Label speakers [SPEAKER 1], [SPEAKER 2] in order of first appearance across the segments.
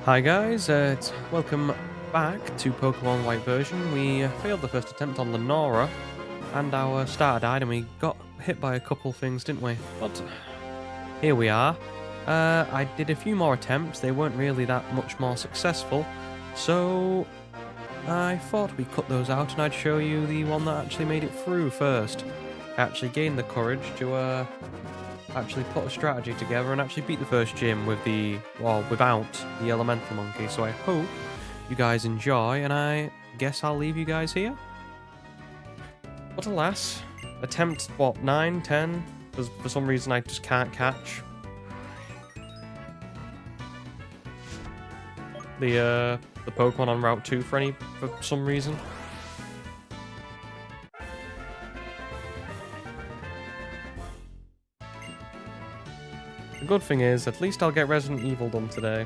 [SPEAKER 1] Hi guys, welcome back to Pokemon White version. We failed the first attempt on Lenora, and our starter died, and we got hit by a couple things, didn't we? But here we are. I did a few more attempts. They weren't really that much more successful, so I thought we'd cut those out, and I'd show you the one that actually made it through first. I actually gained the courage to actually put a strategy together and actually beat the first gym with without the elemental monkey. So I hope you guys enjoy, and I guess I'll leave you guys here. But alas, attempt 9, 10, because for some reason I just can't catch the Pokemon on Route 2 for some reason. The good thing is, at least I'll get Resident Evil done today.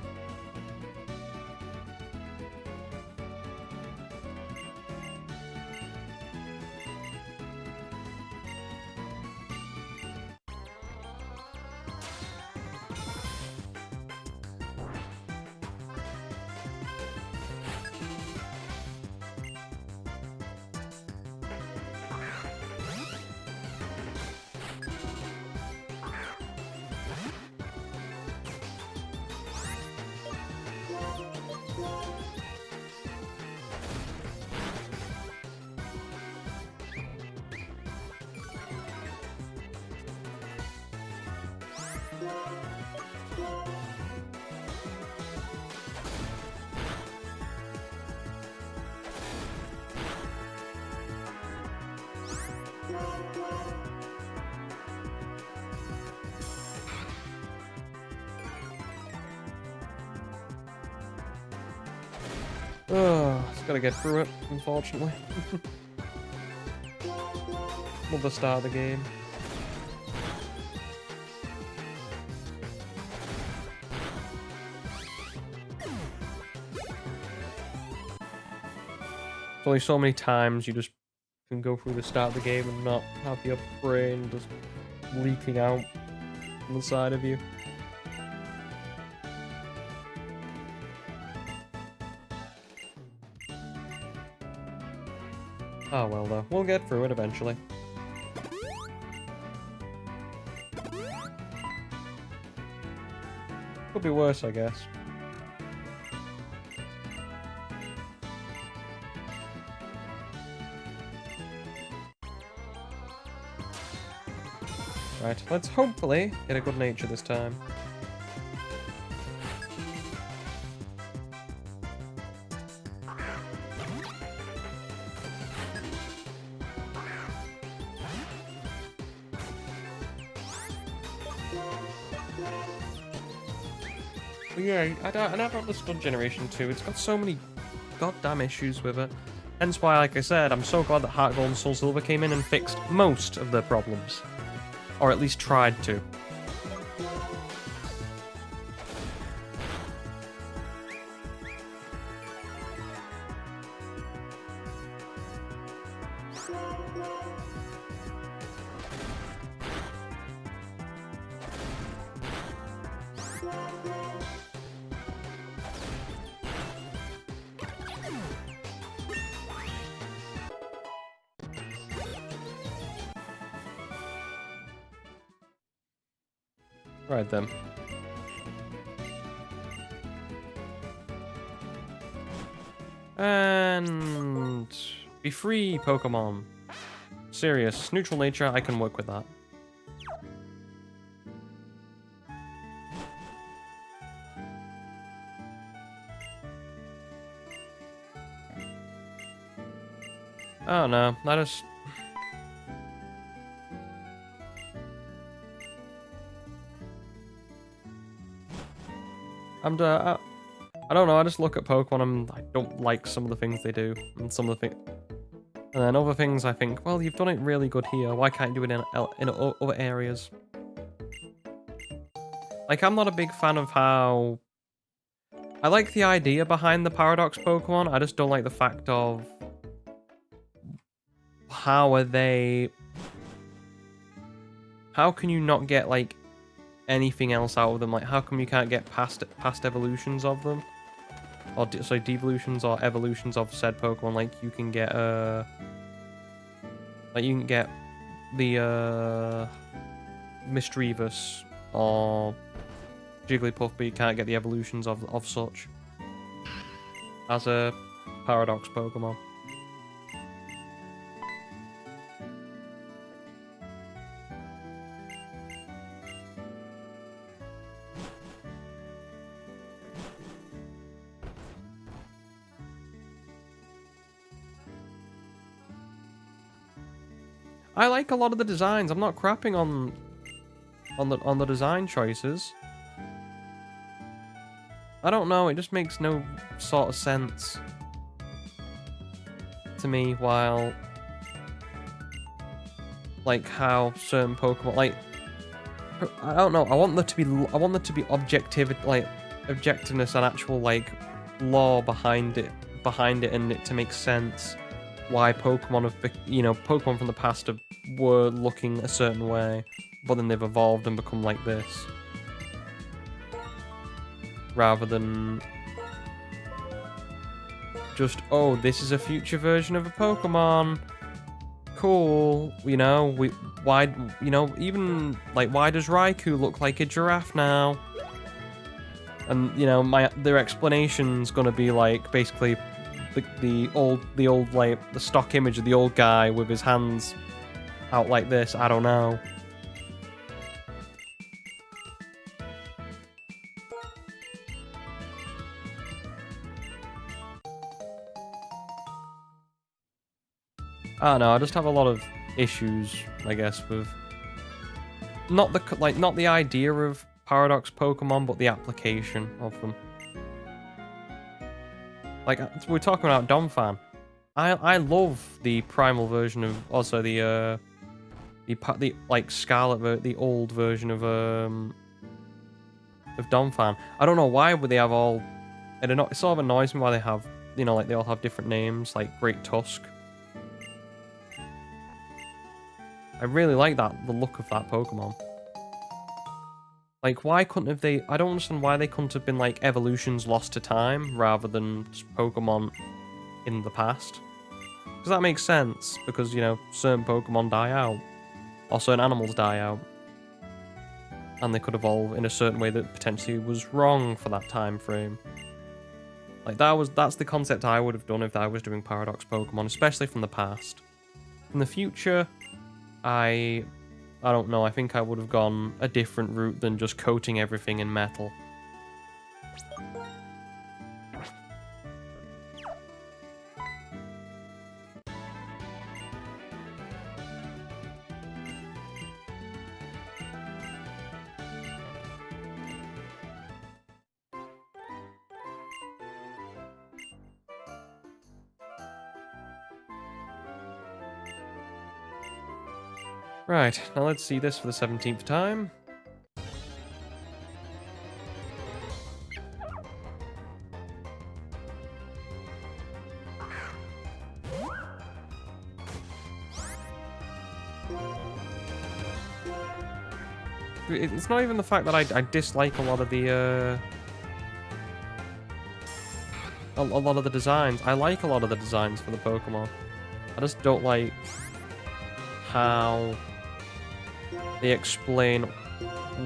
[SPEAKER 1] Oh, just gotta get through it, unfortunately. Love the start of the game. There's only so many times you just can go through the start of the game and not have your brain just leaking out on the side of you. Oh well though, we'll get through it eventually. Could be worse, I guess. Right, let's hopefully get a good nature this time. But yeah, I never understood Generation 2. It's got so many goddamn issues with it. Hence why, like I said, I'm so glad that Heart Gold and Soul Silver came in and fixed most of their problems. Or at least tried to. Right then. And be free, Pokemon. Serious. Neutral nature, I can work with that. Oh no, I just... I don't know, I just look at Pokemon and I don't like some of the things they do, and some of the things... And then other things I think, well, you've done it really good here, why can't you do it in other areas? Like, I'm not a big fan of how... I like the idea behind the Paradox Pokemon, I just don't like the fact of... How are they... How can you not get, like, anything else out of them? Like, how come you can't get past evolutions of them? or sorry, devolutions or evolutions of said Pokemon. Like you can get the Misdreavus or Jigglypuff, but you can't get the evolutions of such as a Paradox Pokemon. I like a lot of the designs. I'm not crapping on the design choices. I don't know, it just makes no sort of sense to me, while like how certain Pokemon, like, I don't know, I want there to be objectiveness and actual like lore behind it and it to make sense why Pokemon Pokemon from the past were looking a certain way, but then they've evolved and become like this. Rather than just, oh, this is a future version of a Pokemon. Cool. Why, even, like, why does Raikou look like a giraffe now? And, their explanation's gonna be, like, basically the old, like, the stock image of the old guy with his hands out like this. I don't know. I don't know, I just have a lot of issues, I guess, with not the idea of Paradox Pokemon, but the application of them. Like, we're talking about Donphan. I love the primal version of, also the like Scarlet, the old version of Donphan. I don't know why would they have all. It sort of annoys me why they have, like they all have different names, like Great Tusk. I really like the look of that Pokemon. Like, why couldn't have they... I don't understand why they couldn't have been, like, evolutions lost to time, rather than just Pokemon in the past. Because that makes sense, because, certain Pokemon die out. Or certain animals die out. And they could evolve in a certain way that potentially was wrong for that time frame. Like, that's the concept I would have done if I was doing Paradox Pokemon, especially from the past. From the future, I don't know, I think I would have gone a different route than just coating everything in metal. Right, now let's see this for the 17th time. It's not even the fact that I dislike a lot of the a lot of the designs. I like a lot of the designs for the Pokemon. I just don't like how they explain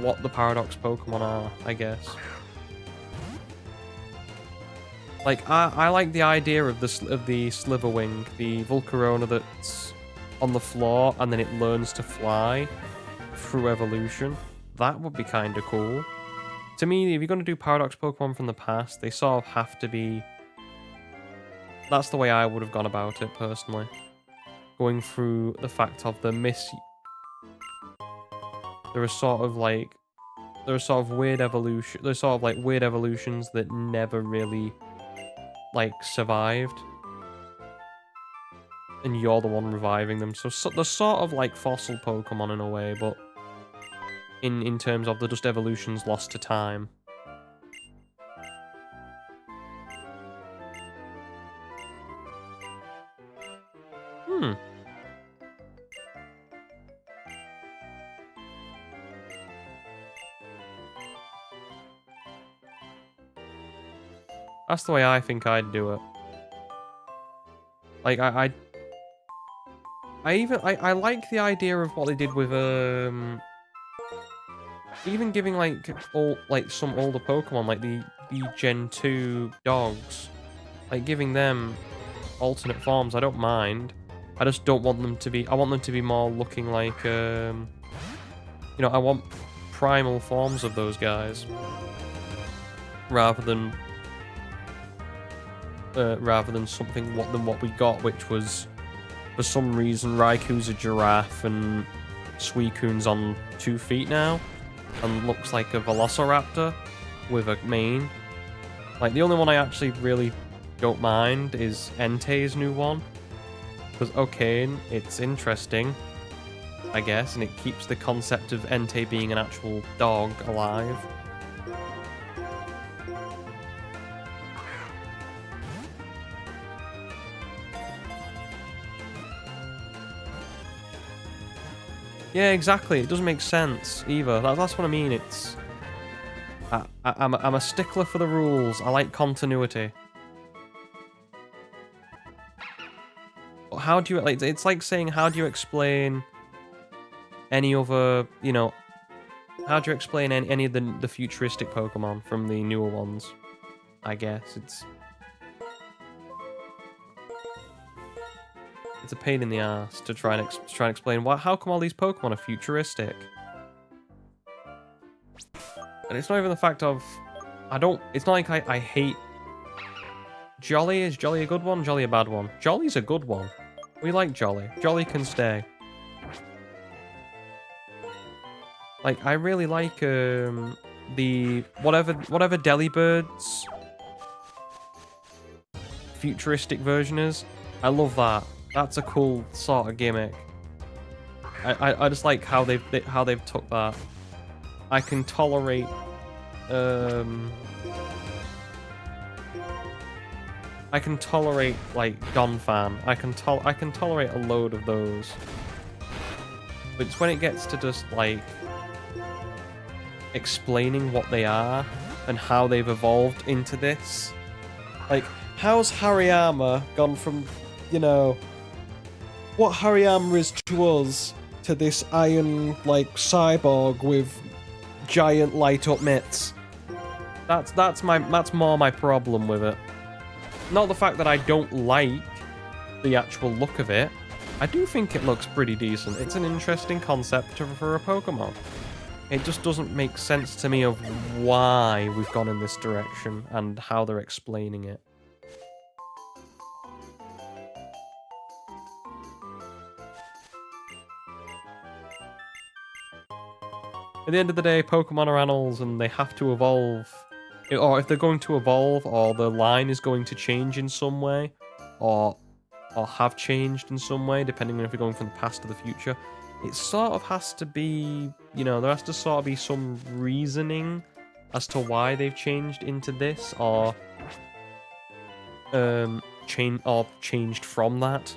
[SPEAKER 1] what the Paradox Pokemon are, I guess. Like, I like the idea of the Sliverwing, the Volcarona that's on the floor and then it learns to fly through evolution. That would be kind of cool. To me, if you're going to do Paradox Pokemon from the past, they sort of have to be... That's the way I would have gone about it, personally. Going through the fact of the There are sort of weird evolution... There's sort of like weird evolutions that never really, like, survived. And you're the one reviving them. So they're sort of like fossil Pokemon in a way, but in terms of they're just evolutions lost to time. Hmm. That's the way I think I'd do it. Like, I like the idea of what they did with, even giving, like, some older Pokemon, like the Gen 2 dogs, like, giving them alternate forms, I don't mind. I just don't want them to be, I want them to be more looking like, you know, I want primal forms of those guys. Rather than something what we got, which was, for some reason, Raikou's a giraffe and Suicune's on 2 feet now, and looks like a Velociraptor with a mane. Like, the only one I actually really don't mind is Entei's new one. Because, okay, it's interesting, I guess, and it keeps the concept of Entei being an actual dog alive. Yeah, exactly. It doesn't make sense either. That's what I mean. It's I'm a stickler for the rules. I like continuity. But how do you, like? It's like saying, how do you explain any other? You know, how do you explain any of the futuristic Pokemon from the newer ones? I guess it's a pain in the ass to try and explain how come all these Pokemon are futuristic. And it's not even the fact of, it's not like I hate Jolly. Is Jolly a good one? Jolly a bad one? Jolly's a good one. We like Jolly. Jolly can stay. Like, I really like the whatever Delibirds futuristic version is. I love that. That's a cool sort of gimmick. I just like how they've took that. I can tolerate like Donphan. I can tolerate a load of those. But it's when it gets to just like explaining what they are and how they've evolved into this. Like, how's Hariyama gone from, you know, what Hariyama is to us to this iron, like, cyborg with giant light-up mitts? That's more my problem with it. Not the fact that I don't like the actual look of it. I do think it looks pretty decent. It's an interesting concept for a Pokemon. It just doesn't make sense to me of why we've gone in this direction and how they're explaining it. At the end of the day, Pokemon are animals and they have to evolve. Or if they're going to evolve, or the line is going to change in some way, or have changed in some way, depending on if you're going from the past to the future, it sort of has to be, you know, there has to sort of be some reasoning as to why they've changed into this, or changed from that.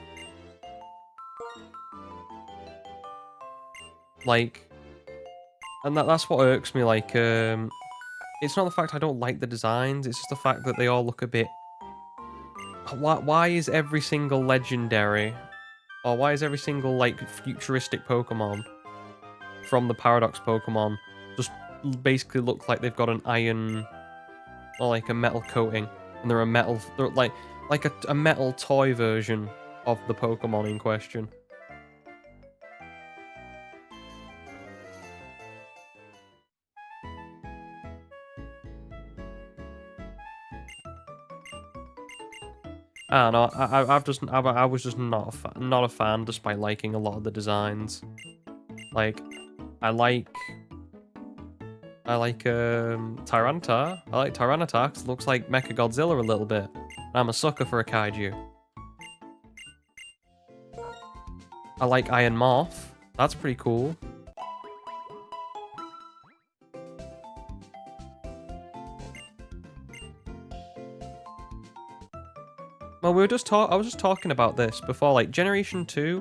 [SPEAKER 1] Like, and that's what irks me, like, it's not the fact I don't like the designs, it's just the fact that they all look a bit... Why is every single legendary, or why is every single, like, futuristic Pokemon from the Paradox Pokemon just basically look like they've got an iron, or like a metal coating, and they're like a metal toy version of the Pokemon in question? I don't know. I was just not a fan, despite liking a lot of the designs. Like, I like Tyranitar. I like Tyranitar because it looks like Mechagodzilla a little bit. I'm a sucker for a kaiju. I like Iron Moth. That's pretty cool. Well, I was just talking about this before, like, Generation 2,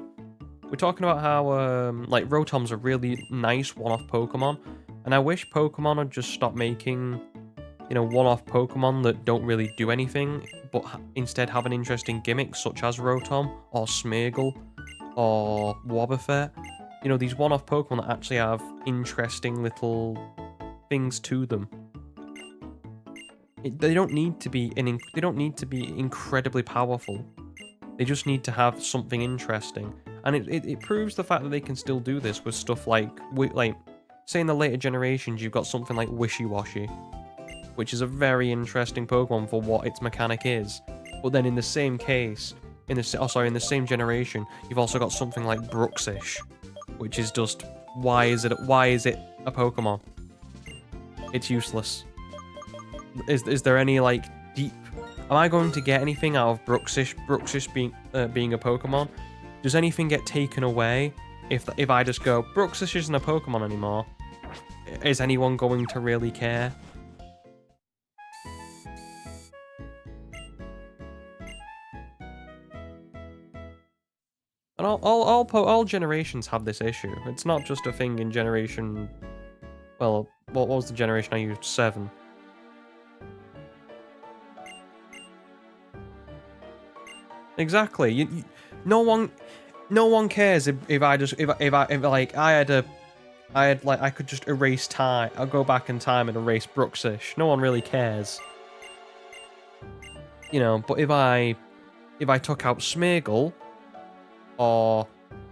[SPEAKER 1] we're talking about how, like, Rotom's a really nice one-off Pokemon, and I wish Pokemon would just stop making you know, one-off Pokemon that don't really do anything, but instead have an interesting gimmick, such as Rotom, or Smeargle, or Wobbuffet. You know, these one-off Pokemon that actually have interesting little things to them. They don't need to be incredibly powerful. They just need to have something interesting. And it proves the fact that they can still do this with stuff like say in the later generations, you've got something like Wishy-Washy, which is a very interesting Pokemon for what its mechanic is. But then in the same case, in the same generation, you've also got something like Bruxish, which is just, why is it a Pokemon? It's useless. Is there any like deep? Am I going to get anything out of Bruxish? Bruxish being a Pokemon? Does anything get taken away if I just go, Bruxish isn't a Pokemon anymore? Is anyone going to really care? And all generations have this issue. It's not just a thing in generation. Well, what was the generation I used? 7. Exactly. No one cares if I could just erase time. I'll go back in time and erase Bruxish. No one really cares. You know, but if I took out Smeargle, or,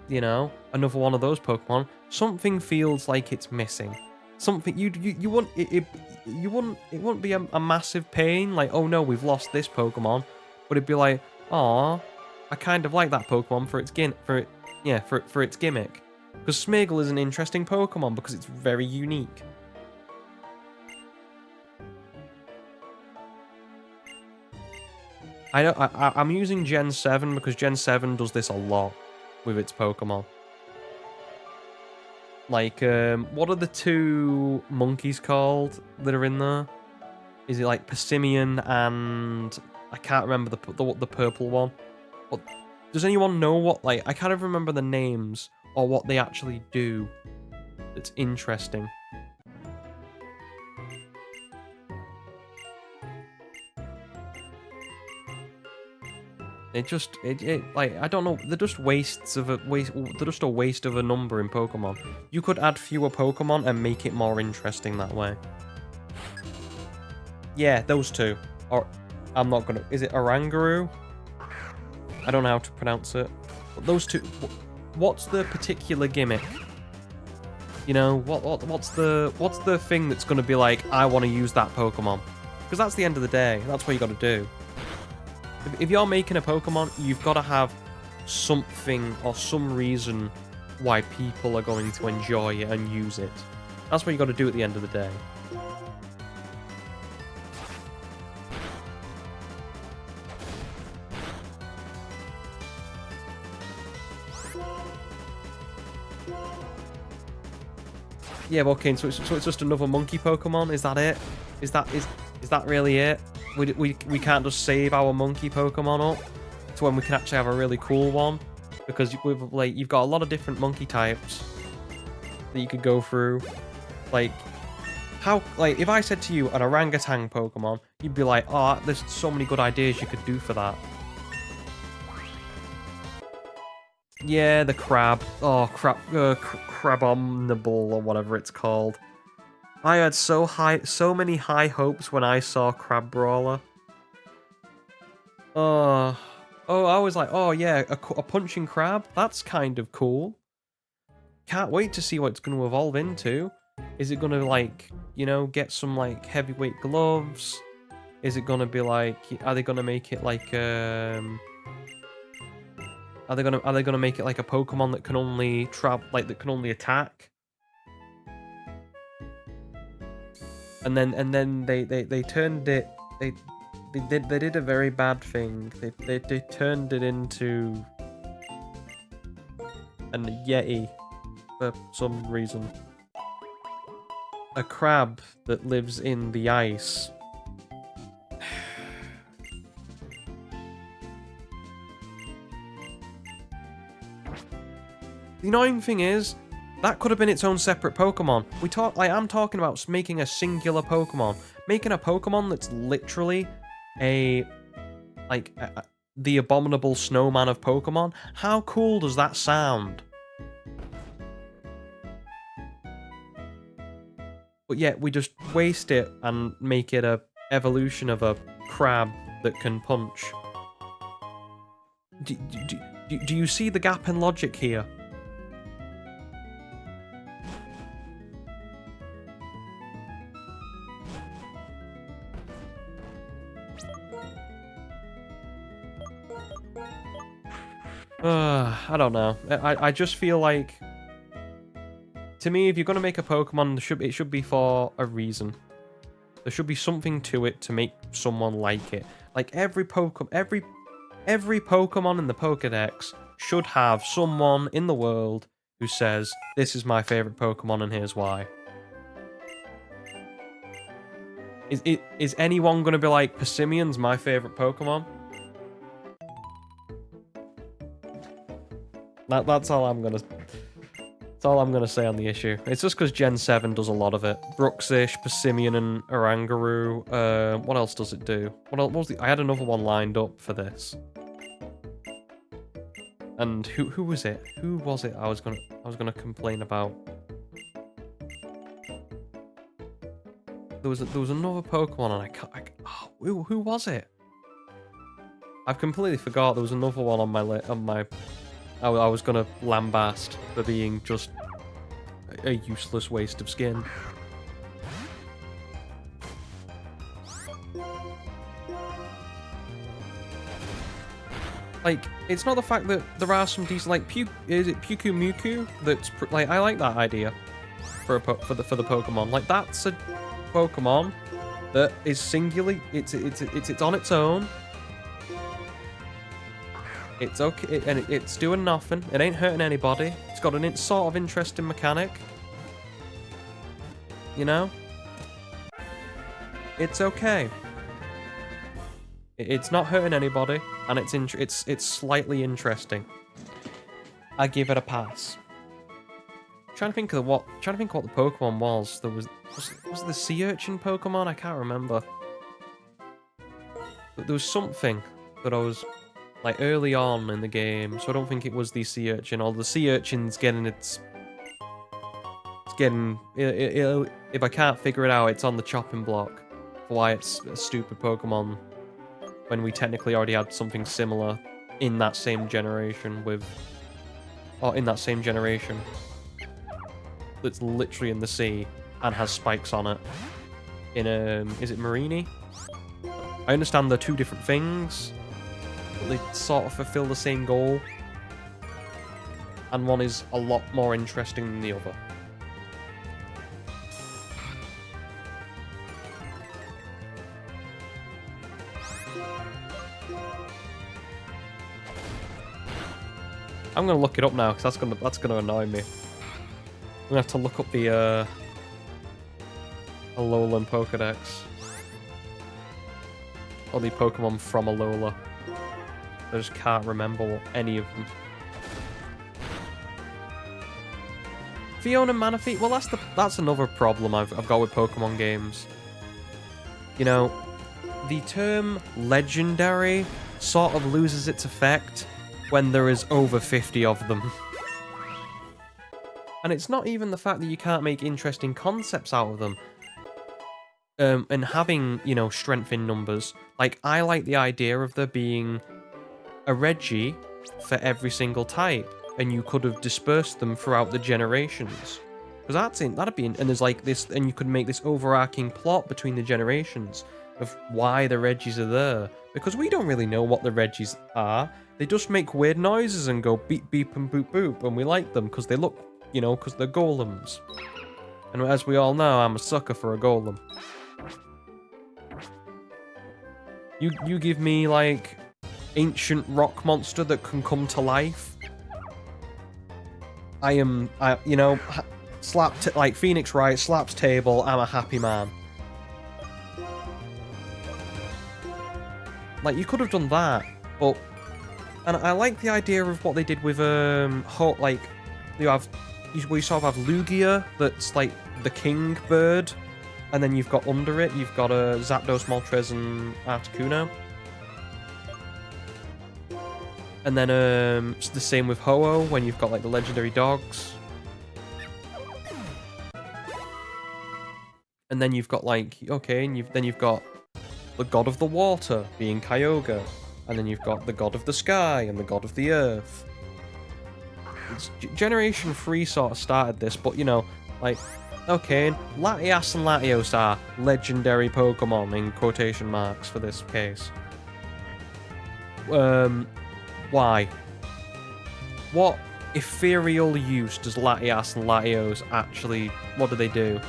[SPEAKER 1] you know, another one of those Pokemon, something feels like it's missing. Something you wouldn't it wouldn't be a massive pain, like, oh no, we've lost this Pokemon, but it'd be like, aw, I kind of like that Pokemon for its gimmick. Because Smeargle is an interesting Pokemon because it's very unique. I'm using Gen 7 because Gen 7 does this a lot with its Pokemon. Like, what are the 2 monkeys called that are in there? Is it like Persimmon and I can't remember the purple one. But does anyone know what, like, I can't even remember the names or what they actually do that's interesting. Like, I don't know, they're just they're just a waste of a number in Pokemon. You could add fewer Pokemon and make it more interesting that way. Yeah, those 2. Or, I'm not gonna, is it Oranguru? I don't know how to pronounce it. But those 2, what's the particular gimmick? You know, what's the thing that's gonna be like, I want to use that Pokemon? Because that's the end of the day, that's what you gotta do. If you're making a Pokemon, you've got to have something or some reason why people are going to enjoy it and use it. That's what you got to do at the end of the day. Yeah, well, okay, so it's just another monkey Pokemon? Is that it? Is that really it? We can't just save our monkey Pokemon up to when we can actually have a really cool one, because you've got a lot of different monkey types that you could go through. Like, if I said to you an orangutan Pokemon, you'd be like, oh, there's so many good ideas you could do for that. Yeah, the crab. Oh, Crabomnable or whatever it's called. I had so many high hopes when I saw Crab Brawler. I was like, oh yeah, a punching crab? That's kind of cool. Can't wait to see what it's going to evolve into. Is it going to, like, you know, get some, like, heavyweight gloves? Is it going to be like, are they going to make it like, are they gonna make it like a Pokemon that can only that can only attack? And then they turned it, they did a very bad thing. They turned it into a Yeti for some reason. A crab that lives in the ice. The annoying thing is, that could have been its own separate Pokemon. I'm talking about making a singular Pokemon. making a Pokemon that's literally a the abominable snowman of Pokemon. How cool does that sound? But yet we just waste it and make it a evolution of a crab that can punch. Do you see the gap in logic here? I don't know. I just feel like, to me, if you're gonna make a Pokemon, it should be for a reason. There should be something to it to make someone like it. Like every Pokemon in the Pokédex should have someone in the world who says, "This is my favorite Pokemon, and here's why." Is anyone gonna be like, Persimmion's my favorite Pokemon? That's all I'm gonna say on the issue. It's just because Gen 7 does a lot of it. Bruxish, Persimmon, and Oranguru. What else does it do? What was I had another one lined up for this. And who was it? Who was it I was gonna complain about? There was another Pokemon, and I can't. Who was it? I've completely forgot. There was another one on my. I was gonna lambast for being just a useless waste of skin. Like, it's not the fact that there are some decent, like, is it Pyukumuku? That's like, I like that idea for the Pokemon. Like, that's a Pokemon that is singularly, it's on its own. It's okay, and it's doing nothing. It ain't hurting anybody. It's got an sort of interesting mechanic. You know? It's okay. It's not hurting anybody, and it's slightly interesting. I give it a pass. Trying to think of what the Pokemon was. Was the sea urchin Pokemon? I can't remember. But there was something that I was like early on in the game, so I don't think it was the sea urchin. Or the sea urchin's getting if I can't figure it out, it's on the chopping block for why it's a stupid Pokemon when we technically already had something similar in that same generation that's literally in the sea and has spikes on it. Is it Marini? I understand they're two different things, but they sort of fulfill the same goal. And one is a lot more interesting than the other. I'm gonna look it up now because that's gonna annoy me. I'm gonna have to look up the Alolan Pokédex. Or the Pokemon from Alola. I just can't remember any of them. Fiona Manaphy. Well, that's another problem I've got with Pokemon games. You know, the term legendary sort of loses its effect when there is over 50 of them. And it's not even the fact that you can't make interesting concepts out of them. And having, you know, strength in numbers. Like, I like the idea of there being a Reggie for every single type, and you could have dispersed them throughout the generations. Because that'd be, and there's like this, and you could make this overarching plot between the generations of why the Reggies are there. Because we don't really know what the Reggies are. They just make weird noises and go beep beep and boop boop, and we like them because they look, you know, because they're golems. And as we all know, I'm a sucker for a golem. You give me, like, ancient rock monster that can come to life. You know, like Phoenix Wright slaps table, I'm a happy man. Like, you could have done that, but... And I like the idea of what they did with, like, we sort of have Lugia, that's, like, the king bird, And then you've got under it, you've got a Zapdos, Moltres, and Articuno. And then it's the same with Ho-Oh when you've got like the legendary dogs. And then you've got like, okay, and then you've got the god of the water being Kyogre. And then you've got the god of the sky and the god of the earth. It's Generation 3 sort of started this, but you know, like, okay, Latias and Latios are legendary Pokemon in quotation marks for this case. Why? What ethereal use does Latias and Latios actually... What do they do?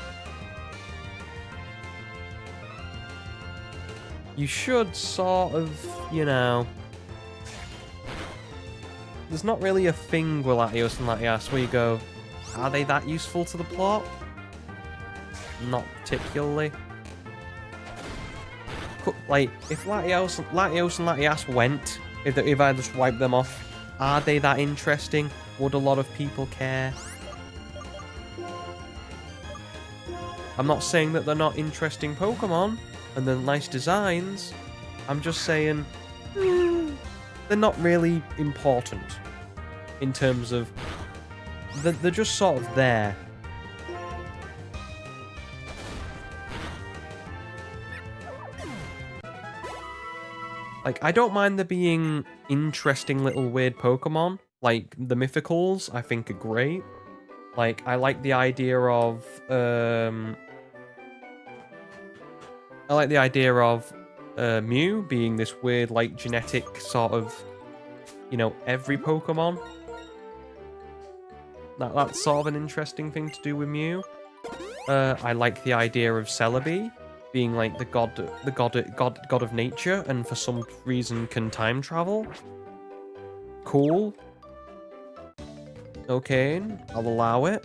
[SPEAKER 1] You should sort of, you know... There's not really a thing with Latios and Latias where you go, are they that useful to the plot? Not particularly. Like, if Latios and Latias went... If I just wipe them off, are they that interesting? Would a lot of people care? I'm not saying that they're not interesting Pokemon and they're nice designs. I'm just saying they're not really important in terms of... They're just sort of there. Like, I don't mind there being interesting little weird Pokemon. Like, the Mythicals, I think are great. Like, I like the idea of, Mew being this weird, like, genetic sort of, you know, every Pokemon. That's sort of an interesting thing to do with Mew. I like the idea of Celebi being like the god of nature, and for some reason can time travel. Cool. Okay, I'll allow it.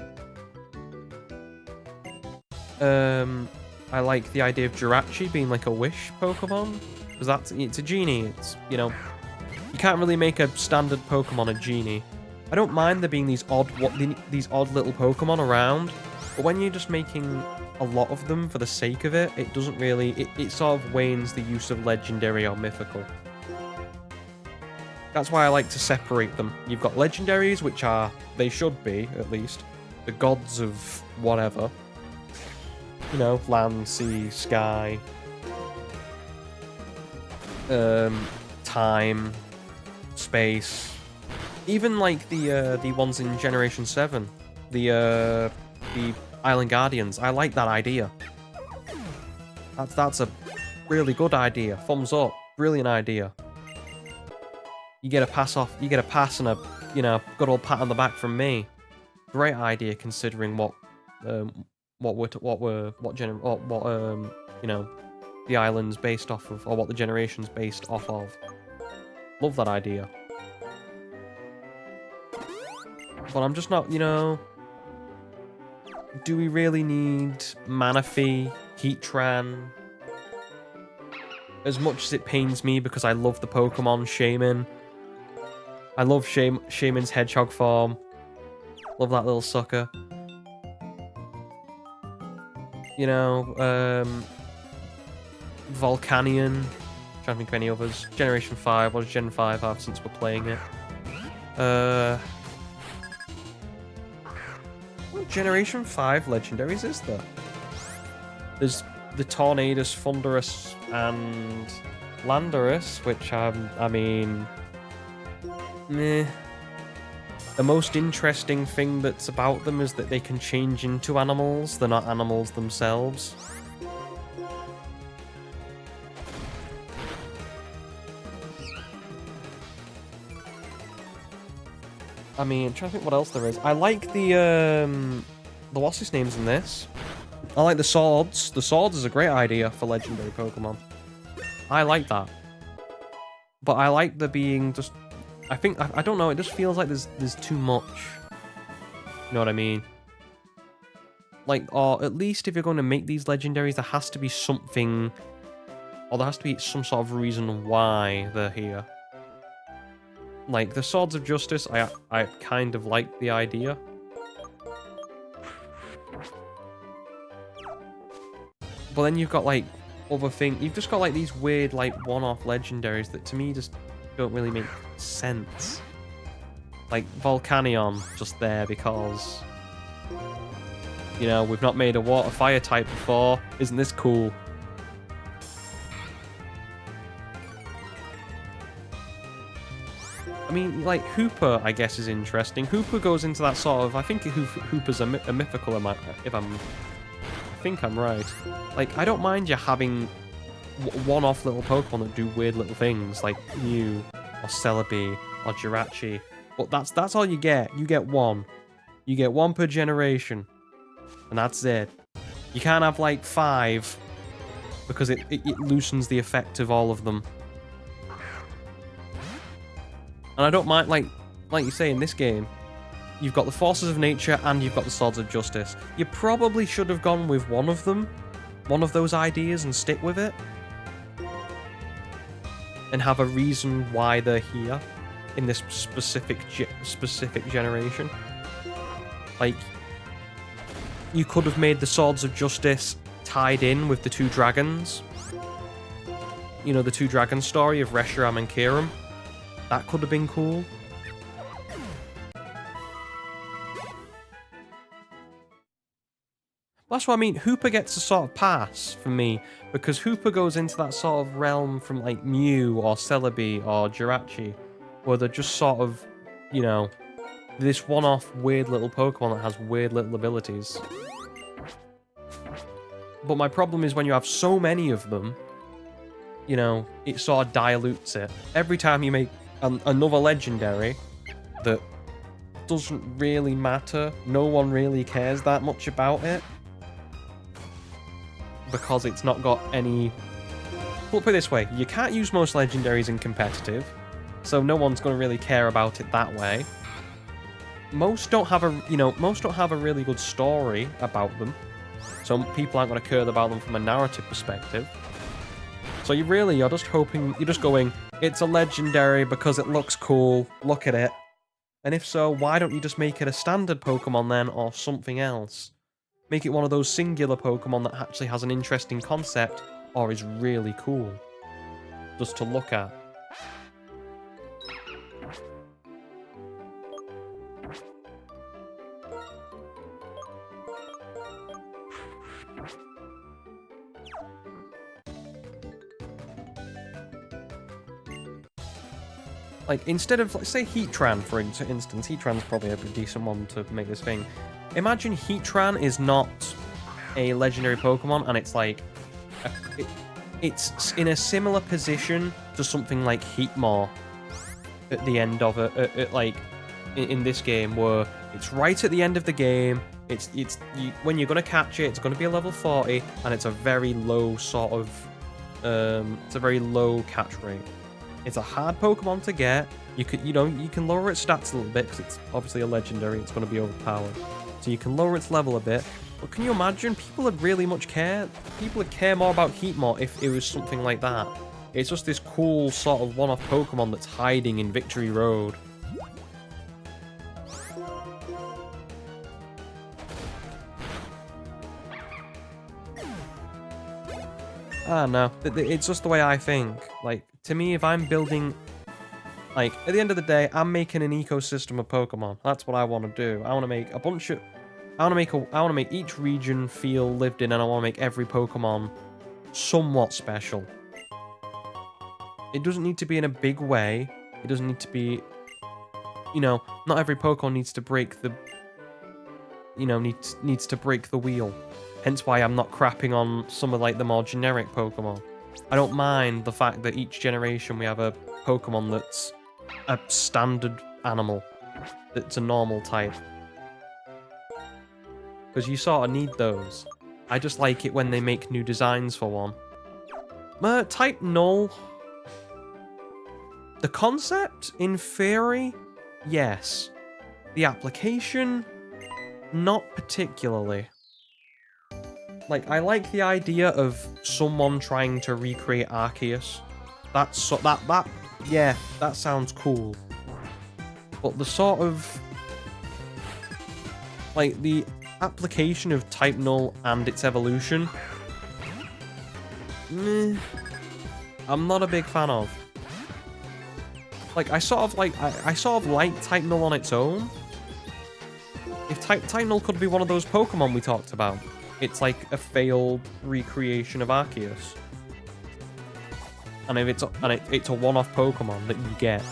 [SPEAKER 1] I like the idea of Jirachi being like a wish Pokemon, because it's a genie. It's, you know, you can't really make a standard Pokemon a genie. I don't mind there being these odd little Pokemon around, but when you're just making a lot of them for the sake of it, it doesn't really... It sort of wanes the use of legendary or mythical. That's why I like to separate them. You've got legendaries, which are... They should be, at least. The gods of whatever. You know, land, sea, sky. Time. Space. Even like the ones in Generation 7. The Island Guardians. I like that idea. That's a really good idea. Thumbs up. Brilliant idea. You get a pass and a, you know, good old pat on the back from me. Great idea considering what you know, the island's based off of, or what the generation's based off of. Love that idea. But I'm just not, you know... Do we really need Manaphy, Heatran? As much as it pains me because I love the Pokemon Shaman. I love Shaman's Hedgehog form. Love that little sucker. You know, Volcanion. Trying to think of any others. Generation 5. What does Gen 5 have since we're playing it? What Generation 5 legendaries is there? There's the Tornadus, Thunderous, and Landorus, which I mean... Meh. The most interesting thing that's about them is that they can change into animals. They're not animals themselves. I mean, I'm trying to think what else there is. I like the what's his names in this? I like the swords. The swords is a great idea for legendary Pokemon. I like that. But I like there being just... I don't know, it just feels like there's too much. You know what I mean? Like, or at least if you're going to make these legendaries, there has to be something... Or there has to be some sort of reason why they're here. Like, the Swords of Justice, I kind of like the idea. But then you've got, like, other things. You've just got, like, these weird, like, one-off legendaries that, to me, just don't really make sense. Like, Volcanion, just there because, you know, we've not made a water-fire type before. Isn't this cool? I mean, like, Hooper, I guess, is interesting. Hooper goes into that sort of... I think Hooper's a mythical, if I think I'm right. Like, I don't mind you having one-off little Pokemon that do weird little things, like Mew, or Celebi, or Jirachi. But that's all you get. You get one. You get one per generation. And that's it. You can't have, like, 5, because it loosens the effect of all of them. And I don't mind, like you say in this game, you've got the Forces of Nature and you've got the Swords of Justice. You probably should have gone with one of them, one of those ideas, and stick with it. And have a reason why they're here in this specific generation. Like, you could have made the Swords of Justice tied in with the 2 dragons. You know, the 2 dragon story of Reshiram and Kiram. That could have been cool. That's what I mean. Hooper gets a sort of pass from me, because Hooper goes into that sort of realm from, like, Mew or Celebi or Jirachi, where they're just sort of, you know, this one-off weird little Pokemon that has weird little abilities. But my problem is when you have so many of them, you know, it sort of dilutes it. Every time you make another legendary that doesn't really matter, no one really cares that much about it, because it's not got any... We'll put it this way, you can't use most legendaries in competitive, so no one's going to really care about it that way. Most don't have a really good story about them, so people aren't going to care about them from a narrative perspective. So you're just hoping, you're just going, it's a legendary because it looks cool, look at it. And if so, why don't you just make it a standard Pokemon then, or something else? Make it one of those singular Pokemon that actually has an interesting concept, or is really cool, just to look at. Like, instead of, let's say, Heatran, for instance, Heatran's probably a decent one to make this thing. Imagine Heatran is not a legendary Pokemon, and it's like... it's in a similar position to something like Heatmor at the end of it, like, in this game, where it's right at the end of the game, when you're going to catch it, it's going to be a level 40, and it's a very low sort of... it's a very low catch rate. It's a hard Pokemon to get. You can lower its stats a little bit, because it's obviously a legendary, it's going to be overpowered. So you can lower its level a bit. But can you imagine? People would really much care. People would care more about Heatmor if it was something like that. It's just this cool sort of one-off Pokemon that's hiding in Victory Road. I don't know. It's just the way I think. Like, to me, if I'm building... Like, at the end of the day, I'm making an ecosystem of Pokemon. That's what I want to do. I want to make a bunch of... I want to make each region feel lived in, and I want to make every Pokemon somewhat special. It doesn't need to be in a big way. It doesn't need to be... You know, not every Pokemon needs to break the... You know, needs to break the wheel. Hence why I'm not crapping on some of, like, the more generic Pokemon. I don't mind the fact that each generation we have a Pokemon that's a standard animal. That's a normal type. Because you sort of need those. I just like it when they make new designs for one. Type Null. The concept, in theory, yes. The application, not particularly. Like, I like the idea of someone trying to recreate Arceus. Yeah, that sounds cool. But the sort of... Like, the application of Type Null and its evolution meh, I'm not a big fan of. Like, I sort of like Titanol on its own. If Titanol could be one of those Pokemon we talked about. It's like a failed recreation of Arceus. And if it's a one-off Pokemon that you get.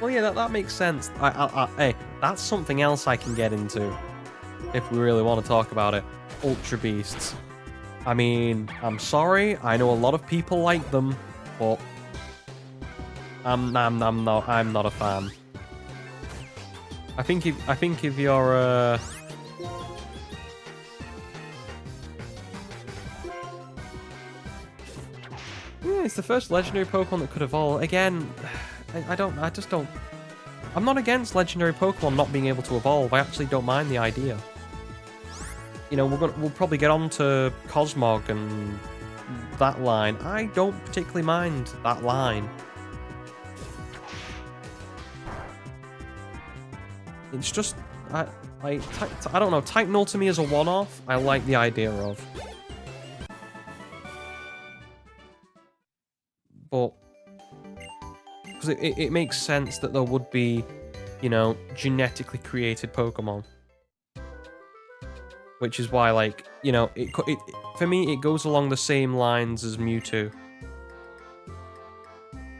[SPEAKER 1] Well, yeah, that makes sense. Hey, that's something else I can get into if we really want to talk about it. Ultra Beasts. I mean, I'm sorry. I know a lot of people like them, but I'm not a fan. I think if you're yeah, it's the first legendary Pokemon that could evolve. Again, I just don't. I'm not against legendary Pokemon not being able to evolve. I actually don't mind the idea. You know, we'll probably get on to Cosmog and that line. I don't particularly mind that line. It's just I don't know. Titanol to me is a one-off. I like the idea of, but because it makes sense that there would be, you know, genetically created Pokemon. Which is why, like, you know, it for me, it goes along the same lines as Mewtwo.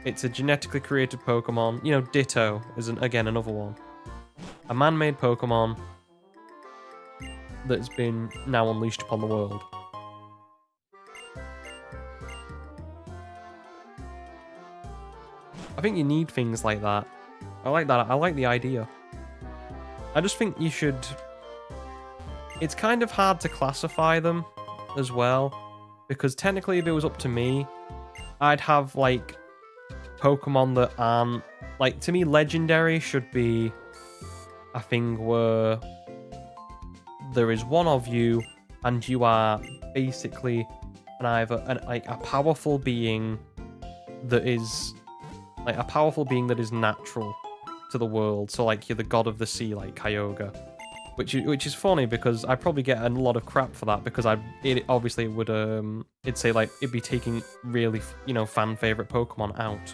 [SPEAKER 1] It's a genetically created Pokemon. You know, Ditto is, again, another one. A man-made Pokemon that's been now unleashed upon the world. I think you need things like that. I like that. I like the idea. I just think you should... It's kind of hard to classify them as well, because technically if it was up to me, I'd have, like, Pokemon that aren't... Like, to me, Legendary should be a thing where there is one of you, and you are basically a powerful being that is... Like, a powerful being that is natural to the world. So, like, you're the god of the sea, like Kyogre. Which is funny because I probably get a lot of crap for that because it obviously would it'd say like it'd be taking really, you know, fan favorite Pokemon out.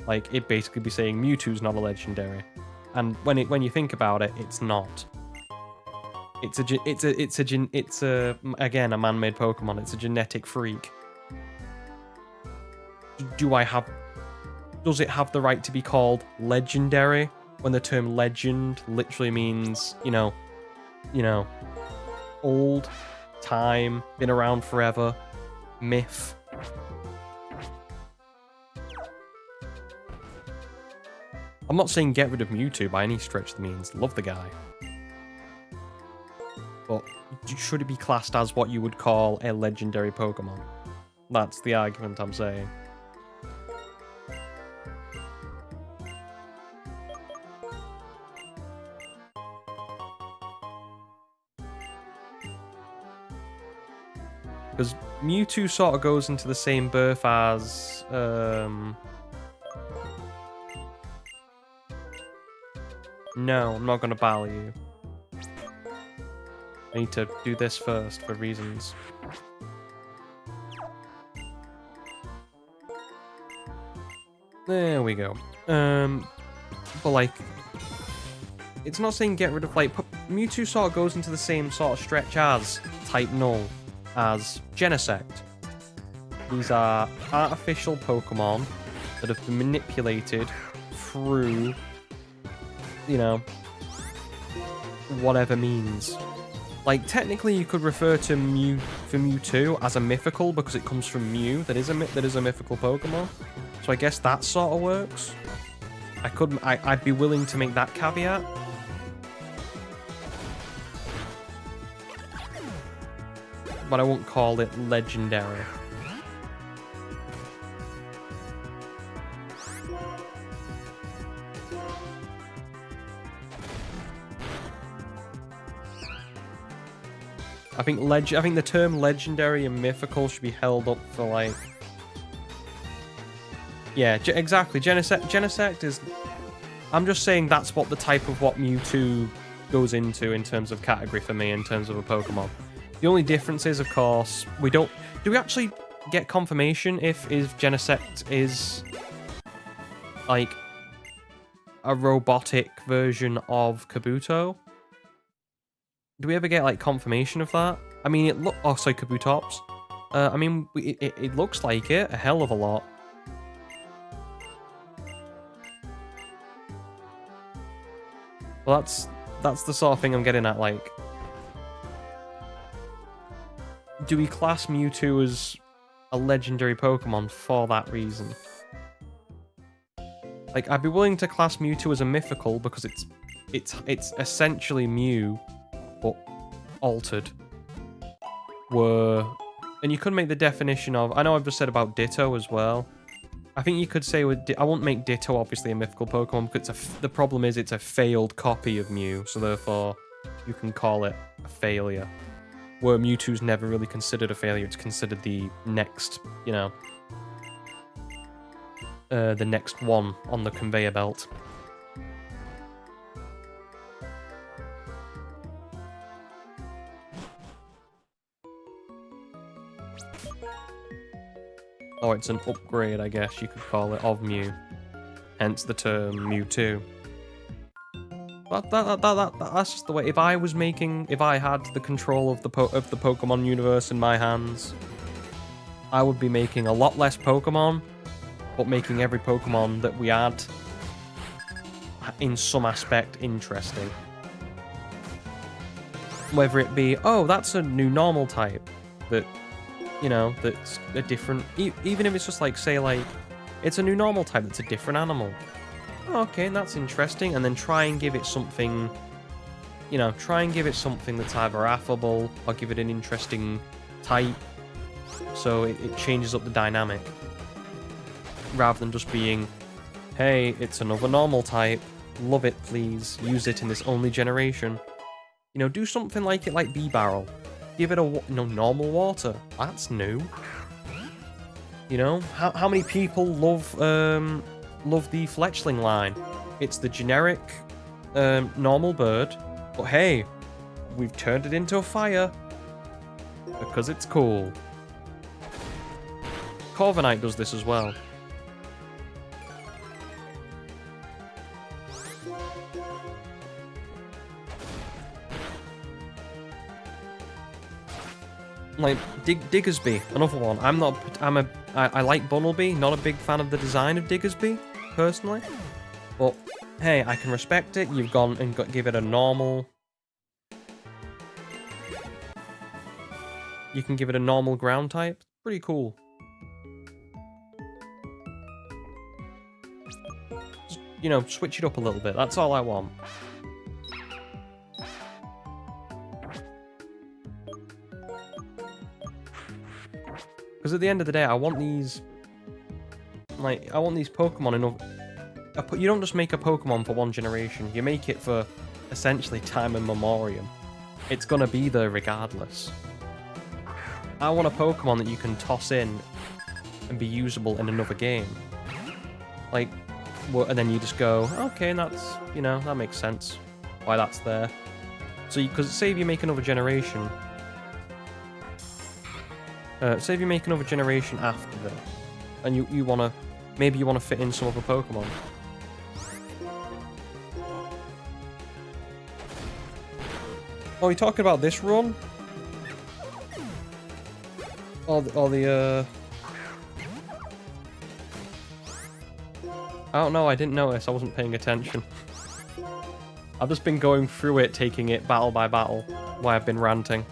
[SPEAKER 1] Like it'd basically be saying Mewtwo's not a legendary, and when you think about it, it's not. It's again a man-made Pokemon. It's a genetic freak. Does it have the right to be called legendary when the term legend literally means, you know, old, time, been around forever, myth. I'm not saying get rid of Mewtwo by any stretch of the means. Love the guy. But should it be classed as what you would call a legendary Pokemon? That's the argument I'm saying. Because Mewtwo sort of goes into the same berth as... No, I'm not going to battle you. I need to do this first for reasons. There we go. But like... It's not saying get rid of, like... Mewtwo sort of goes into the same sort of stretch as Titanol, as Genesect. These are artificial Pokemon that have been manipulated through, you know, whatever means. Like, technically you could refer to Mewtwo as a mythical because it comes from Mew, that is a mythical Pokemon. So I guess that sort of works. I'd be willing to make that caveat. But I won't call it legendary. I think the term legendary and mythical should be held up for, like... Yeah, exactly. Genesect is... I'm just saying that's what the type of what Mewtwo goes into in terms of category for me in terms of a Pokemon. The only difference is, of course, we don't... Do we actually get confirmation if Genesect is, like, a robotic version of Kabuto? Do we ever get, like, confirmation of that? I mean, it look... Oh, sorry, Kabutops. I mean, it looks like it a hell of a lot. Well, that's the sort of thing I'm getting at, like... Do we class Mewtwo as a legendary Pokemon for that reason? Like, I'd be willing to class Mewtwo as a mythical because it's essentially Mew, but altered. And you could make the definition of... I know I've just said about Ditto as well. I think you could say with... I won't make Ditto, obviously, a mythical Pokemon, because the problem is it's a failed copy of Mew, so therefore you can call it a failure. Where Mewtwo's never really considered a failure, it's considered the next, you know... the next one on the conveyor belt. Or it's an upgrade, I guess you could call it, of Mew. Hence the term Mewtwo. But that's just the way. If I had the control of the Pokemon universe in my hands, I would be making a lot less Pokemon, but making every Pokemon that we add, in some aspect, interesting. Whether it be, oh, that's a new normal type that, you know, that's a different... Even if it's just like, say, like, it's a new normal type that's a different animal. Oh, okay, that's interesting. And then try and give it something, you know, try and give it something that's either affable or give it an interesting type. So it changes up the dynamic. Rather than just being, hey, it's another normal type. Love it, please. Use it in this only generation. You know, do something like it like B-Barrel. Give it a normal water. That's new. You know, how many people love the Fletchling line? It's the generic normal bird, but hey, we've turned it into a fire because it's cool. Corviknight does this as well. Like Diggersby, another one. I like Bunnelby, not a big fan of the design of Diggersby, personally. But hey, I can respect it. You've gone and give it a normal. You can give it a normal ground type. Pretty cool. Just, you know, switch it up a little bit. That's all I want. Because at the end of the day, I want these... Like, I want these Pokemon enough... You don't just make a Pokemon for one generation. You make it for, essentially, time immemorial. It's gonna be there regardless. I want a Pokemon that you can toss in and be usable in another game. Like, and then you just go, okay, that's, you know, that makes sense. Why that's there. So, because say if you make another generation... say if you make another generation after that, and you wanna... Maybe you want to fit in some other Pokemon. Oh, you talking about this run? Or the I don't know, I didn't notice, I wasn't paying attention. I've just been going through it, taking it battle by battle, while I've been ranting.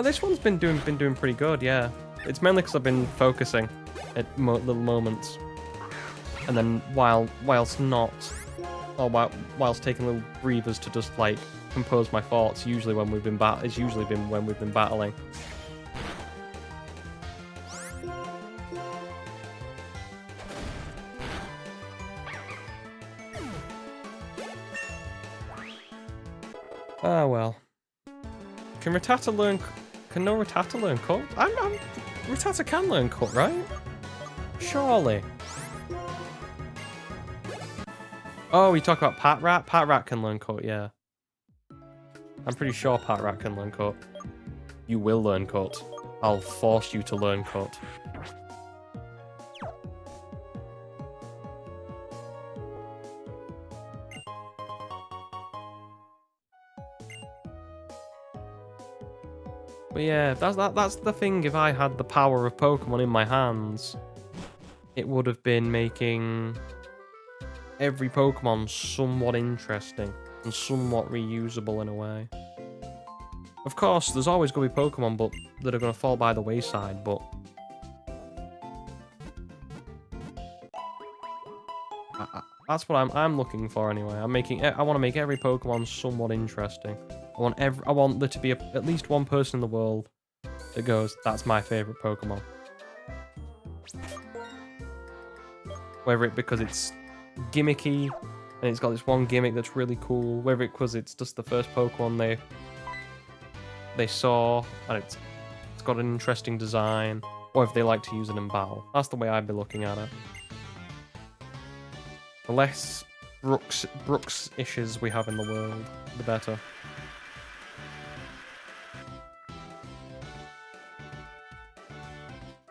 [SPEAKER 1] This one's been doing pretty good, yeah. It's mainly because I've been focusing at little moments, and then whilst taking little breathers to just like compose my thoughts. Usually when we've been when we've been battling. Ah well. Can no Rattata learn Cut? Rattata can learn Cut, right? Surely. Oh, you talk about Pat Rat? Pat Rat can learn cut, yeah. I'm pretty sure Pat Rat can learn cut. You will learn cut. I'll force you to learn cut. But yeah, that's the thing. If I had the power of Pokemon in my hands, it would have been making every Pokemon somewhat interesting and somewhat reusable in a way. Of course, there's always going to be Pokemon that are going to fall by the wayside, but that's what I'm looking for anyway. I want to make every Pokemon somewhat interesting. I want there to be at least one person in the world that goes, that's my favorite Pokemon. Whether it because it's gimmicky and it's got this one gimmick that's really cool, whether it because it's just the first Pokemon they saw and it's got an interesting design, or if they like to use it in battle. That's the way I'd be looking at it. The less Brooks issues we have in the world, the better.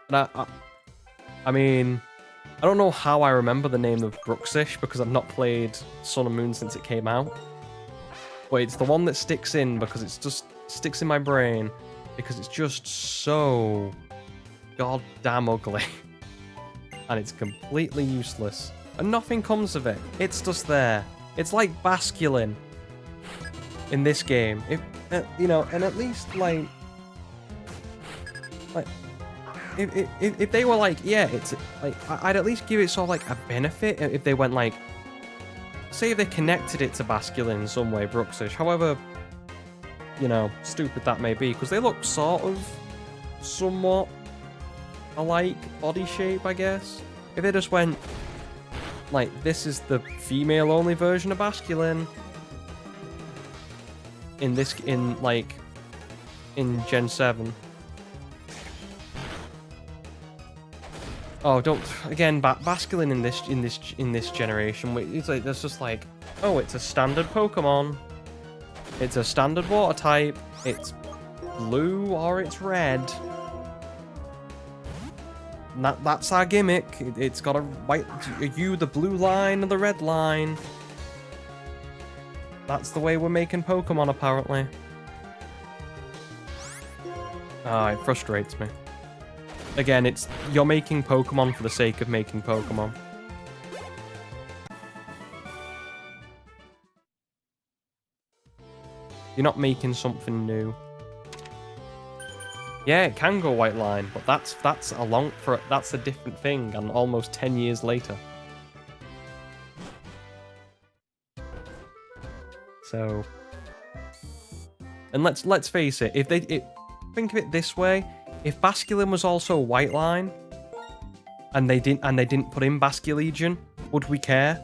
[SPEAKER 1] And I mean, I don't know how I remember the name of Brooksish because I've not played Sun and Moon since it came out. But it's the one that sticks in because it's just sticks in my brain because it's just so goddamn ugly. And it's completely useless. And nothing comes of it. It's just there. It's like Basculin in this game. If you know, and at least like if they were like, yeah, it's like I'd at least give it sort of like a benefit if they went like, say if they connected it to Basculin in some way, Brooksish. However, you know, stupid that may be, because they look sort of somewhat alike body shape, I guess. If they just went like, this is the female-only version of Basculin in Gen 7. Oh, don't again. Basculin in this generation. It's like there's just like, oh, it's a standard Pokemon. It's a standard water type. It's blue or it's red. And that's our gimmick. It's got a white. You the blue line and the red line. That's the way we're making Pokemon, apparently. Ah, it frustrates me. Again, you're making Pokemon for the sake of making Pokemon. You're not making something new. Yeah, it can go white line, but that's a different thing, and almost 10 years later. So, and let's face it, think of it this way. If Basculin was also white line, and they didn't put in Basculegion, would we care?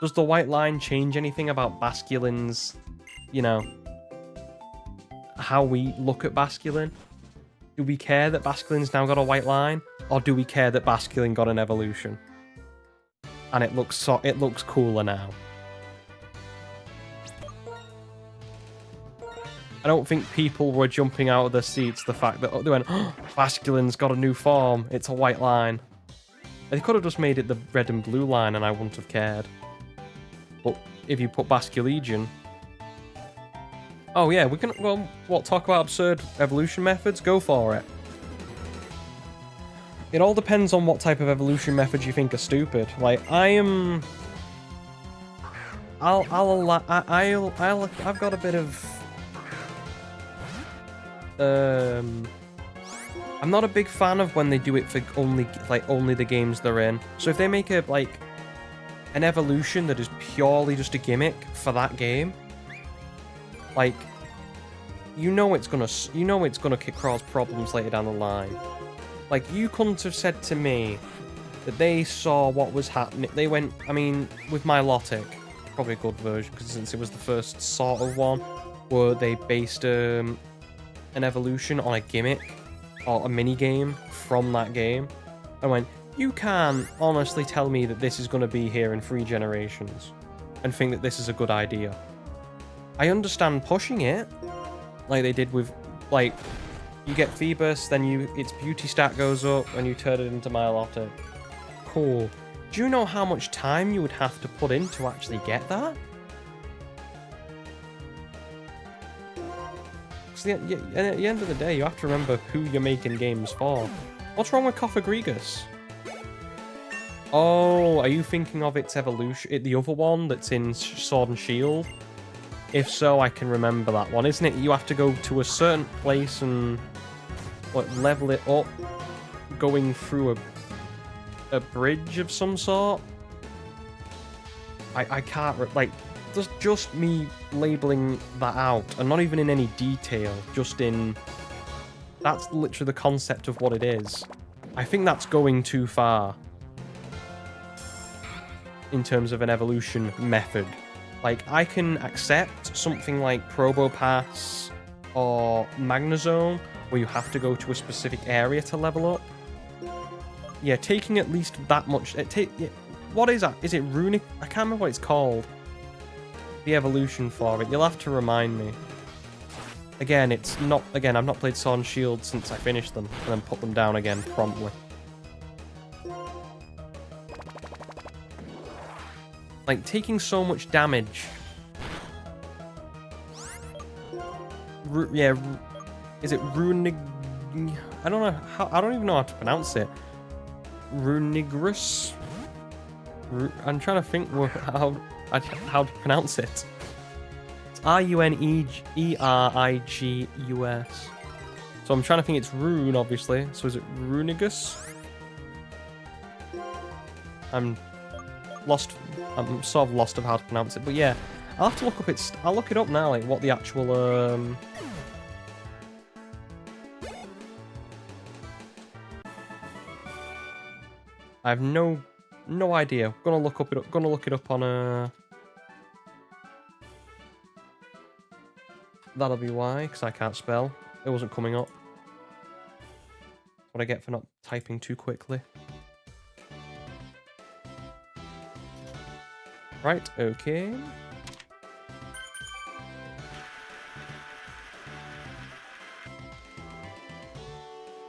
[SPEAKER 1] Does the white line change anything about Basculin's, you know, how we look at Basculin? Do we care that Basculin's now got a white line, or do we care that Basculin got an evolution? And it looks cooler now. I don't think people were jumping out of their seats the fact that they went, oh, Basculin's got a new form, it's a white line. They could have just made it the red and blue line and I wouldn't have cared. But if you put Basculegion... Oh yeah, we can, well, talk about absurd evolution methods? Go for it. It all depends on what type of evolution methods you think are stupid. Like, I've got a bit of... I'm not a big fan of when they do it for only the games they're in. So if they make an evolution that is purely just a gimmick for that game, like, you know it's gonna cause problems later down the line. Like, you couldn't have said to me that they saw what was happening. They went, I mean, with Milotic, probably a good version, because since it was the first sort of one, where they based an evolution on a gimmick or a mini game from that game. I went, You can't honestly tell me that this is going to be here in 3 generations and think that this is a good idea. I understand pushing it, like they did with, like, you get Phoebus, then its beauty stat goes up, and you turn it into Milotic. Cool. Do you know how much time you would have to put in to actually get that? Because at the end of the day, you have to remember who you're making games for. What's wrong with Cophagrigus? Oh, are you thinking of its evolution? The other one that's in Sword and Shield? If so, I can remember that one. Isn't it? You have to go to a certain place and level it up, going through a bridge of some sort. I can't like. There's just me labeling that out, and not even in any detail. Just in. That's literally the concept of what it is. I think that's going too far. In terms of an evolution method. Like, I can accept something like Probopass or Magnezone, where you have to go to a specific area to level up. Yeah, taking at least that much... what is that? Is it Runic? I can't remember what it's called. The evolution for it. You'll have to remind me. Again, it's not... Again, I've not played Sword and Shield since I finished them, and then put them down again promptly. Like, taking so much damage. Yeah, is it Runig... I don't know how... I don't even know how to pronounce it. Runigrus? I'm trying to think how to pronounce it. It's Runegrigus. So I'm trying to think it's Rune, obviously. So is it Runigus? I'm sort of lost of how to pronounce it, but yeah, I'll have to look up I'll look it up now, like what the actual I have no idea. Gonna look it up on that'll be why, because I can't spell. It wasn't coming up. What I get for not typing too quickly. Right, okay.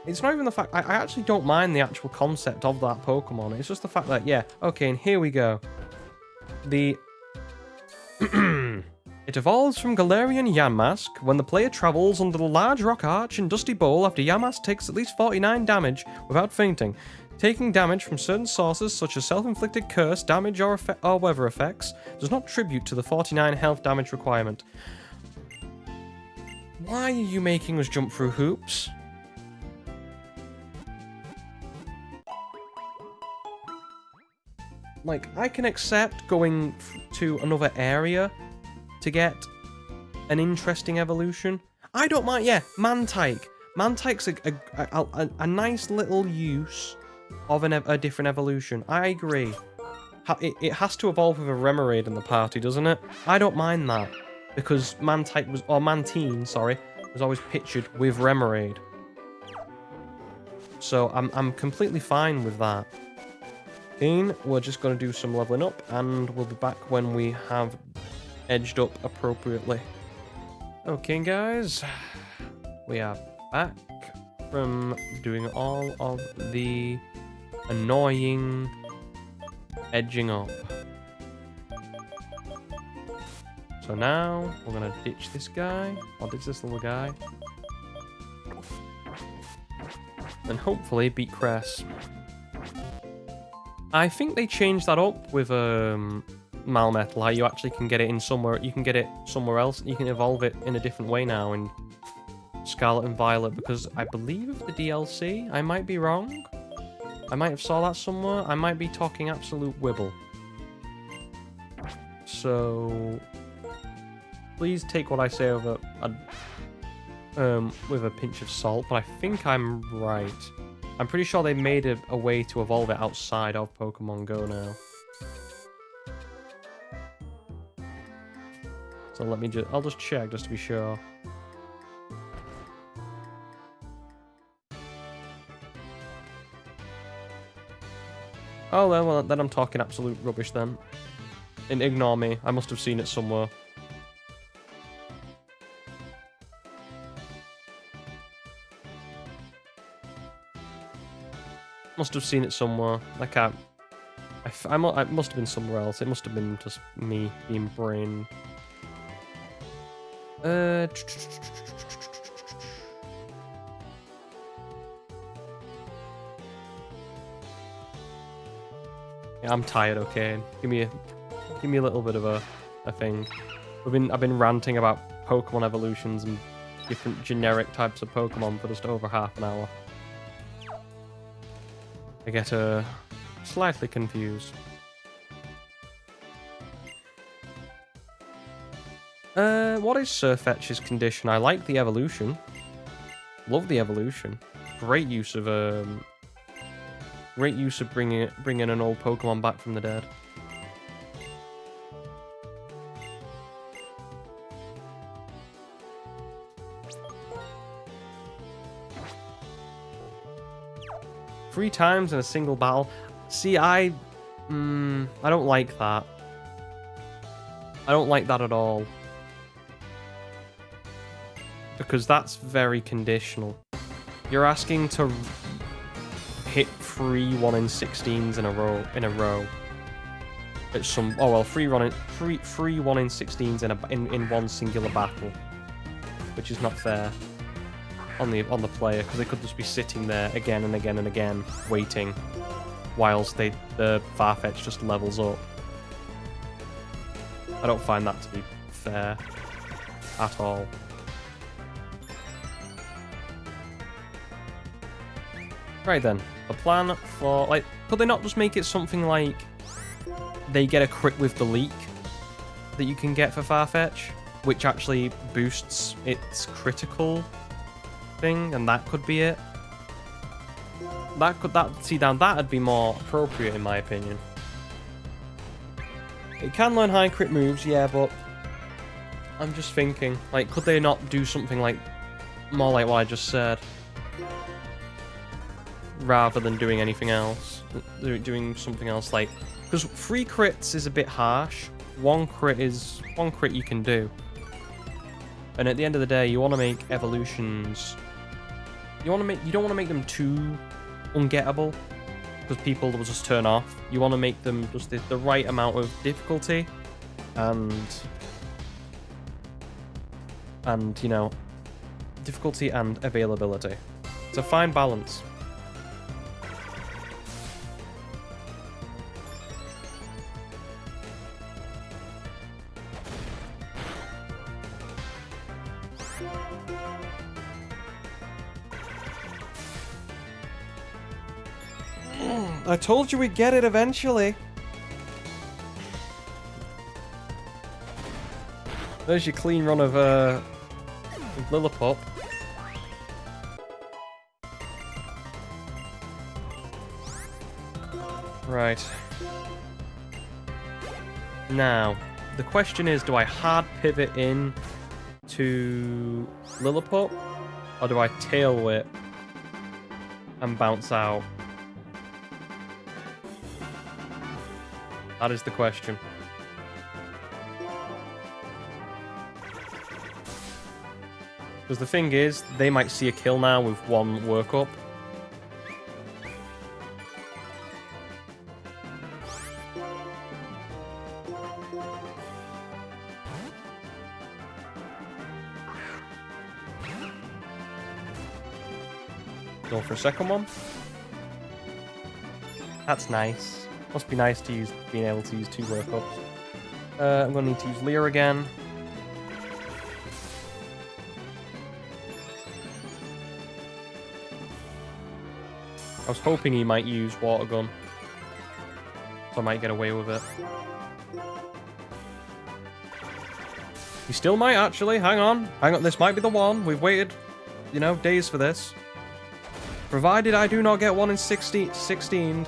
[SPEAKER 1] It's not even the fact... I actually don't mind the actual concept of that Pokemon. It's just the fact that, yeah, okay, and here we go. The... It evolves from Galarian Yamask when the player travels under the large rock arch in Dusty Bowl after Yamask takes at least 49 damage without fainting. Taking damage from certain sources such as self-inflicted curse, damage, or weather effects does not tribute to the 49 health damage requirement. Why are you making us jump through hoops? Like, I can accept going to another area to get an interesting evolution. I don't mind, yeah, Mantike. Mantike's a nice little use of a different evolution. I agree. It has to evolve with a Remoraid in the party, doesn't it? I don't mind that. Because Mantike was... Or Mantine, sorry. Was always pictured with Remoraid. So I'm completely fine with that. We're just going to do some leveling up. And we'll be back when we have edged up appropriately. Okay, guys. We are back from doing all of the annoying edging up. So now we're gonna ditch this guy. I'll ditch this little guy. And hopefully beat Cress. I think they changed that up with Malmetal, how you actually can get it in somewhere. You can get it somewhere else. You can evolve it in a different way now in Scarlet and Violet, because I believe the DLC, I might be wrong. I might have saw that somewhere. I might be talking absolute wibble. So please take what I say with a pinch of salt, but I think I'm right. I'm pretty sure they made a way to evolve it outside of Pokemon Go now. So I'll just check just to be sure. Oh, well, then I'm talking absolute rubbish then. And ignore me. I must have seen it somewhere. Must have seen it somewhere. I can't. I must have been somewhere else. It must have been just me being brain. Yeah, I'm tired. Okay, give me a little bit of a thing. I've been ranting about Pokemon evolutions and different generic types of Pokemon for just over half an hour. I get slightly confused. What is Sirfetch's condition? I like the evolution. Love the evolution. Great use of bringing an old Pokemon back from the dead. Three times in a single battle. See, I don't like that. I don't like that at all. Because that's very conditional. You're asking to hit 3 1-in-16s in a row. At some 3 1-in-16s in one singular battle, which is not fair on the player, because they could just be sitting there again and again and again waiting whilst the Farfetch just levels up. I don't find that to be fair at all. Right then, a plan for, like, could they not just make it something like they get a crit with the leak that you can get for Farfetch, which actually boosts its critical thing, and that could be it? That'd be more appropriate in my opinion. It can learn high crit moves, yeah, but I'm just thinking, like, could they not do something like more like what I just said? Rather than doing anything else. Doing something else like... Because 3 crits is a bit harsh. One crit you can do. And at the end of the day, you want to make evolutions... You don't want to make them too ungettable, because people will just turn off. You want to make them just the right amount of difficulty and you know, difficulty and availability. It's a fine balance. I told you we'd get it eventually. There's your clean run of Lillipup. Right. Now, the question is, do I hard pivot in to Lillipup, or do I tail whip and bounce out? That is the question. Because the thing is, they might see a kill now with 1 workup. Go for a second one. That's nice. Must be nice to being able to use 2 workups. I'm going to need to use Leer again. I was hoping he might use Water Gun, so I might get away with it. He still might, actually. Hang on. This might be the one. We've waited, you know, days for this. Provided I do not get 1-in-16,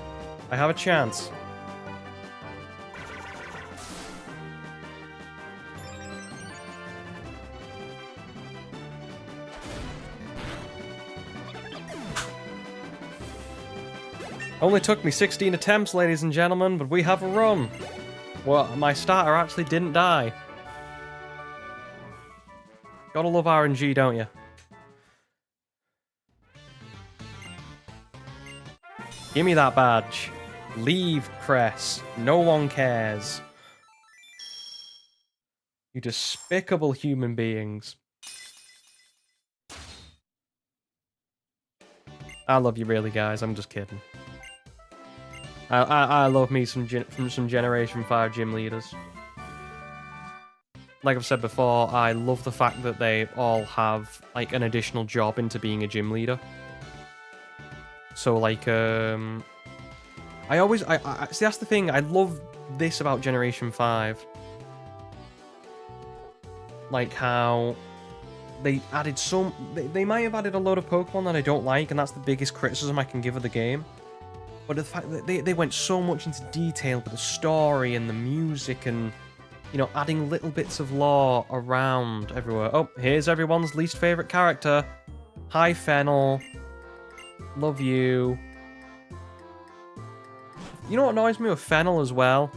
[SPEAKER 1] I have a chance. Only took me 16 attempts, ladies and gentlemen, but we have a run. Well, my starter actually didn't die. Gotta love RNG, don't you? Give me that badge. Leave, Cress. No one cares. You despicable human beings. I love you really, guys. I'm just kidding. I love me some Generation 5 gym leaders. Like I've said before, I love the fact that they all have like an additional job into being a gym leader. So like, I see, that's the thing. I love this about Generation 5. Like how they added they might have added a load of Pokemon that I don't like, and that's the biggest criticism I can give of the game. But the fact that they went so much into detail with the story and the music and, you know, adding little bits of lore around everywhere. Oh, here's everyone's least favourite character. Hi, Fennel. Love you. You know what annoys me with Fennel as well?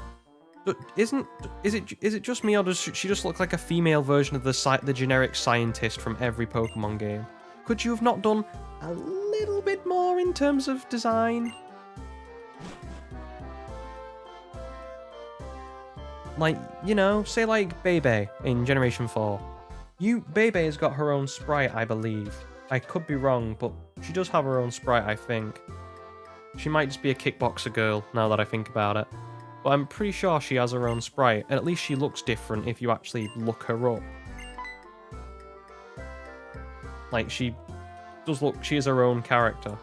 [SPEAKER 1] Is it just me, or does she just look like a female version of the generic scientist from every Pokemon game? Could you have not done a little bit more in terms of design? Like, you know, say like Bebe in Generation 4. Bebe has got her own sprite, I believe. I could be wrong, but she does have her own sprite, I think. She might just be a kickboxer girl, now that I think about it. But I'm pretty sure she has her own sprite, and at least she looks different if you actually look her up. Like, she does look, she is her own character.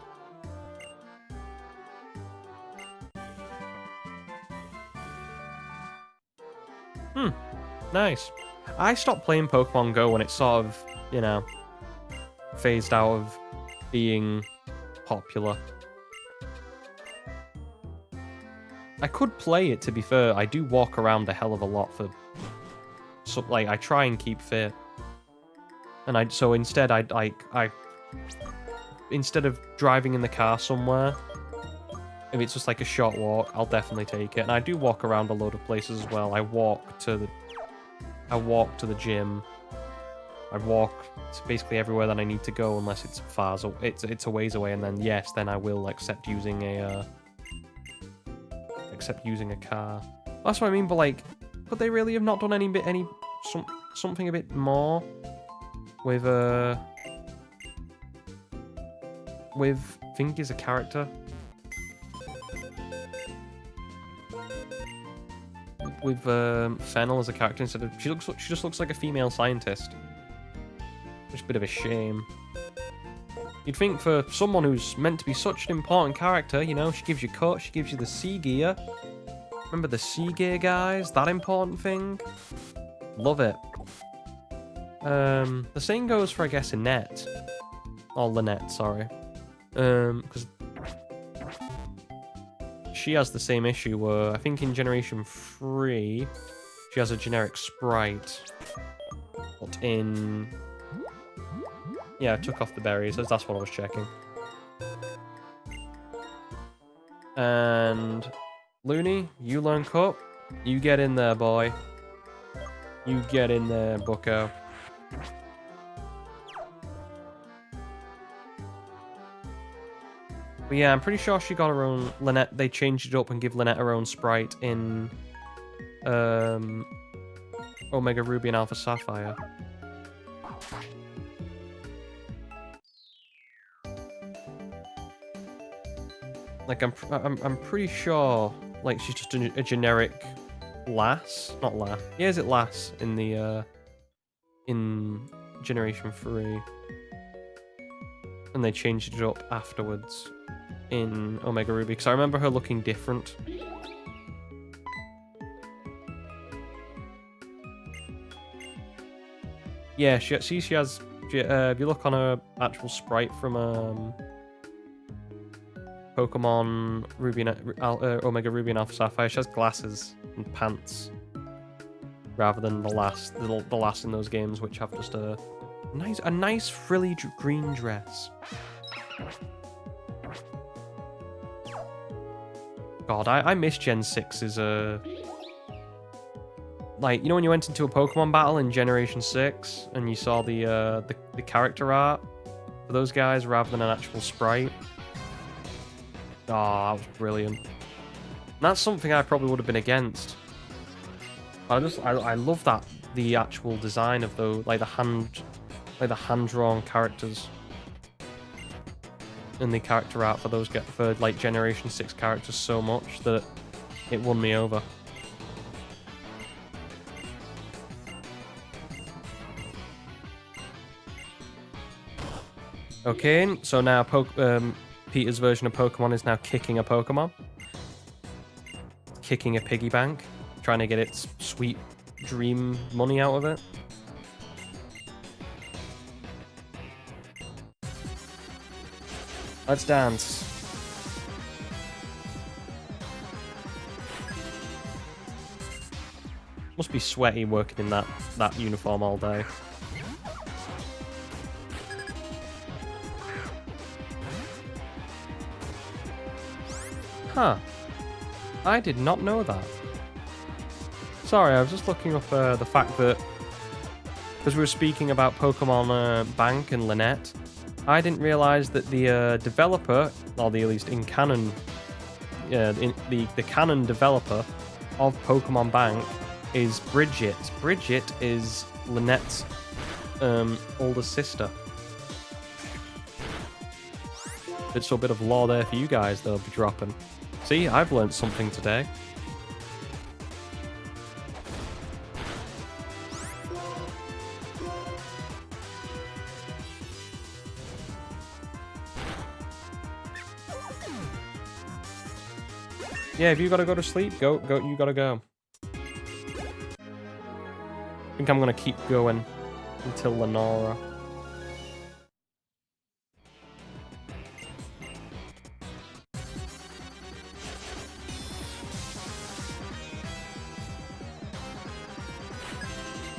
[SPEAKER 1] Nice. I stopped playing Pokemon Go when it sort of, you know, phased out of being popular. I could play it, to be fair. I do walk around a hell of a lot for... So, like, I try and keep fit. And so instead, instead of driving in the car somewhere, if it's just like a short walk, I'll definitely take it. And I do walk around a load of places as well. I walk to the gym. I walk to basically everywhere that I need to go, unless it's far, so it's a ways away. And then yes, then I will accept using a car. That's what I mean. But like, could they really have not done something a bit more with Fink as a character? With Fennel as a character instead of she just looks like a female scientist. Which is a bit of a shame. You'd think for someone who's meant to be such an important character, you know, she gives you cut, she gives you the sea gear. Remember the sea gear, guys? That important thing. Love it. The same goes for, I guess, Annette. Or Lynette, sorry. Because she has the same issue where I think in Generation 3 she has a generic sprite. But in... Yeah, I took off the berries. That's what I was checking. And... Looney, you learn Cut. You get in there, boy. You get in there, bucko. But yeah, I'm pretty sure she got her own... Lynette, they changed it up and give Lynette her own sprite in... Omega Ruby and Alpha Sapphire. Like, I'm pretty sure, like, she's just a generic lass. Not lass. Yeah, is it lass in the, in Generation 3. And they changed it up afterwards in Omega Ruby, because I remember her looking different. Yeah, she has, if you look on her actual sprite from, Pokemon Ruby and, Omega Ruby and Alpha Sapphire, she has glasses and pants, rather than the last in those games, which have just a nice frilly green dress. God, I miss Gen 6's, like, you know when you went into a Pokemon battle in Generation 6 and you saw the character art for those guys rather than an actual sprite? Oh, that was brilliant. And that's something I probably would have been against. I love that, the actual design of those, like the hand-drawn characters. And the character art for those for like Generation 6 characters so much that it won me over. Okay, so now Peter's version of Pokemon is now kicking a Pokemon. Kicking a piggy bank. Trying to get its sweet dream money out of it. Let's dance. Must be sweaty working in that uniform all day. Huh. I did not know that. Sorry, I was just looking up the fact that, because we were speaking about Pokemon Bank and Lynette, I didn't realize that the developer, or at least in canon, the canon developer of Pokemon Bank is Bridget. Bridget is Lynette's older sister. It's a bit of lore there for you guys they'll be dropping. See, I've learned something today. Yeah, if you gotta go to sleep, go, you gotta go. I think I'm gonna keep going until Lenora.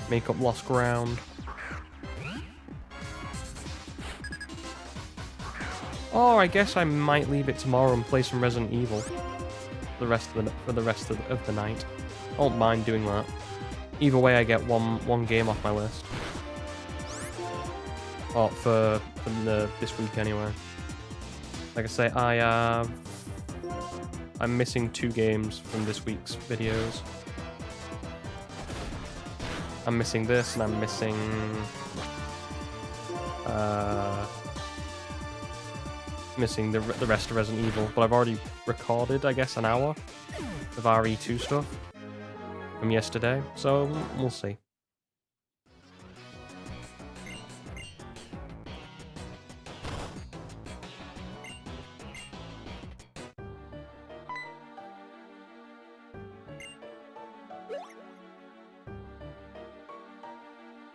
[SPEAKER 1] Make up lost ground. Oh, I guess I might leave it tomorrow and play some Resident Evil. For the rest of the night. I don't mind doing that. Either way, I get one game off my list. Oh, for this week anyway. Like I say, I'm missing 2 games from this week's videos. I'm missing this, and I'm missing missing the rest of Resident Evil. But I've already recorded, I guess, an hour of RE2 stuff from yesterday, so we'll see.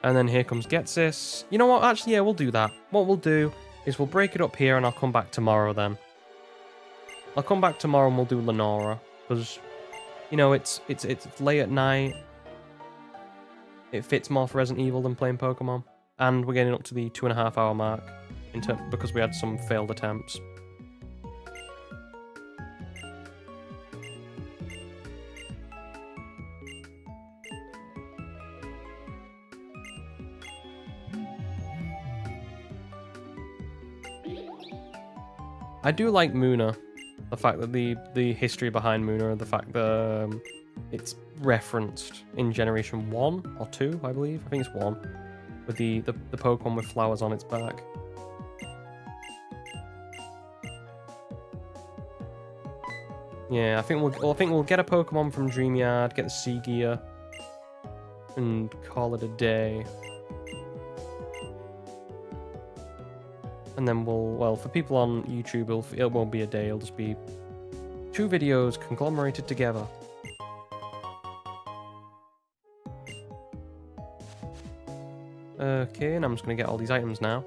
[SPEAKER 1] And then here comes Getsis. You know what? Actually, yeah, we'll do that. What we'll do is we'll break it up here and I'll come back tomorrow then. I'll come back tomorrow and we'll do Lenora. Because, you know, it's late at night. It fits more for Resident Evil than playing Pokemon. And we're getting up to the 2.5 hour mark because we had some failed attempts. I do like Muna. The fact that the history behind Muna, the fact that it's referenced in Generation 1 or 2, I believe. I think it's 1. With the Pokemon with flowers on its back. Yeah, I think we'll get a Pokemon from Dreamyard, get the Sea Gear, and call it a day. And then well, for people on YouTube, it won't be a day, it'll just be 2 videos conglomerated together. Okay, and I'm just going to get all these items now.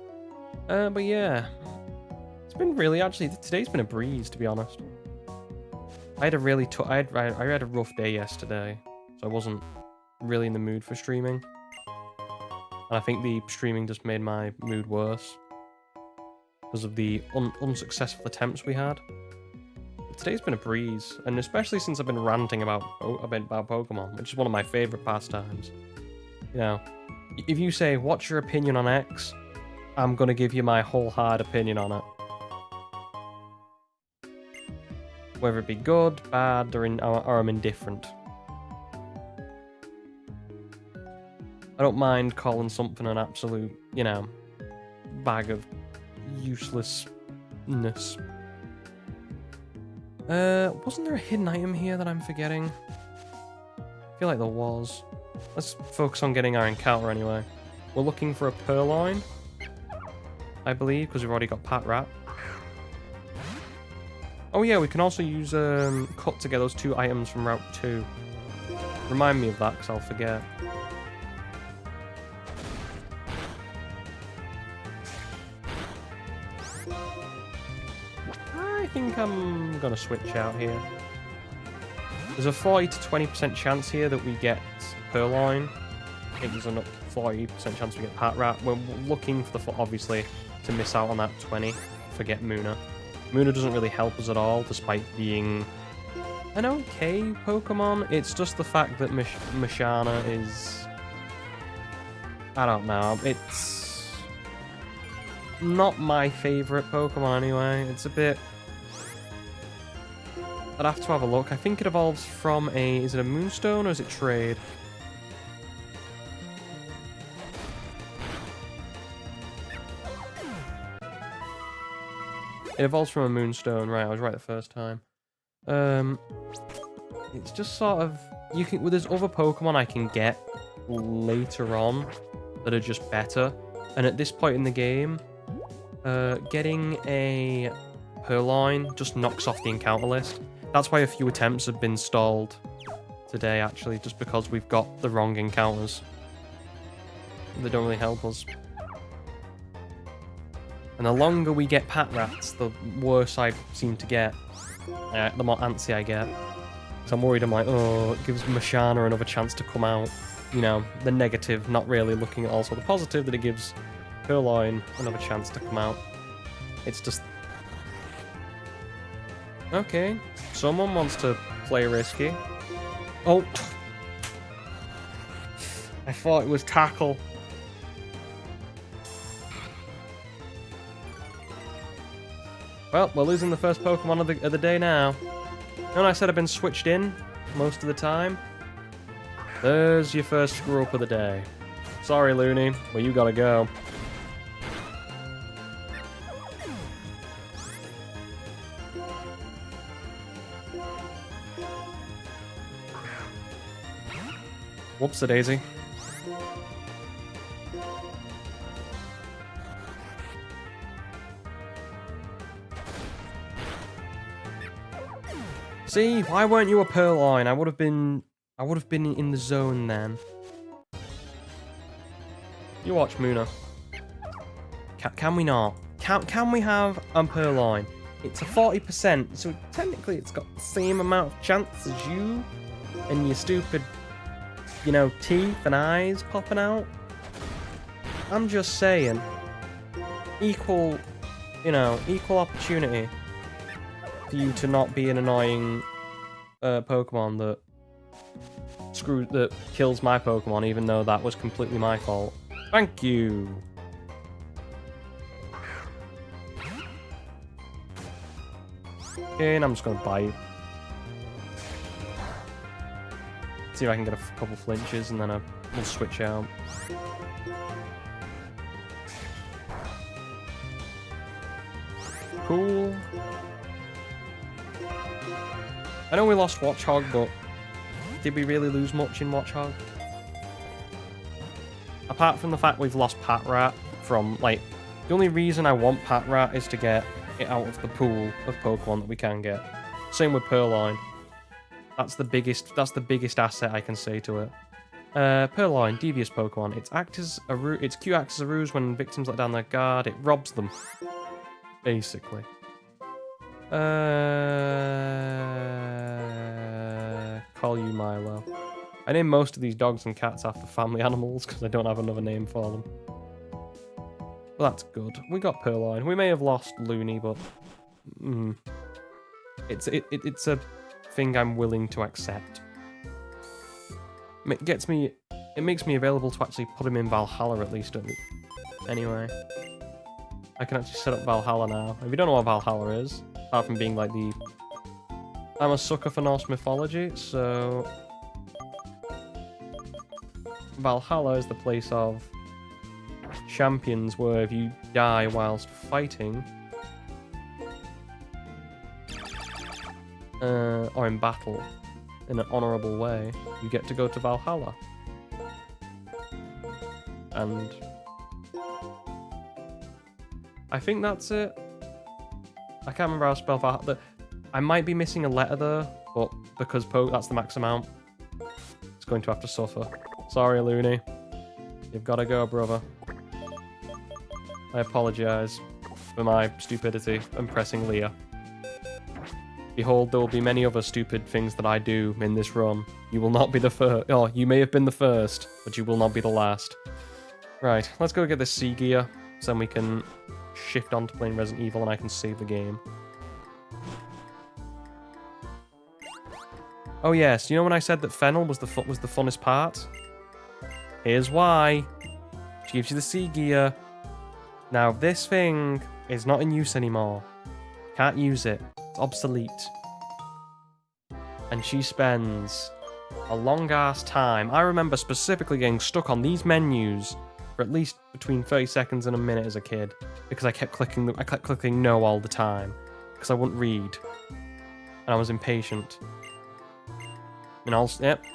[SPEAKER 1] But yeah, it's been really, actually, today's been a breeze, to be honest. I had a really I had a rough day yesterday, so I wasn't really in the mood for streaming. And I think the streaming just made my mood worse. Because of the unsuccessful attempts we had. today's been a breeze, and especially since I've been ranting about Pokemon, which is one of my favorite pastimes. You know, if you say, what's your opinion on X, I'm gonna give you my whole hard opinion on it. Whether it be good, bad, or I'm indifferent. I don't mind calling something an absolute, you know, bag of uselessness. Wasn't there a hidden item here that I'm forgetting? I feel like there was. Let's focus on getting our encounter anyway. We're looking for a Purloin, I believe, because we've already got Pat Rat. Oh yeah, we can also use Cut to get those 2 items from Route 2. Remind me of that, because I'll forget. I think I'm gonna switch out here. There's a 40 to 20% chance here that we get Purloin. I think there's a 40% chance we get Pat Rat. We're looking for the obviously to miss out on that 20. Forget Muna. Muna doesn't really help us at all, despite being an okay Pokemon. It's just the fact that Mashana is... I don't know. It's not my favourite Pokemon anyway. It's a bit... I'd have to have a look. I think it evolves from a... Is it a Moonstone or is it Trade? It evolves from a Moonstone. Right, I was right the first time. It's just sort of... You can... Well, there's other Pokemon I can get later on that are just better. And at this point in the game, getting a Purloin just knocks off the encounter list. That's why a few attempts have been stalled today, actually, just because we've got the wrong encounters. They don't really help us. And the longer we get Pat Rats, the worse I seem to get. The more antsy I get. So I'm worried, I'm like, oh, it gives Mashana another chance to come out. You know, the negative, not really looking at also the positive, that it gives Purloin another chance to come out. It's just... Okay, someone wants to play risky. Oh! I thought it was Tackle. Well, we're losing the first Pokemon of the day now. And I said I've been switched in most of the time. There's your first screw-up of the day. Sorry, Looney, but you gotta go. Whoops-a-daisy. See, why weren't you a Purloin? I would have been in the zone then. You watch, Muna. Can we not? Can we have a Purloin? It's a 40%, so technically it's got the same amount of chance as you and your stupid, you know, teeth and eyes popping out. I'm just saying, equal, you know, equal opportunity for you to not be an annoying Pokemon that kills my Pokemon, even though that was completely my fault. Thank you. Okay, and I'm just gonna bite. See if I can get a couple flinches, and then we'll switch out. Cool. I know we lost Watchog, but did we really lose much in Watchog? Apart from the fact we've lost Pat Rat from, like, the only reason I want Pat Rat is to get it out of the pool of Pokemon that we can get. Same with Purloin. That's the biggest asset I can say to it. Purloin, devious Pokemon. Its Q acts as a ruse when victims let down their guard. It robs them, basically. Call you Milo. I name most of these dogs and cats after family animals because I don't have another name for them. Well, that's good. We got Purloin. We may have lost Looney, but... It's a thing I'm willing to accept. It makes me available to actually put him in Valhalla at least. Anyway, I can actually set up Valhalla now. If you don't know what Valhalla is, apart from being like I'm a sucker for Norse mythology, so Valhalla is the place of champions where if you die whilst fighting, or in battle, in an honourable way, you get to go to Valhalla. And I think that's it. I can't remember how to spell Valhalla. I might be missing a letter there, but because that's the max amount, it's going to have to suffer. Sorry, Looney. You've got to go, brother. I apologise for my stupidity and pressing Leah. Behold, there will be many other stupid things that I do in this run. You will not be the first. Oh, you may have been the first, but you will not be the last. Right, let's go get this sea gear, so then we can shift on to playing Resident Evil and I can save the game. Oh yes, you know when I said that Fennel was the funnest part? Here's why. She gives you the sea gear. Now this thing is not in use anymore. Can't use it. It's obsolete. And she spends a long-ass time. I remember specifically getting stuck on these menus for at least between 30 seconds and a minute as a kid. Because I kept clicking no all the time. Because I wouldn't read. And I was impatient. And also, yep.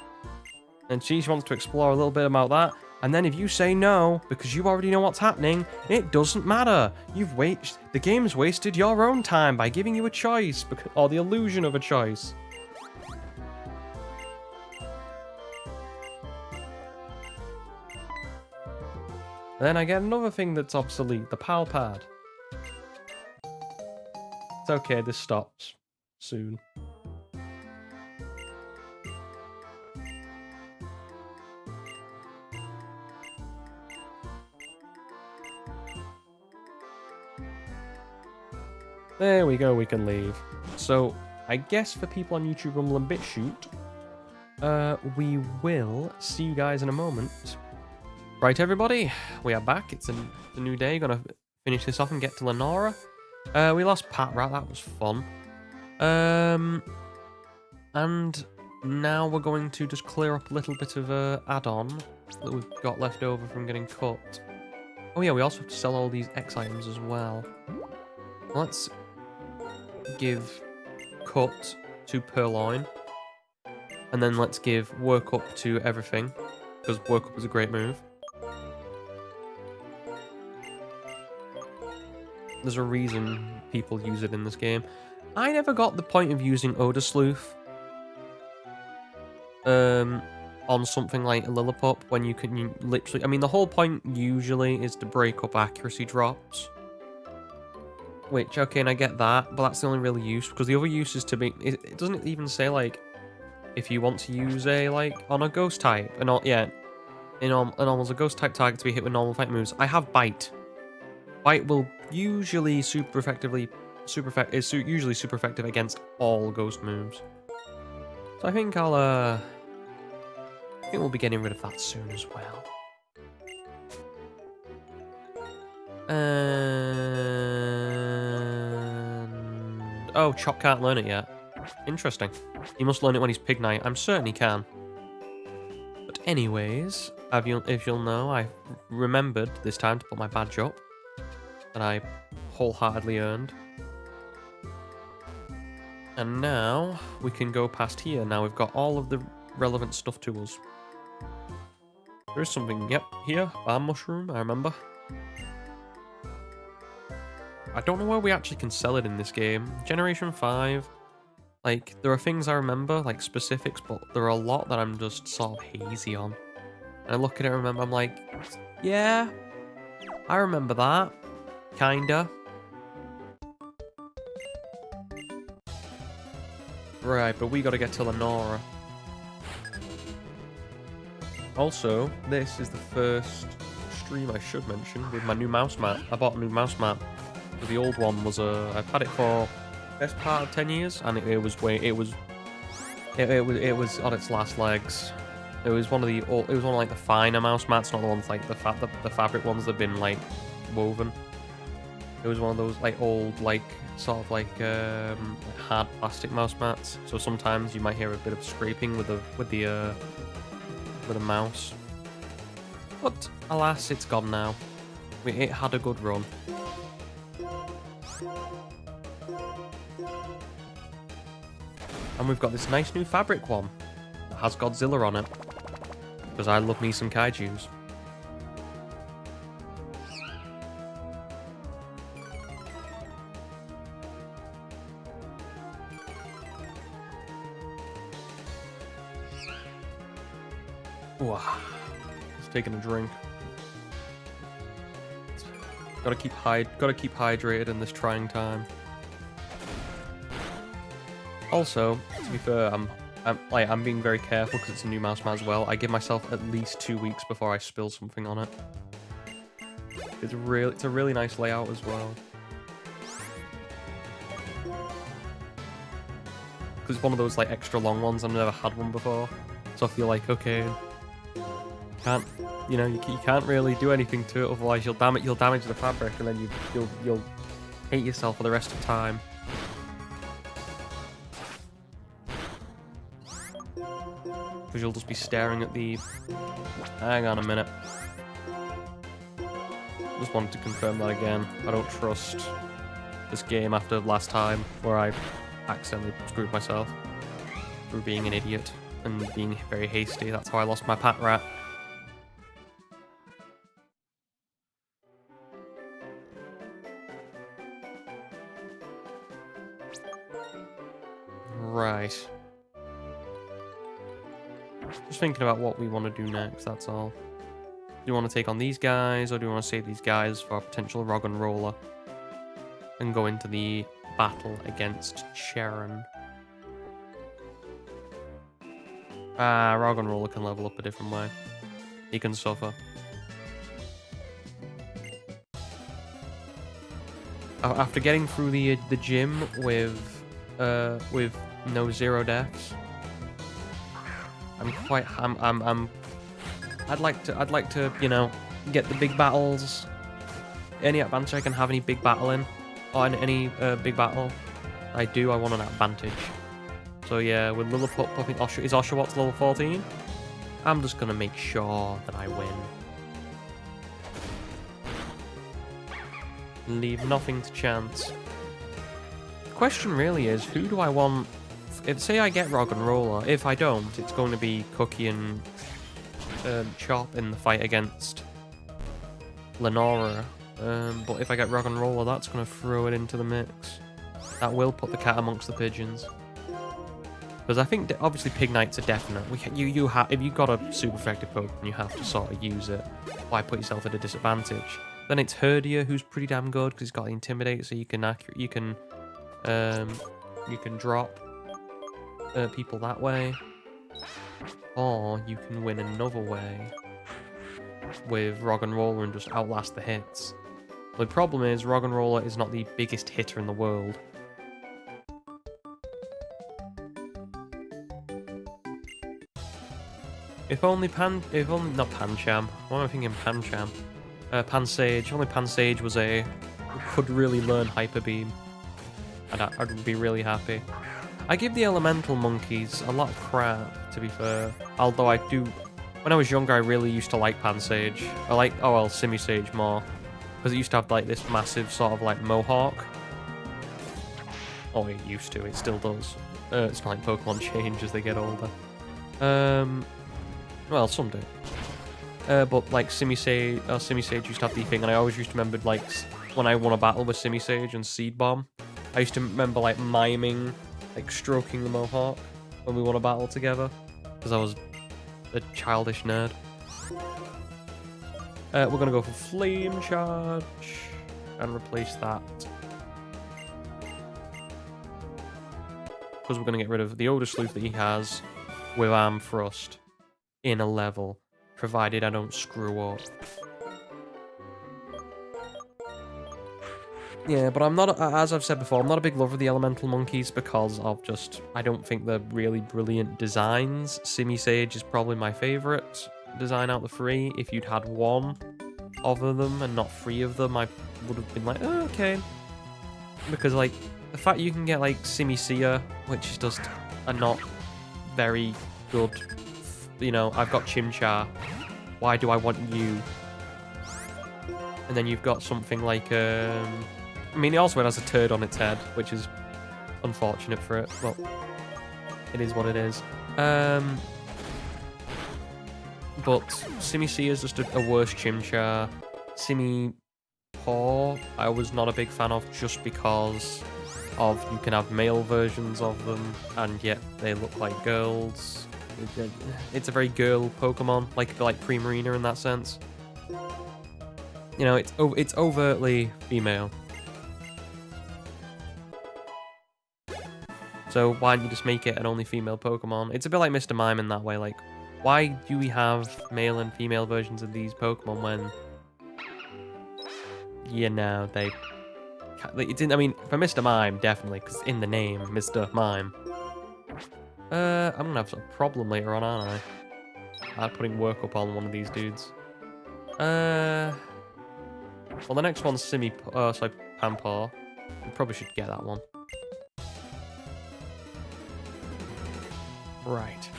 [SPEAKER 1] And she wants to explore a little bit about that. And then if you say no, because you already know what's happening, it doesn't matter. The game's wasted your own time by giving you a choice, or the illusion of a choice. Then I get another thing that's obsolete, the PAL pad. It's okay, this stops soon. There we go, we can leave. So, I guess for people on YouTube, Rumble and BitChute, we will see you guys in a moment. Right, everybody, we are back. It's a new day. Gonna finish this off and get to Lenora. We lost Pat Rat, that was fun. And now we're going to just clear up a little bit of add-on that we've got left over from getting cut. Oh yeah, we also have to sell all these X items as well. Let's give cut to Purloin, and then let's give work up to everything, because work up is a great move. There's a reason people use it in this game. I never got the point of using Odor Sleuth on something like a Lillipup when you can literally... I mean, the whole point usually is to break up accuracy drops. Which, okay, and I get that, but that's the only real use, because the other use is to be... It doesn't even say, like, if you want to use a, like, on a ghost type. Yeah, in almost a ghost type target to be hit with normal fight moves. I have Bite. Bite will usually is usually super effective against all ghost moves. So I think I think we'll be getting rid of that soon as well. Oh, Chop can't learn it yet. Interesting. He must learn it when he's Pig Knight. I'm certain he can. But anyways, if you'll know, I remembered this time to put my badge up that I wholeheartedly earned. And now we can go past here. Now we've got all of the relevant stuff to us. There is something, yep, here. Barn Mushroom, I remember. I don't know where we actually can sell it in this game. Generation 5, like, there are things I remember, like specifics, but there are a lot that I'm just sort of hazy on. And I look at it and remember, I'm like, yeah, I remember that. Kinda. Right, but we gotta get to Lenora. Also, this is the first stream I should mention with my new mouse mat. I bought a new mouse mat. The old one was I've had it for best part of 10 years, and it was on its last legs. It was one of like the finer mouse mats, not the ones like the fabric ones that've been like woven. It was one of those like old, like sort of like hard plastic mouse mats. So sometimes you might hear a bit of scraping with the mouse. But alas, it's gone now. It had a good run. And we've got this nice new fabric one that has Godzilla on it. Because I love me some kaijus. Ooh, just taking a drink. Gotta keep hydrated in this trying time. Also, to be fair, I'm being very careful because it's a new mouse mat as well. I give myself at least 2 weeks before I spill something on it. It's a really nice layout as well. Because it's one of those like extra long ones. I've never had one before, so I feel like okay, you can't really do anything to it. Otherwise, you'll damage the fabric, and then you'll hate yourself for the rest of time. Because you'll just be staring at the... Hang on a minute. Just wanted to confirm that again. I don't trust this game after last time where I accidentally screwed myself through being an idiot and being very hasty. That's how I lost my pat rat. Right. Just thinking about what we want to do next, that's all. Do you want to take on these guys, or do you want to save these guys for a potential Rock and Roller? And go into the battle against Sharon. Ah, Rock and Roller can level up a different way. He can suffer. After getting through the gym with no 0 deaths, I'd like to, you know, get the big battles. Any advantage I can have any big battle in, or in any big battle I want an advantage. So yeah, with Lillipup popping, is Oshawott level 14? I'm just gonna make sure that I win. Leave nothing to chance. The question really is, who do I want? If say I get Rock and Roller, if I don't, it's going to be Cookie and Chop in the fight against Lenora. But if I get Rock and Roller, that's going to throw it into the mix. That will put the cat amongst the pigeons. Because I think obviously Pig Knight's a definite. If you've got a super effective Pokemon, you have to sort of use it. Why put yourself at a disadvantage? Then it's Herdia, who's pretty damn good because he's got the Intimidate, so you can drop people that way, or you can win another way with Rock and Roller and just outlast the hits. The problem is Rock and Roller is not the biggest hitter in the world. If only not Pancham. What am I thinking? Pancham. Pansage. If only Pansage could really learn Hyper Beam. I'd be really happy. I give the elemental monkeys a lot of crap, to be fair. Although when I was younger, I really used to like Pansage. Simisage more. Because it used to have like this massive sort of like mohawk. Oh, it used to, it still does. It's not like Pokemon change as they get older. Well, some do. But like Simisage used to have the thing, and I always used to remember like when I won a battle with Simisage and Seed Bomb, I used to remember like miming, like stroking the mohawk when we won a battle together, because I was a childish nerd. We're gonna go for Flame Charge and replace that, because we're gonna get rid of the Odor Sleuth that he has with Arm Thrust in a level, provided I don't screw up. Yeah, but I'm not, as I've said before, I'm not a big lover of the elemental monkeys because of just, I don't think they're really brilliant designs. Simi Sage is probably my favorite design out of the three. If you'd had one of them and not three of them, I would have been like, oh, okay. Because, like, the fact you can get, like, Simi Sia, which is just a not very good, you know, I've got Chimchar, why do I want you? And then you've got something like, I mean, it also has a turd on its head, which is unfortunate for it. Well, it is what it is. But Simi C is just a worse Chimchar. Simi Paw, I was not a big fan of just because of you can have male versions of them, and yet they look like girls. It's a very girl Pokemon, like Primarina in that sense. You know, it's overtly female. So why don't you just make it an only female Pokemon? It's a bit like Mr. Mime in that way. Like, why do we have male and female versions of these Pokemon when, you know, they... It's in, I mean, for Mr. Mime, definitely, because in the name, Mr. Mime. I'm gonna have a problem later on, aren't I? Putting work up on one of these dudes. Well, the next one's Pampaw. We probably should get that one. Right.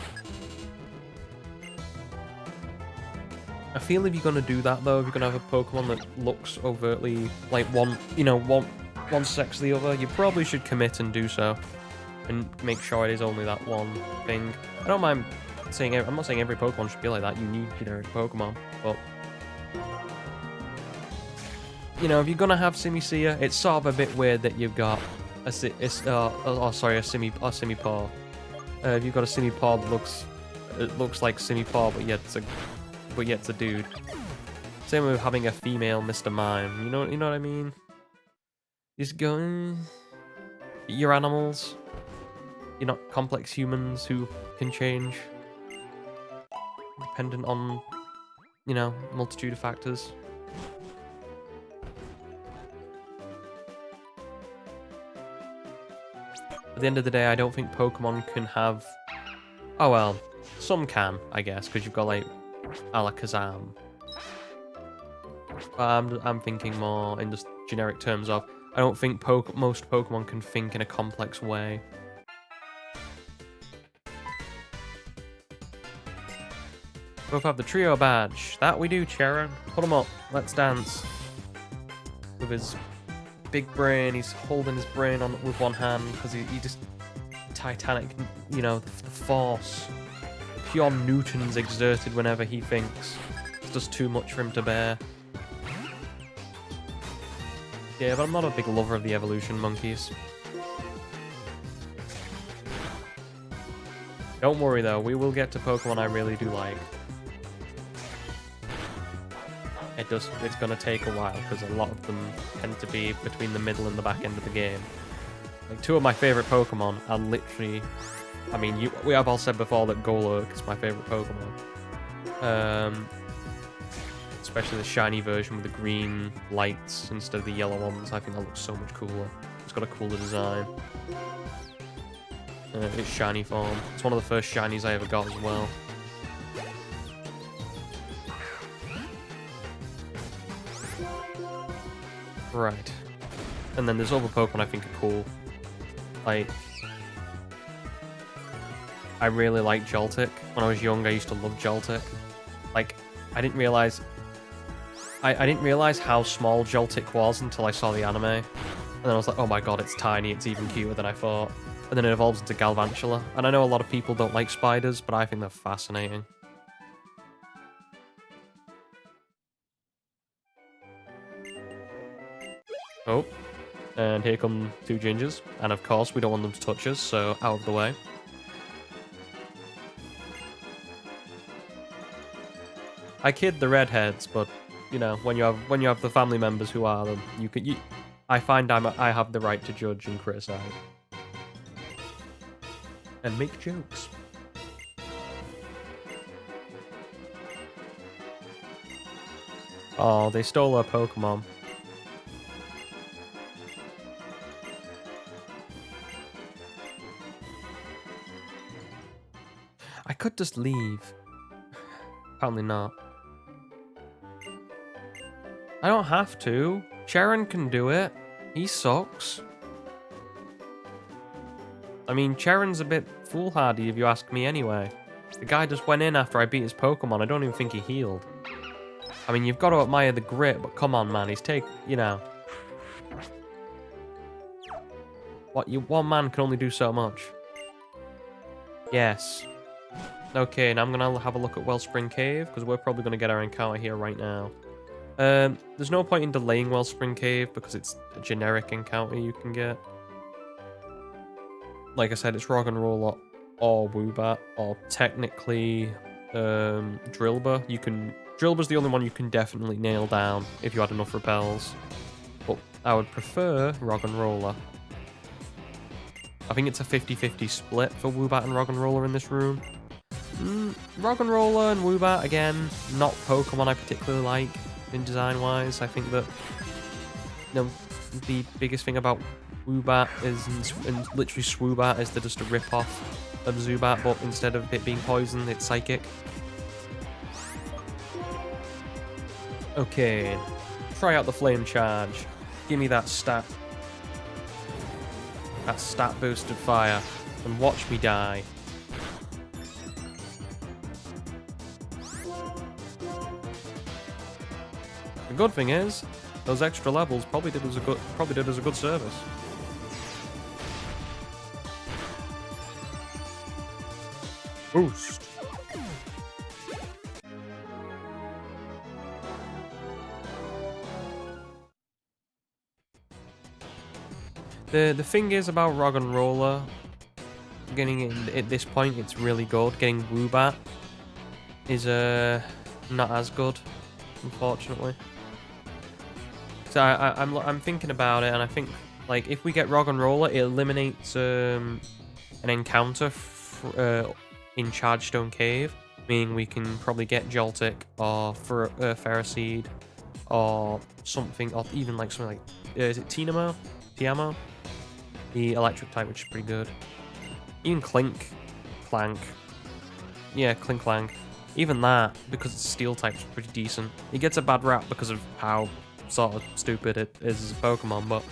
[SPEAKER 1] I feel if you're gonna do that though, if you're gonna have a Pokemon that looks overtly like one sex the other, you probably should commit and do so, and make sure it is only that one thing. I don't mind saying I'm not saying every Pokemon should be like that. You need generic Pokemon, but you know, if you're gonna have Simicia, it's sort of a bit weird that you've got a Simipaw. If you've got a Simipaw that looks like Simipaw, but yet it's a dude. Same with having a female Mr. Mime. You know what I mean? Just going your animals. You're not complex humans who can change, dependent on, you know, multitude of factors. At the end of the day, I don't think Pokemon can have... Oh, well, some can, I guess, because you've got, like, Alakazam. I'm thinking more in just generic terms of... I don't think most Pokemon can think in a complex way. Both have the trio badge. That we do, Charon. Put him up. Let's dance. With his big brain, he's holding his brain on with one hand because he just Titanic, you know, the force, pure newtons exerted whenever he thinks. It's just too much for him to bear. Yeah, but I'm not a big lover of the evolution monkeys. Don't worry though, we will get to Pokemon I really do like. It's gonna take a while because a lot of them tend to be between the middle and the back end of the game. Like, two of my favorite Pokemon are literally, I mean, we have all said before that Golurk is my favorite Pokemon. Especially the shiny version with the green lights instead of the yellow ones. I think that looks so much cooler. It's got a cooler design. Its shiny form. It's one of the first shinies I ever got as well. Right. And then there's other Pokemon I think are cool. Like, I really like Joltik. When I was young, I used to love Joltik. Like, I didn't realize how small Joltik was until I saw the anime. And then I was like, oh my god, it's tiny, it's even cuter than I thought. And then it evolves into Galvantula. And I know a lot of people don't like spiders, but I think they're fascinating. Oh, and here come two gingers. And of course, we don't want them to touch us, so out of the way. I kid the redheads, but you know, when you have the family members who are them, I find I have the right to judge and criticize and make jokes. Oh, they stole our Pokemon. could just leave. Apparently not. I don't have to. Sharon can do it. He sucks. I mean, Charon's a bit foolhardy if you ask me anyway. The guy just went in after I beat his Pokemon. I don't even think he healed. I mean, you've got to admire the grit, but come on, man. He's you know. One man can only do so much. Yes. Okay, now I'm going to have a look at Wellspring Cave, because we're probably going to get our encounter here right now. There's no point in delaying Wellspring Cave, because it's a generic encounter you can get. Like I said, it's Roggenrola or Woobat, or technically Drillbur. Drillbur's the only one you can definitely nail down if you had enough repels. But I would prefer Roggenrola. I think it's a 50-50 split for Woobat and Roggenrola in this room. Roggenrola and Woobat, again, not Pokemon I particularly like in design-wise. I think that the biggest thing about Woobat and literally Swoobat is they're just a rip-off of Zubat, but instead of it being poison, it's psychic. Okay, try out the Flame Charge. Give me that stat. That stat boosted fire. And watch me die. The good thing is, those extra levels probably did us a good service. Boost. The thing is about Roggenrola, getting it at this point, it's really good. Getting Woobat is not as good, unfortunately. So I'm thinking about it, and I think like if we get Roggenrola, it eliminates an encounter in Chargestone Cave, meaning we can probably get Joltik or Ferroseed or something, or even like something like is it Tiamo? The electric type, which is pretty good. Even Clank. Yeah, Clank. Even that, because it's steel type, is pretty decent. It gets a bad rap because of how sort of stupid it is as a Pokemon, but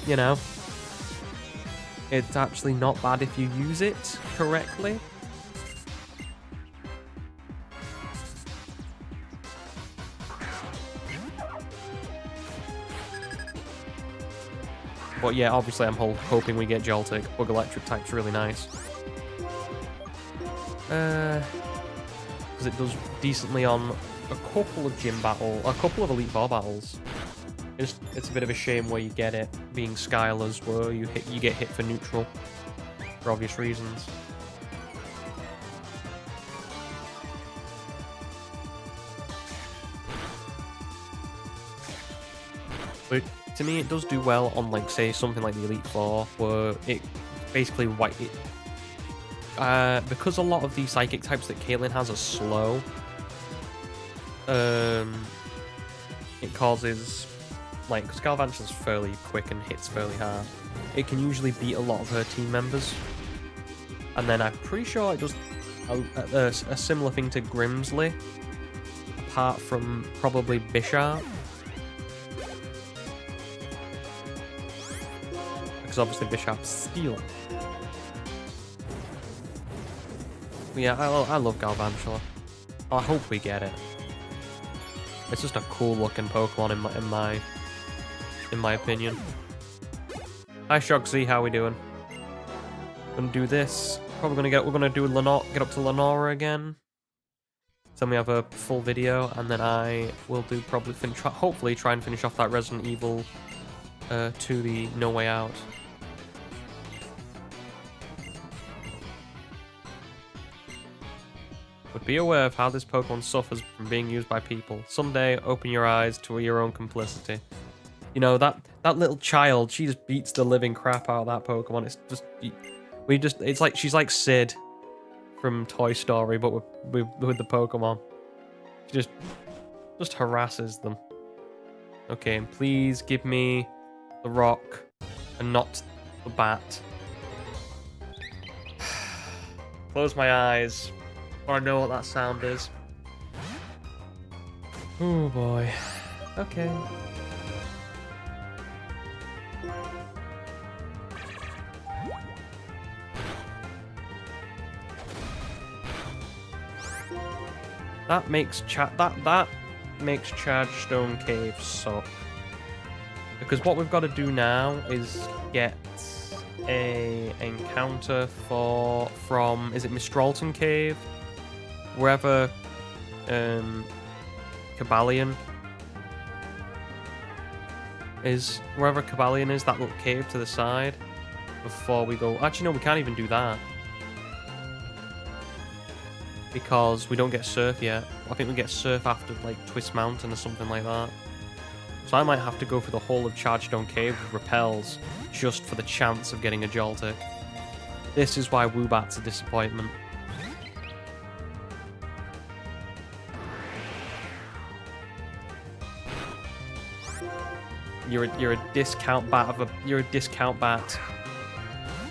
[SPEAKER 1] you know, it's actually not bad if you use it correctly. But yeah, obviously I'm hoping we get Joltik. Bug Electric type's really nice. Because it does decently on a couple of a couple of Elite Four battles. It's a bit of a shame where you get it being Skylar's, where you get hit for neutral for obvious reasons. But to me, it does do well on, like, say, something like the Elite Four, where it basically because a lot of the psychic types that Caitlyn has are slow. It causes, like, because Galvantula's fairly quick and hits fairly hard. It can usually beat a lot of her team members. And then I'm pretty sure it does a similar thing to Grimsley, apart from probably Bisharp. Because obviously Bisharp's stealing. But yeah, I love Galvantula. I hope we get it. It's just a cool looking Pokemon in my opinion. Hi Shogsy, how we doing? Gonna do this. Probably we're gonna do get up to Lenora again. So then we have a full video, and then I will do hopefully try and finish off that Resident Evil to the No Way Out. But be aware of how this Pokemon suffers from being used by people. Someday, open your eyes to your own complicity. You know, that little child, she just beats the living crap out of that Pokemon. It's just, it's like, she's like Sid from Toy Story, but with the Pokemon. She just harasses them. Okay, and please give me the rock and not the bat. Close my eyes. Or I know what that sound is. Oh boy. Okay. That makes that makes Charged Stone Cave suck. Because what we've got to do now is get a encounter from is it Mistralton Cave? Wherever Cabalion is, wherever Cabalion is, that little cave to the side, before we go. Actually, no, we can't even do that because we don't get Surf yet. I think we get Surf after like Twist Mountain or something like that. So I might have to go for the whole of Chargestone Cave with repels just for the chance of getting a Joltik. This is why Woobat's a disappointment. You're a discount bat you're a discount bat,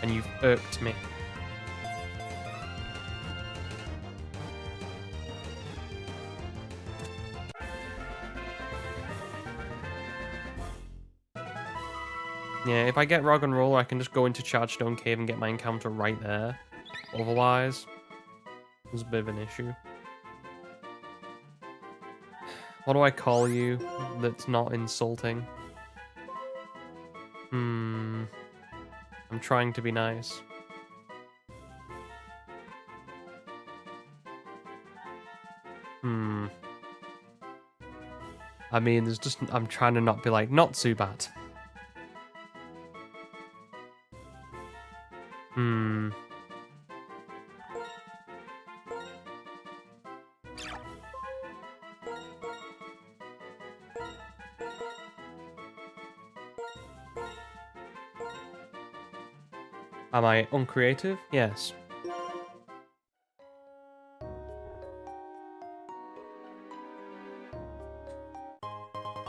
[SPEAKER 1] and you've irked me. Yeah, if I get Rog and Roller, I can just go into Chargestone Cave and get my encounter right there. Otherwise, there's a bit of an issue. What do I call you that's not insulting? I'm trying to be nice. I mean, there's just... I'm trying to not be like, not Zubat. Am I uncreative? Yes.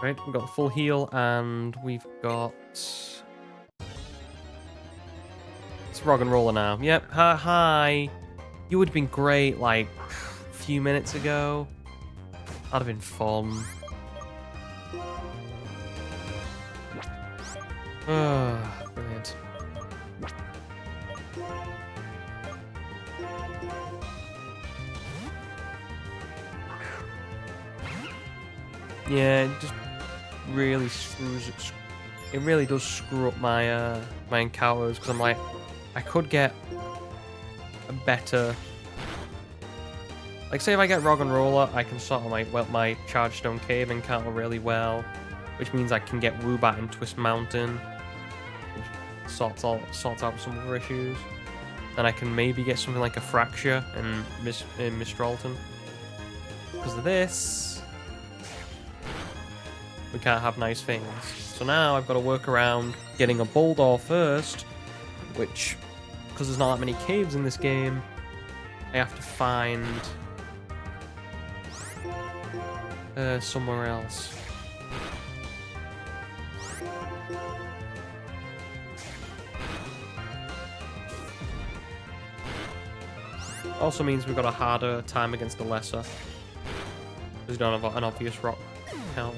[SPEAKER 1] Right, we've got full heal and we've got... It's Rog and Roller now. Yep, hi. You would have been great like a few minutes ago. That'd have been fun. Brilliant. Yeah, it just really screws it. It really does screw up my my encounters because I'm like, I could get a better. Like, say if I get Rog and Roller, I can sort of like my Chargestone Cave encounter really well, which means I can get Woobat and Twist Mountain, which sorts out some other issues. Then I can maybe get something like a Fracture in Mistralton. Because of this, we can't have nice things. So now I've got to work around getting a Bulldor first, which, because there's not that many caves in this game, I have to find somewhere else. Also means we've got a harder time against the lesser, because we don't have an obvious rock counter.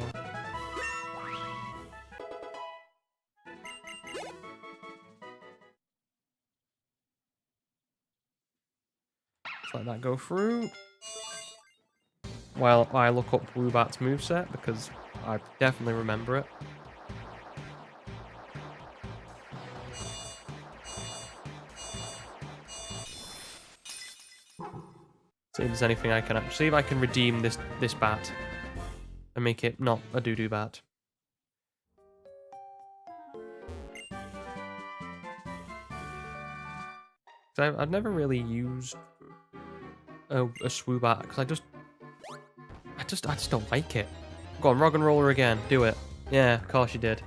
[SPEAKER 1] Let that go through. While I look up Woobat's moveset, because I definitely remember it. See if there's anything I can actually... See if I can redeem this bat. And make it not a doo-doo bat. So I've never really used a Swoobat, because I just don't like it. Go on, Rog and Roller again. Do it. Yeah, of course you did.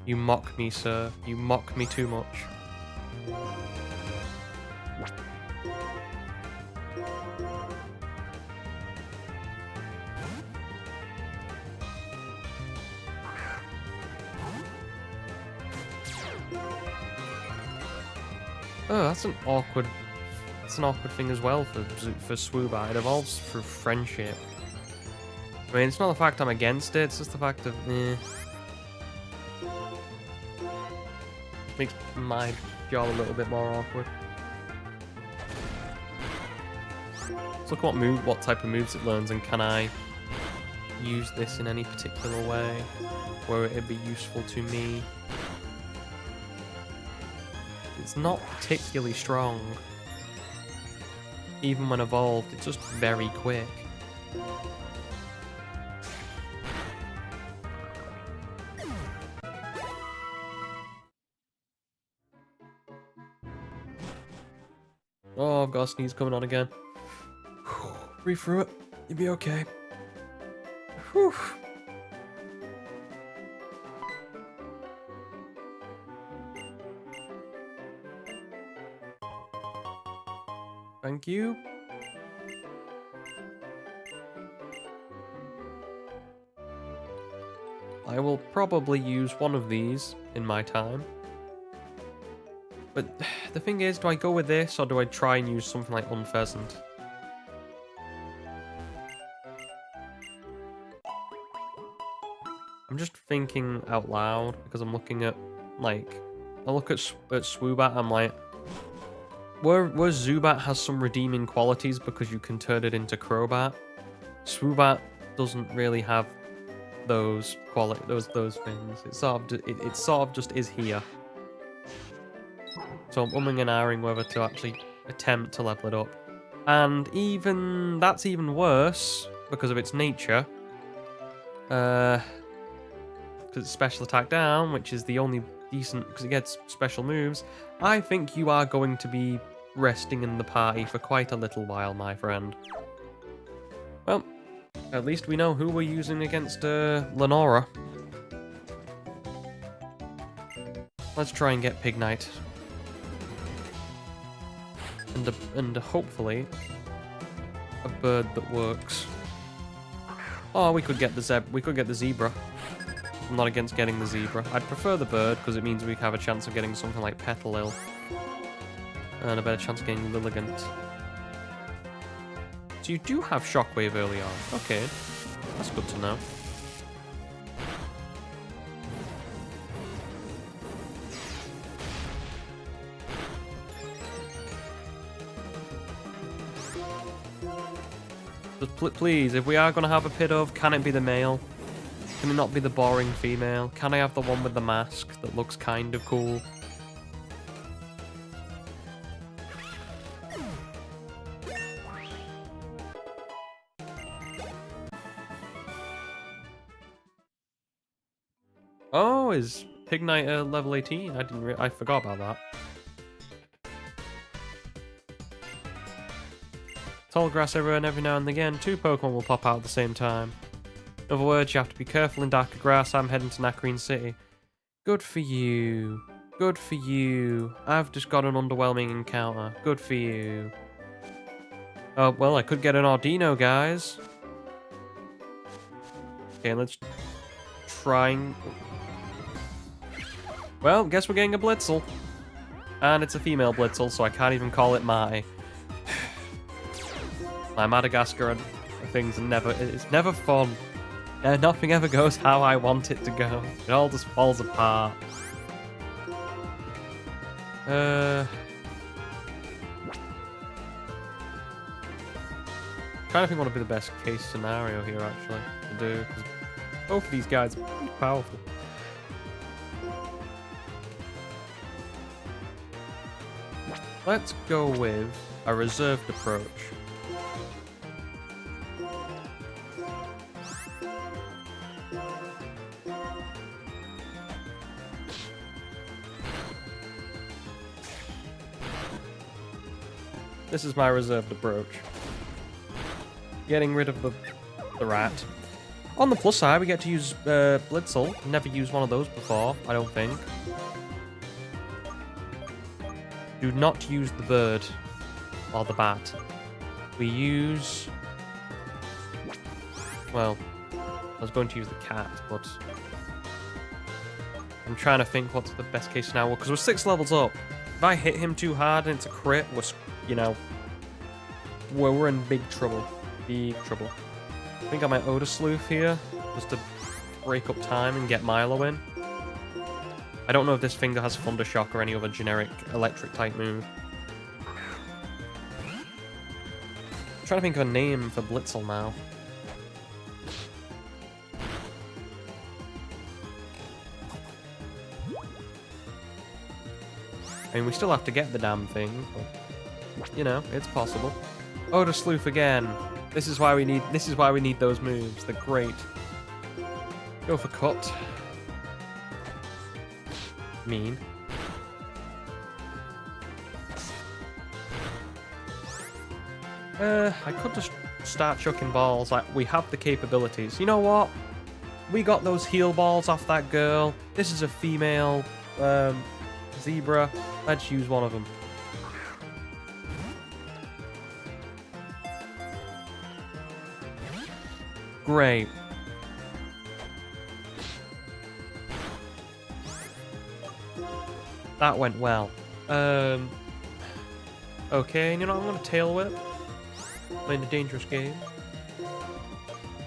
[SPEAKER 1] You mock me, sir. You mock me too much. Oh, that's an awkward. That's an awkward thing as well for Swoobat. It evolves through friendship. I mean, it's not the fact I'm against it. It's just the fact of makes my job a little bit more awkward. Let's look at what type of moves it learns, and can I use this in any particular way where it'd be useful to me. It's not particularly strong. Even when evolved, it's just very quick. Oh, I've got a sneeze coming on again. Breathe through it. You'll be okay. Whew. Thank you. I will probably use one of these in my time. But the thing is, do I go with this or do I try and use something like Unpheasant? I'm just thinking out loud because I'm looking at, like, I look at Swoobat, I'm like, where Zubat has some redeeming qualities because you can turn it into Crobat, Swoobat doesn't really have those those things. It sort of just is here. So I'm umming and ahhing whether to actually attempt to level it up. And that's even worse because of its nature. Because it's special attack down, which is the only decent, because it gets special moves. I think you are going to be resting in the party for quite a little while, my friend. Well, at least we know who we're using against Lenora. Let's try and get Pignite. And hopefully a bird that works. Oh, we could get the zebra. I'm not against getting the zebra. I'd prefer the bird because it means we have a chance of getting something like Petalil. And a better chance of getting Lilligant. So you do have Shockwave early on. Okay, that's good to know. Just please, if we are going to have a Pidove, can it be the male? Can it not be the boring female? Can I have the one with the mask that looks kind of cool? Oh, is Pignite level 18? I forgot about that. Tall grass everywhere, and every now and again, 2 Pokemon will pop out at the same time. In other words, you have to be careful in darker grass. I'm heading to Nacrene City. Good for you. Good for you. I've just got an underwhelming encounter. Good for you. Oh, well, I could get an Audino, guys. Okay, let's try and... Well, guess we're getting a Blitzel. And it's a female Blitzel, so I can't even call it my Madagascar things. It's never fun. Nothing ever goes how I want it to go. It all just falls apart. Trying to think what would be the best case scenario here, actually, to do. 'Cause both of these guys are pretty powerful. Let's go with a reserved approach. This is my reserved approach. Getting rid of the rat. On the plus side, we get to use Blitzel. Never used one of those before, I don't think. Do not use the bird or the bat. We use... Well, I was going to use the cat, but... I'm trying to think what's the best case scenario, because we're 6 levels up. If I hit him too hard and it's a crit, you know, we're in big trouble. Big trouble. I think I might Odor Sleuth here, just to break up time and get Milo in. I don't know if this thing has Thunder Shock or any other generic electric type move. I'm trying to think of a name for Blitzel now. I mean, we still have to get the damn thing, but, you know, it's possible. Odor Sleuth again. This is why we need those moves. They're great. Go for cut. Mean. I could just start chucking balls. Like, we have the capabilities. You know what? We got those heal balls off that girl. This is a female zebra. Let's use one of them. Great. That went well. Okay, and you know, I'm gonna tail whip. Playing a dangerous game.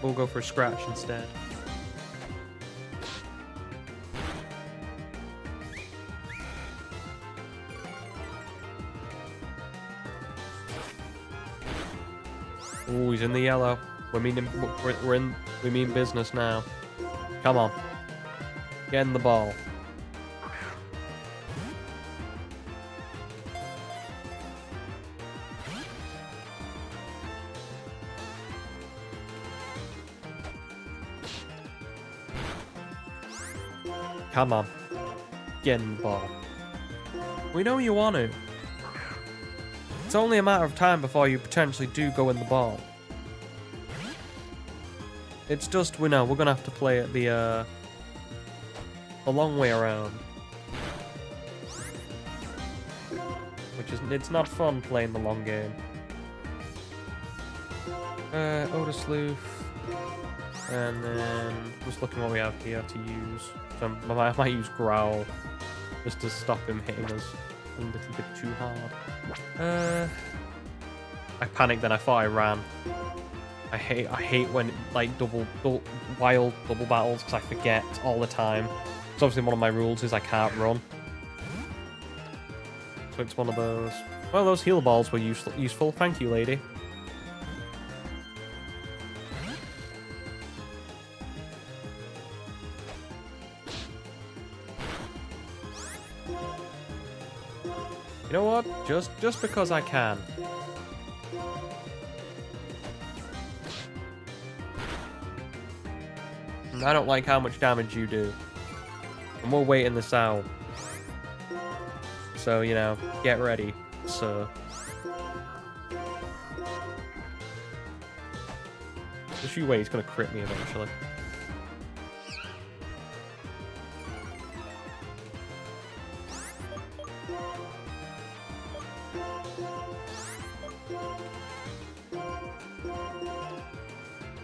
[SPEAKER 1] We'll go for a scratch instead. Ooh, he's in the yellow. We mean business now. Come on. Get in the ball. Come on. Get in the ball. We know you want to. It's only a matter of time before you potentially do go in the ball. It's just, we know, we're gonna have to play it the long way around. Which is, it's not fun playing the long game. Odor Sleuth. And then, just looking what we have here to use. So I might use Growl, just to stop him hitting us a little bit too hard. I panicked then, I thought I ran. I hate when, like, wild double battles, because I forget all the time. So obviously one of my rules is I can't run. So it's one of those. Well, those heal balls were useful. Thank you, lady. You know what? Just because I can. I don't like how much damage you do. And we're waiting this out. So, you know, get ready, sir. Just you wait, he's gonna crit me eventually.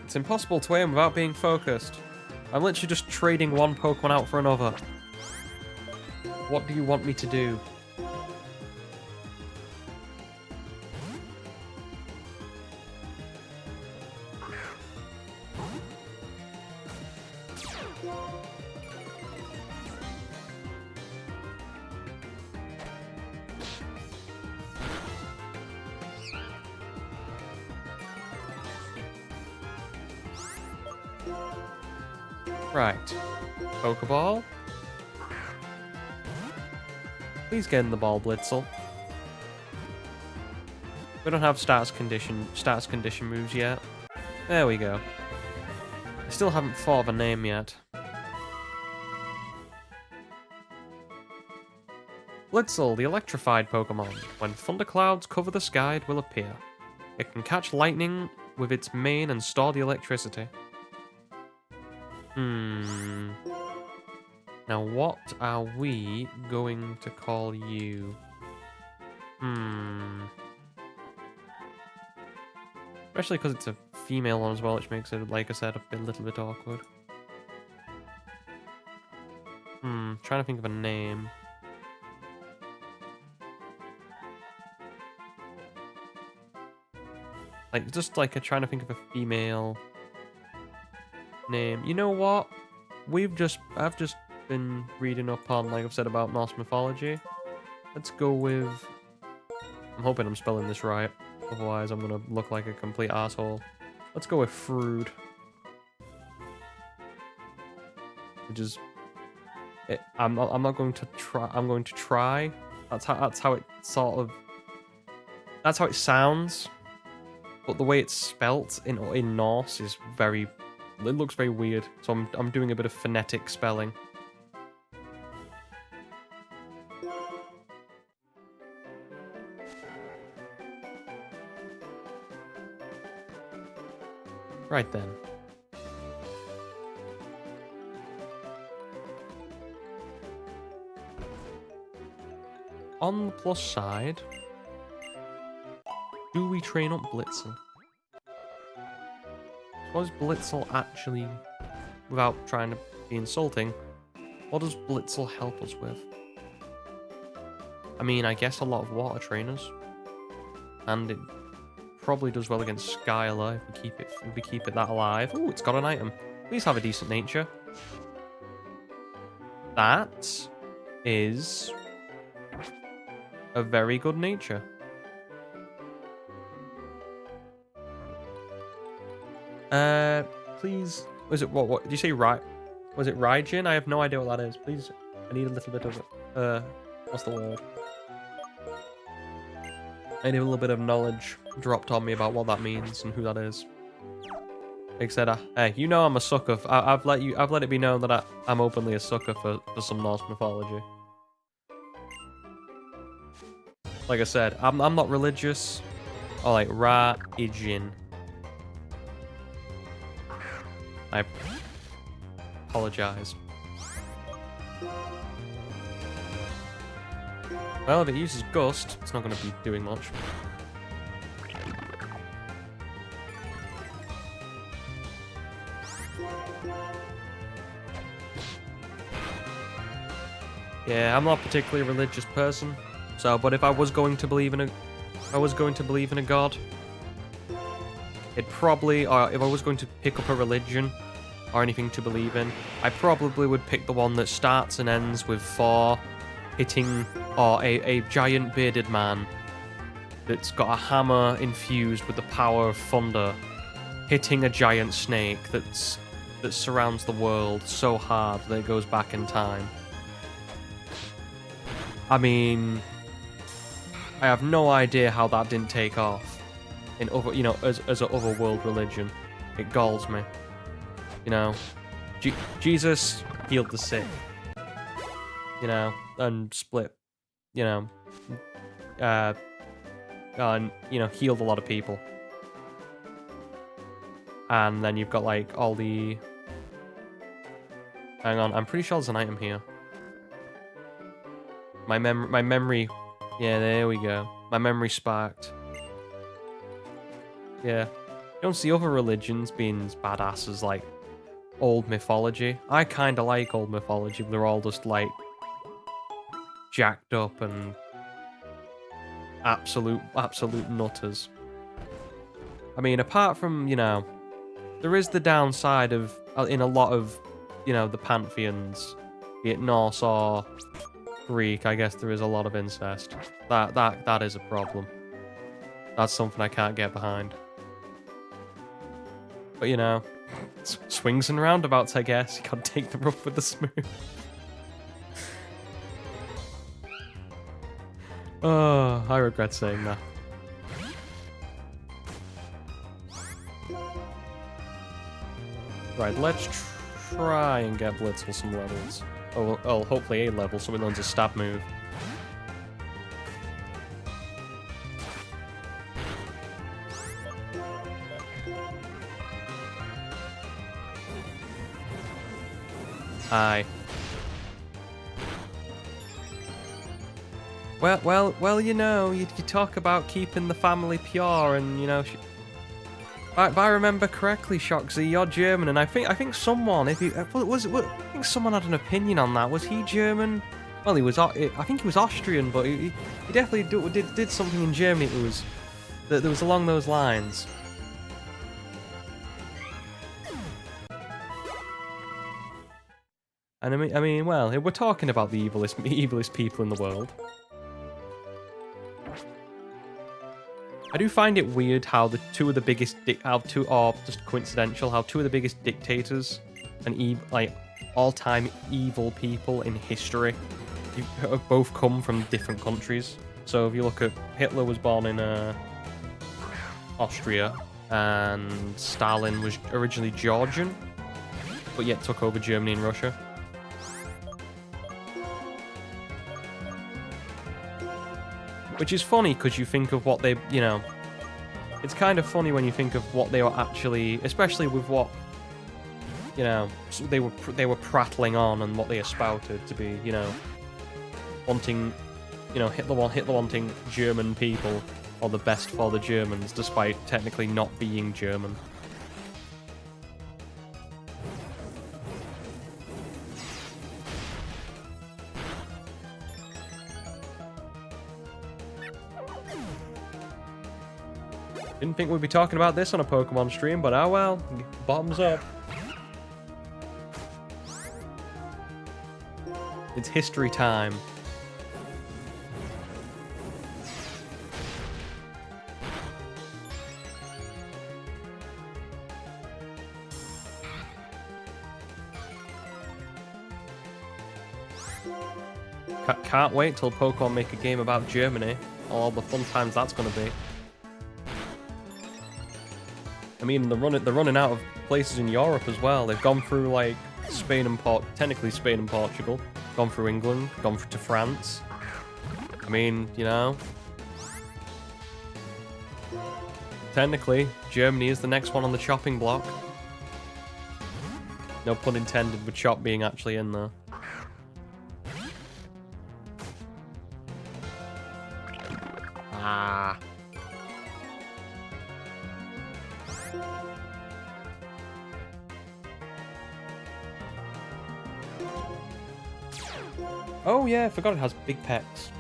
[SPEAKER 1] It's impossible to aim without being focused. I'm literally just trading one Pokemon out for another. What do you want me to do? Right. Pokeball. Please get in the ball, Blitzel. We don't have status condition moves yet. There we go. I still haven't thought of a name yet. Blitzel, the electrified Pokemon. When thunderclouds cover the sky, it will appear. It can catch lightning with its mane and store the electricity. Now, what are we going to call you? Especially because it's a female one as well, which makes it, like I said, a little bit awkward. Trying to think of a name. Like, just like trying to think of a female name. You know what? I've just been reading up on, like I've said, about Norse mythology. Let's go with... I'm hoping I'm spelling this right. Otherwise, I'm gonna look like a complete asshole. Let's go with Frood. Which is... I'm not going to try. I'm going to try. That's how it sort of... That's how it sounds. But the way it's spelt in Norse is very... It looks very weird. So I'm doing a bit of phonetic spelling. Right then. On the plus side, do we train up Blitzel? What does Blitzel actually, without trying to be insulting, what does Blitzel help us with? I mean, I guess a lot of water trainers. And it probably does well against Skylar if we keep it that alive. Oh, it's got an item. Please have a decent nature. That is a very good nature. Please, was it what did you say, right? Was it Raijin? I have no idea what that is. Please, I need a little bit of what's the word? I need a little bit of knowledge dropped on me about what that means and who that is. Like I said, hey, you know I'm a sucker. I've let it be known that I'm openly a sucker for some Norse mythology. Like I said, I'm not religious. Or like Ra-Ijin. I apologize. Well, if it uses Gust, it's not going to be doing much. Yeah, I'm not particularly a religious person. So, but if I was going to believe in a god, it probably, or if I was going to pick up a religion or anything to believe in, I probably would pick the one that starts and ends with Thor hitting, or a giant bearded man that's got a hammer infused with the power of thunder, hitting a giant snake that surrounds the world so hard that it goes back in time. I mean, I have no idea how that didn't take off in other, you know, as an otherworld religion. It galls me. You know, Jesus healed the sick. You know, and split. You know, and you know, healed a lot of people. And then you've got like all the. Hang on, I'm pretty sure there's an item here. My memory. Yeah, there we go. My memory sparked. Yeah. You don't see other religions being badasses like old mythology. I kind of like old mythology, but they're all just like jacked up and absolute nutters. I mean, apart from, you know, there is the downside of, in a lot of, you know, the pantheons, be it Norse or Greek, I guess there is a lot of incest. That is a problem. That's something I can't get behind. But you know, swings and roundabouts, I guess. You gotta take the rough with the smooth. Oh, I regret saying that. Right, let's try and get Blitzel some levels. Oh, hopefully a level so it learns a stab move. Aye. Well, you know, you talk about keeping the family pure, and you know, if I remember correctly, Shoxy, you're German, and I think someone, I think someone had an opinion on that. Was he German? Well, I think he was Austrian, but he definitely did something in Germany that was along those lines. And I mean, well, we're talking about the evilest people in the world. I do find it weird how the two of the biggest, just coincidental, how two of the biggest dictators and like all-time evil people in history have both come from different countries. So if you look at Hitler was born in Austria, and Stalin was originally Georgian, but yet took over Germany and Russia. Which is funny because you think of what they, you know, it's kind of funny when you think of what they were actually, especially with what, you know, they were prattling on and what they espouted to be, you know, wanting, you know, Hitler wanting German people or the best for the Germans, despite technically not being German. Didn't think we'd be talking about this on a Pokemon stream, but oh well, bottoms up. It's history time. Can't wait till Pokemon make a game about Germany. All the fun times that's going to be. I mean, they're running out of places in Europe as well. They've gone through like technically Spain and Portugal, gone through England, gone to France. I mean, you know, technically Germany is the next one on the chopping block. No pun intended with chop being actually in there. Ah. Oh yeah, I forgot it has big pecs.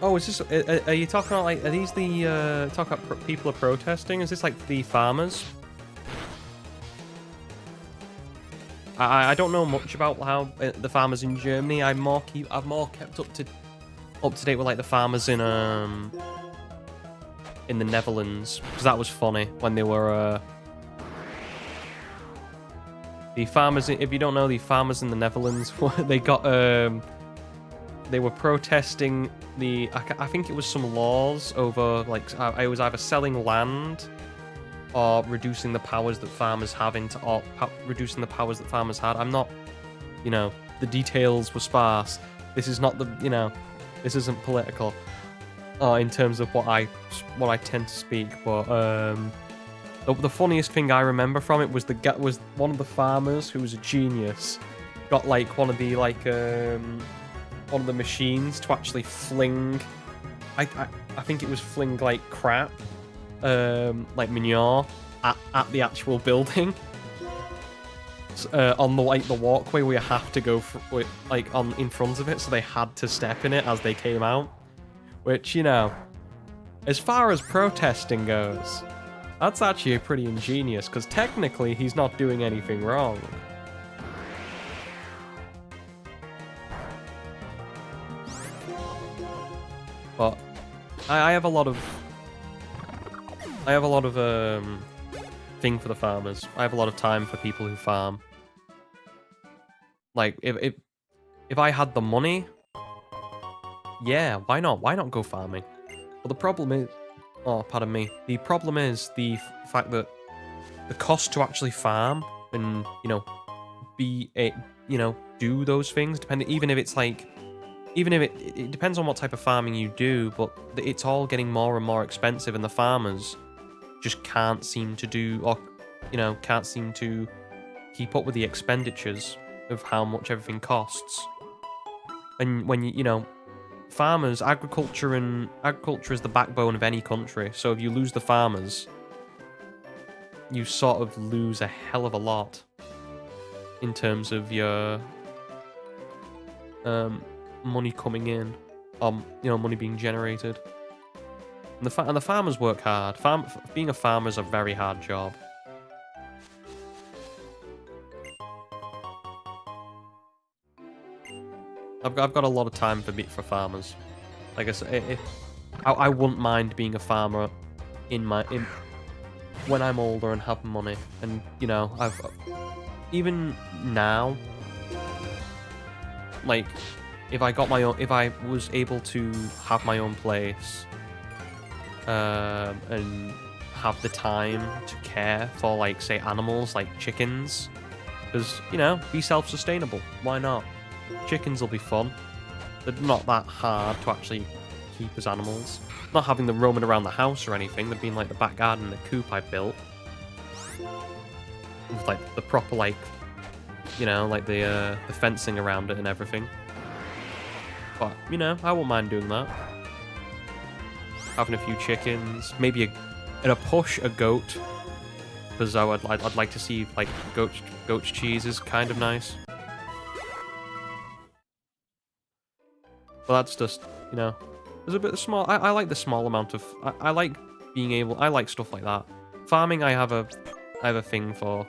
[SPEAKER 1] Oh, is this? Are you talking about like? Are these the people are protesting? Is this like the farmers? I don't know much about how the farmers in Germany. I've more kept up to date with like the farmers in the Netherlands, because that was funny when they were the farmers. If you don't know, the farmers in the Netherlands, they got they were protesting I think it was some laws over like it was either selling land or reducing the powers that farmers reducing the powers that farmers had. I'm not, you know, the details were sparse. This is not the, you know, this isn't political in terms of what I tend to speak, but the funniest thing I remember from it was was one of the farmers who was a genius got like one of the machines to actually fling, I think it was fling like crap, like manure at the actual building, on the walkway where you have to go in front of it, so they had to step in it as they came out. Which, you know, as far as protesting goes, that's actually pretty ingenious, because technically he's not doing anything wrong. But I have a lot of thing for the farmers. I have a lot of time for people who farm. Like if I had the money, yeah, why not? Why not go farming? But the problem is, oh, pardon me. The problem is the fact that the cost to actually farm and, you know, do those things, even if it depends on what type of farming you do, but it's all getting more and more expensive, and the farmers just can't seem to keep up with the expenditures of how much everything costs. And when you know, farmers, agriculture is the backbone of any country. So if you lose the farmers, you sort of lose a hell of a lot in terms of your money coming in, money being generated. And the farmers work hard. Being a farmer is a very hard job. I've got a lot of time for farmers. Like I said, I wouldn't mind being a farmer in when I'm older and have money. And you know, even now, like if I was able to have my own place, and have the time to care for, like, say, animals like chickens, because, you know, be self-sustainable. Why not? Chickens will be fun. They're not that hard to actually keep as animals. Not having them roaming around the house or anything. They've been like the back garden, the coop I built. With like the proper, like, you know, like the fencing around it and everything. But, you know, I won't mind doing that. Having a few chickens, maybe in a push a goat, because I'd like to see like goat's cheese is kind of nice. But that's just, you know, there's a bit of small. I like the small amount of. I like being able. I like stuff like that. Farming, I have a thing for.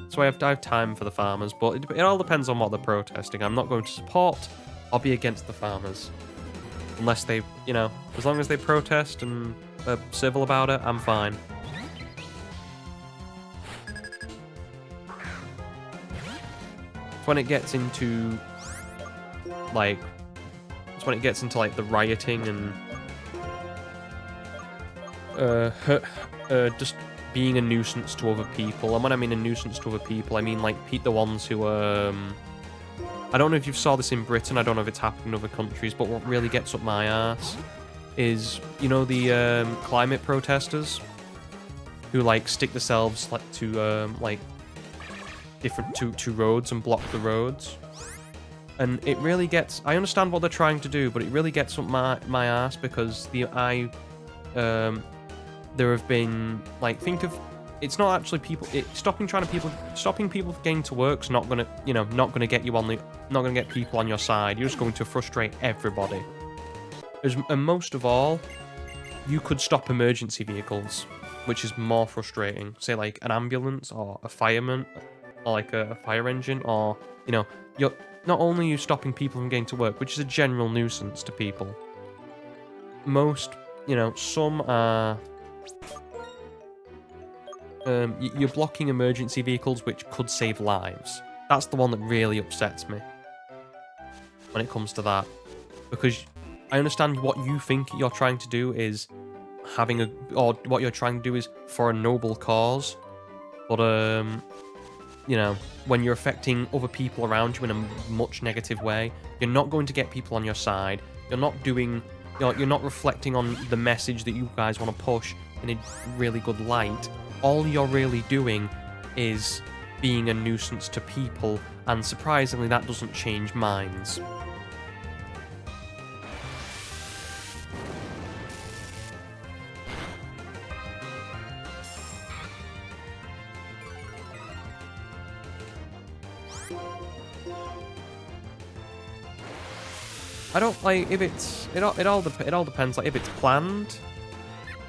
[SPEAKER 1] So I have time for the farmers, but it all depends on what they're protesting. I'm not going to support or be against the farmers. Unless they, you know, as long as they protest and are civil about it, I'm fine. It's when it gets into, like, the rioting and just being a nuisance to other people. And when I mean a nuisance to other people, I mean like the ones who I don't know if you saw this in Britain, I don't know if it's happened in other countries, but what really gets up my ass is, you know, the climate protesters who like stick themselves like to like different to roads and block the roads. And it really gets, I understand what they're trying to do, but it really gets up my ass because there have been, like, think of, it's not actually people, stopping people from getting to work's not gonna, you know, not gonna get people on your side. You're just going to frustrate everybody. And most of all, you could stop emergency vehicles, which is more frustrating. Say like an ambulance or a fireman, or like a fire engine, or, you know, you're not only are you stopping people from getting to work, which is a general nuisance to people. Most, you know, some are. You're blocking emergency vehicles which could save lives. That's the one that really upsets me when it comes to that. Because I understand what you think you're trying to do is or what you're trying to do is for a noble cause. But, you know, when you're affecting other people around you in a much negative way, you're not going to get people on your side. You're not reflecting on the message that you guys want to push in a really good light. All you're really doing is being a nuisance to people, and surprisingly that doesn't change minds. I don't like if it's it all depends. Like if it's planned,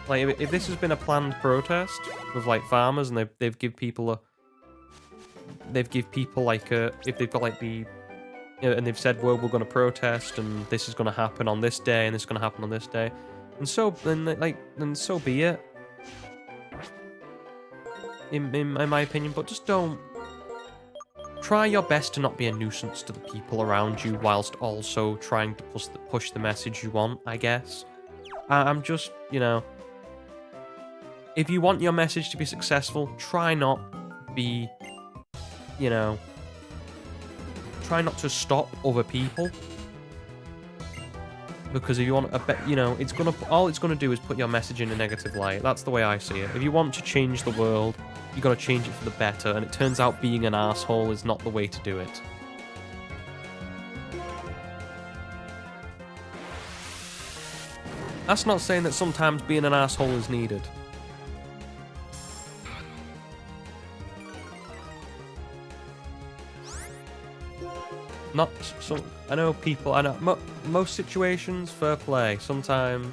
[SPEAKER 1] like if this has been a planned protest with like farmers and they've give people like if they've got like the, you know, and they've said, well, we're going to protest and this is going to happen on this day and this is going to happen on this day, and so then so be it. In my opinion, but just don't. Try your best to not be a nuisance to the people around you whilst also trying to push the message you want, I guess. I'm just, you know, if you want your message to be successful, try not be, you know, try not to stop other people. Because if you want you know, all it's gonna do is put your message in a negative light. That's the way I see it. If you want to change the world, you gotta change it for the better, and it turns out being an asshole is not the way to do it. That's not saying that sometimes being an asshole is needed. Not so. I know people. I know most situations, fair play. Sometimes,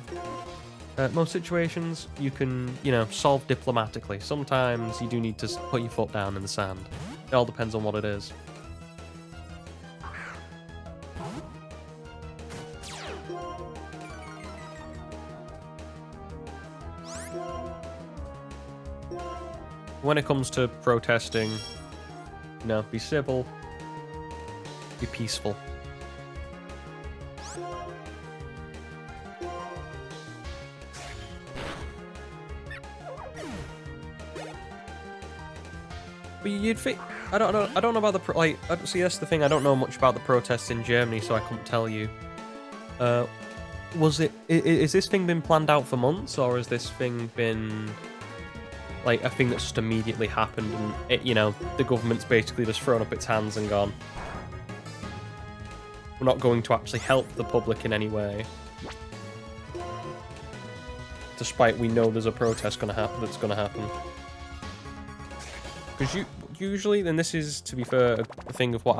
[SPEAKER 1] Most situations you can, you know, solve diplomatically. Sometimes you do need to put your foot down in the sand. It all depends on what it is. When it comes to protesting, you know, be civil, be peaceful. But you'd think I don't know about the see, that's the thing. I don't know much about the protests in Germany, so I couldn't tell you. Is this thing been planned out for months, or has this thing been like a thing that's just immediately happened and it, you know, the government's basically just thrown up its hands and gone, we're not going to actually help the public in any way, despite we know there's a protest that's gonna happen. Because usually, and this is, to be fair, a thing of what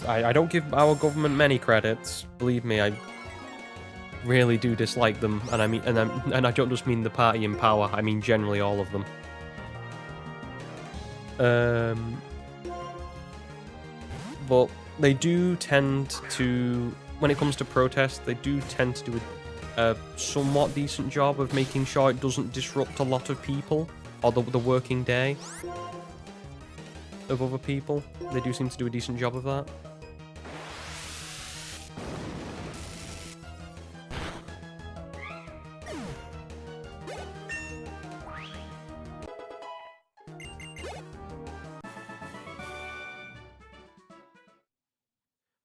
[SPEAKER 1] I don't give our government many credits. Believe me, I really do dislike them, and I don't just mean the party in power. I mean generally all of them. But they do tend to, when it comes to protests, they do tend to do a somewhat decent job of making sure it doesn't disrupt a lot of people, or the working day of other people. They do seem to do a decent job of that.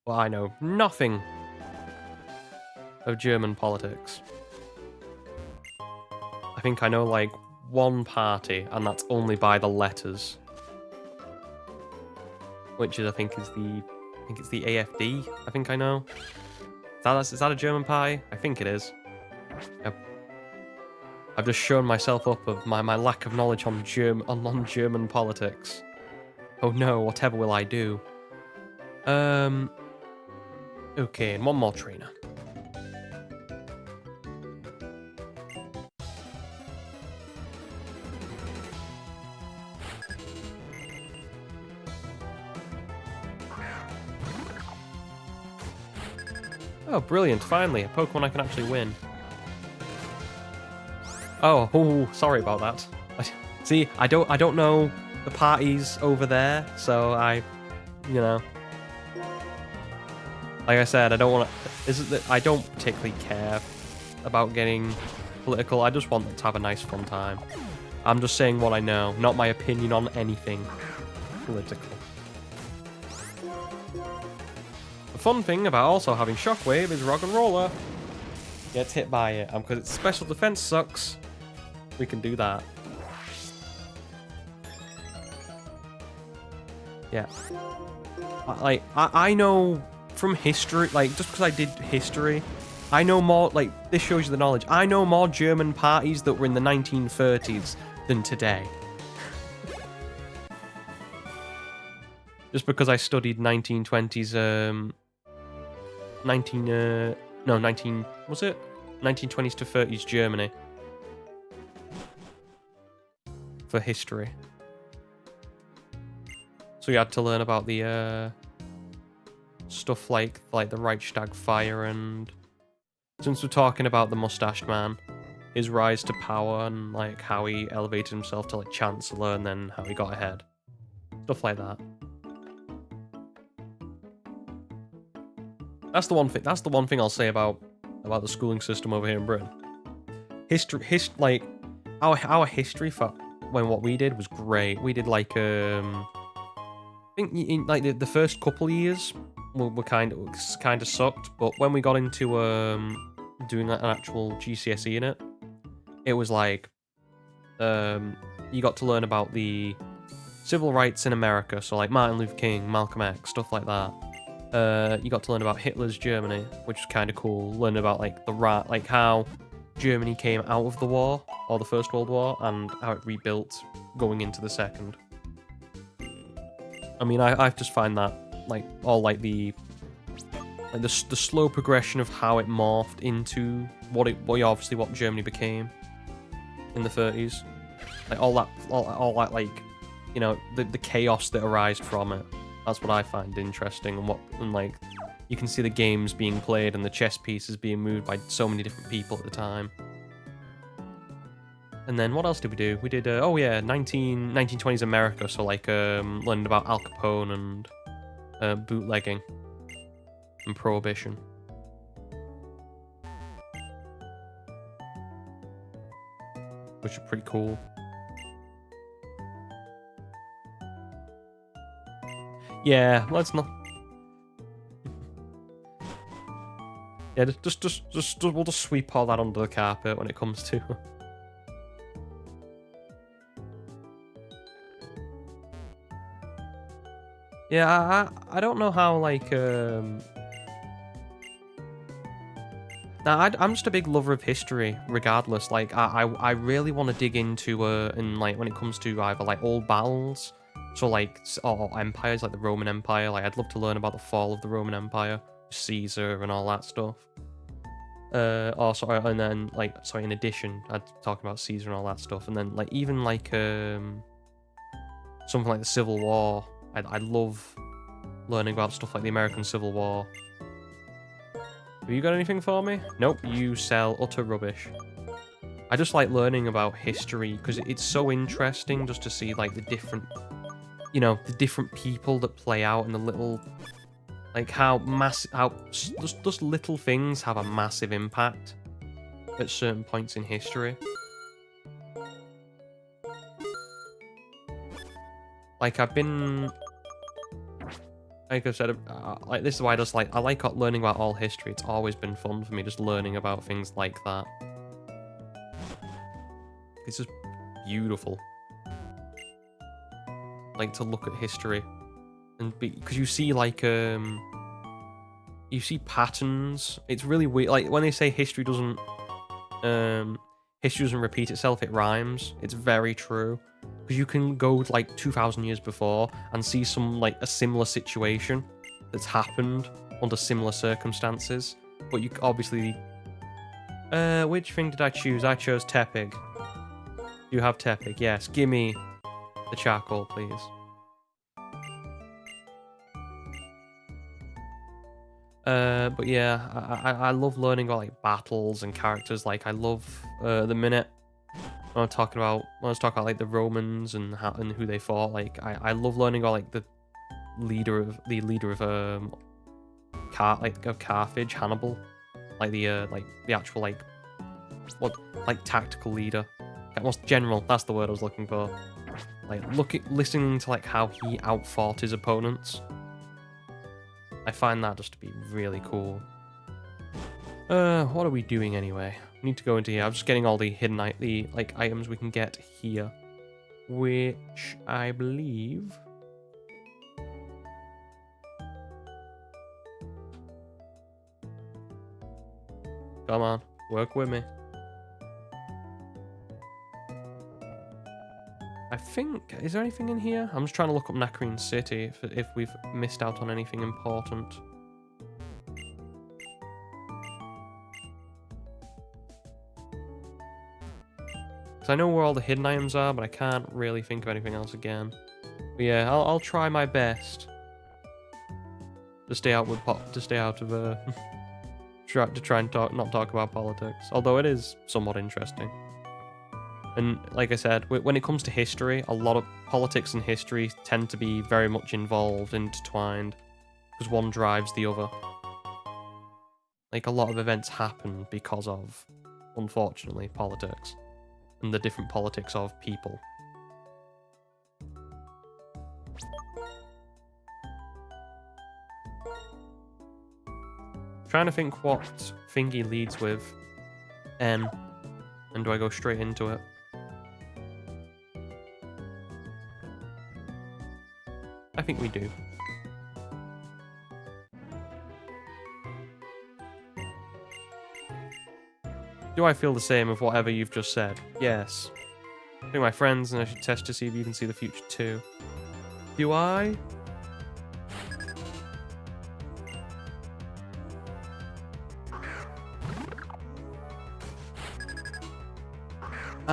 [SPEAKER 1] Well, I know nothing of German politics. I think I know like one party, and that's only by the letters. Which is, I think it's the AfD. I think I know. Is that a German party? I think it is. Yep. I've just shown myself up of my lack of knowledge on non-German politics. Oh no, whatever will I do? Okay, and one more trainer. Oh, brilliant! Finally, a Pokemon I can actually win. Oh, sorry about that. See, I don't know the parties over there, so you know. Like I said, I don't want to. I don't particularly care about getting political. I just want to have a nice, fun time. I'm just saying what I know, not my opinion on anything political. The fun thing about also having Shockwave is Rock and Roller gets hit by it, because its special defense sucks. We can do that. Yeah. I know from history, like, just because I did history, I know more, like, this shows you the knowledge. I know more German parties that were in the 1930s than today. Just because I studied 1920s, 1920s to 30s Germany for history. So you had to learn about the stuff like the Reichstag fire, and since we're talking about the mustached man, his rise to power and like how he elevated himself to like chancellor and then how he got ahead. Stuff like that. That's the one thing I'll say about the schooling system over here in Britain. Like our history for what we did was great. We did like I think like the first couple of years were kind of sucked, but when we got into doing like an actual GCSE in it, it was like you got to learn about the civil rights in America, so like Martin Luther King, Malcolm X, stuff like that. You got to learn about Hitler's Germany, which was kind of cool. Learn about like how Germany came out of the war, or the First World War, and how it rebuilt going into the Second. I mean, I just find that like all like the Like the slow progression of how it morphed into what Germany became in the 30s. Like all that like, you know, the chaos that arised from it. That's what I find interesting, and like you can see the games being played and the chess pieces being moved by so many different people at the time. And then what else did we do? We did, oh yeah, 1920s America, so like learned about Al Capone and bootlegging and prohibition. Which are pretty cool. Yeah, let's not. Yeah, we'll just sweep all that under the carpet when it comes to. Yeah, I don't know how, like, Now, I'm just a big lover of history, regardless. Like, I really want to dig into, and like, when it comes to either, like, old battles, so, like, or empires, like the Roman Empire. Like, I'd love to learn about the fall of the Roman Empire, Caesar, and all that stuff. Also, and then, like, sorry, in addition, I'd talk about Caesar and all that stuff, and then, like, even, like, something like the Civil War. I love learning about stuff like the American Civil War. Have you got anything for me? Nope, you sell utter rubbish. I just like learning about history because it's so interesting just to see, like, the different, you know, the different people that play out and the little, like, how just little things have a massive impact at certain points in history. Like, I've been, like I've said, like, this is why I like learning about all history. It's always been fun for me just learning about things like that. It's just beautiful. Like, to look at history and because you see, like, you see patterns. It's really weird. Like, when they say history doesn't repeat itself, it rhymes. It's very true. Because you can go, like, 2,000 years before and see a similar situation that's happened under similar circumstances. But you obviously... which thing did I choose? I chose Tepig. You have Tepig, yes. Give me the charcoal, please. But yeah, I love learning about, like, battles and characters. Like, I love the minute when I was talking about like the Romans and who they fought. Like, I love learning about, like, the leader of Carthage, Hannibal, like the actual, like, tactical leader, almost general. That's the word I was looking for. Like, listening to, like, how he outfought his opponents. I find that just to be really cool. What are we doing anyway? We need to go into here. I'm just getting all the hidden items we can get here, which I believe. Come on, work with me. I think, is there anything in here? I'm just trying to look up Nakarine City if we've missed out on anything important. Because I know where all the hidden items are, but I can't really think of anything else again. But yeah, I'll try my best to stay out of to try and not talk about politics. Although it is somewhat interesting. And like I said, when it comes to history, a lot of politics and history tend to be very much intertwined, because one drives the other. Like, a lot of events happen because of, unfortunately, politics. And the different politics of people. Trying to think what thingy leads with N. And do I go straight into it? I think we do. Do I feel the same of whatever you've just said? Yes. They're my friends, and I should test to see if you can see the future too. Do I?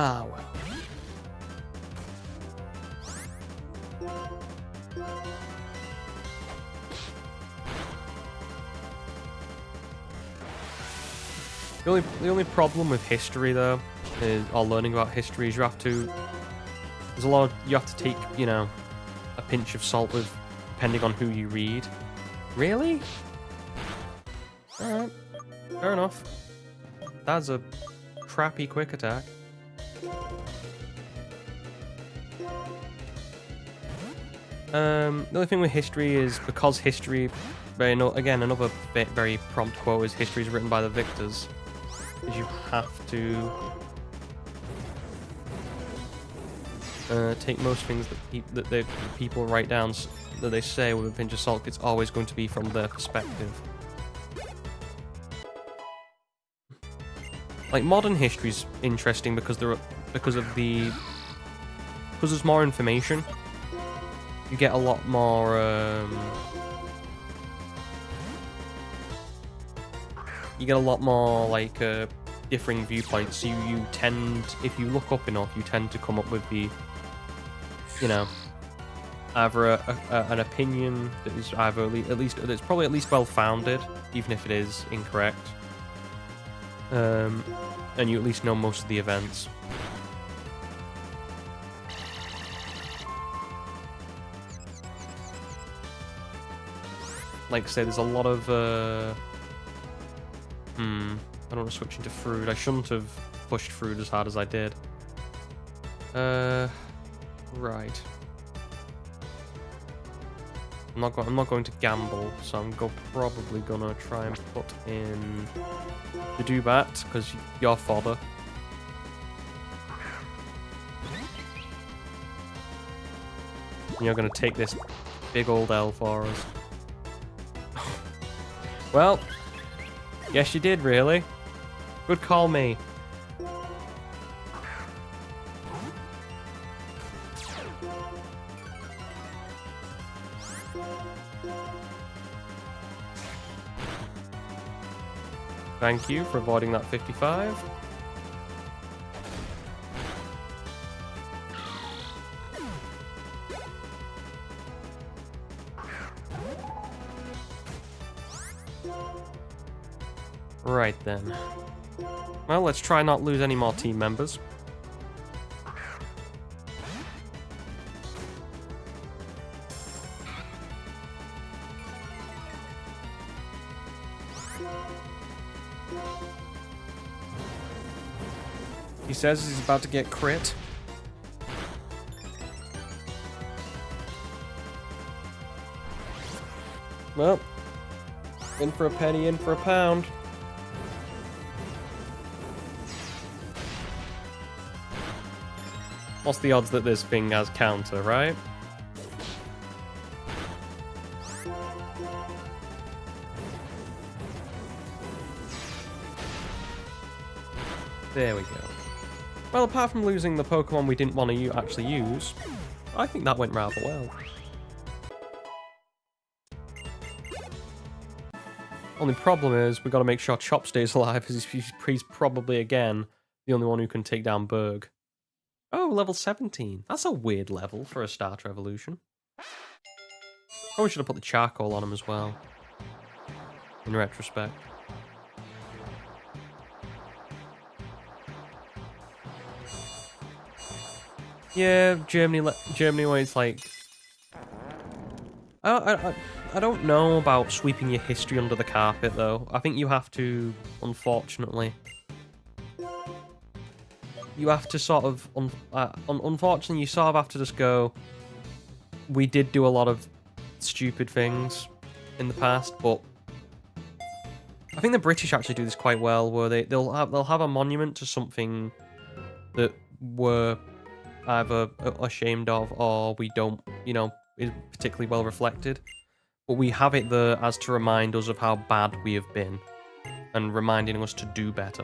[SPEAKER 1] Ah, well. The only problem with history, though, or learning about history, is you have to... There's a lot of... You have to take, you know, a pinch of salt with, depending on who you read. Really? Alright. Fair enough. That's a crappy quick attack. The only thing with history is, because history... Again, another very prompt quote is, history is written by the victors. Is you have to take most things that the people write down, that they say, with a pinch of salt. It's always going to be from their perspective. Like, modern history's interesting because because there's more information. You get a lot more like differing viewpoints. So you tend, if you look up enough, you tend to come up with the, you know, either an opinion that is either that's probably at least well founded, even if it is incorrect. And you at least know most of the events. Like I say, there's a lot of I don't want to switch into Fruit. I shouldn't have pushed Fruit as hard as I did. Right. I'm not going to gamble, so I'm probably gonna try and put in the Doobat, because you're fodder. And you're gonna take this big old L for us. Well, yes you did, really. Good call, me. Thank you for avoiding that 55. Right then. Well, let's try not lose any more team members. He says he's about to get crit. Well, in for a penny, in for a pound. What's the odds that this thing has counter, right? There we go. Well, apart from losing the Pokemon we didn't want to actually use, I think that went rather well. Only problem is, we've got to make sure Chop stays alive, as he's probably, again, the only one who can take down Berg. Oh, level 17. That's a weird level for a starter evolution. Probably should have put the charcoal on him as well, in retrospect. Yeah, Germany where it's like... I don't know about sweeping your history under the carpet, though. I think you have to, unfortunately... You have to sort of... unfortunately, you sort of have to just go... We did do a lot of stupid things in the past, but... I think the British actually do this quite well, where they'll have a monument to something that we're either ashamed of, or we don't, you know, is particularly well reflected. But we have it there as to remind us of how bad we have been, and reminding us to do better.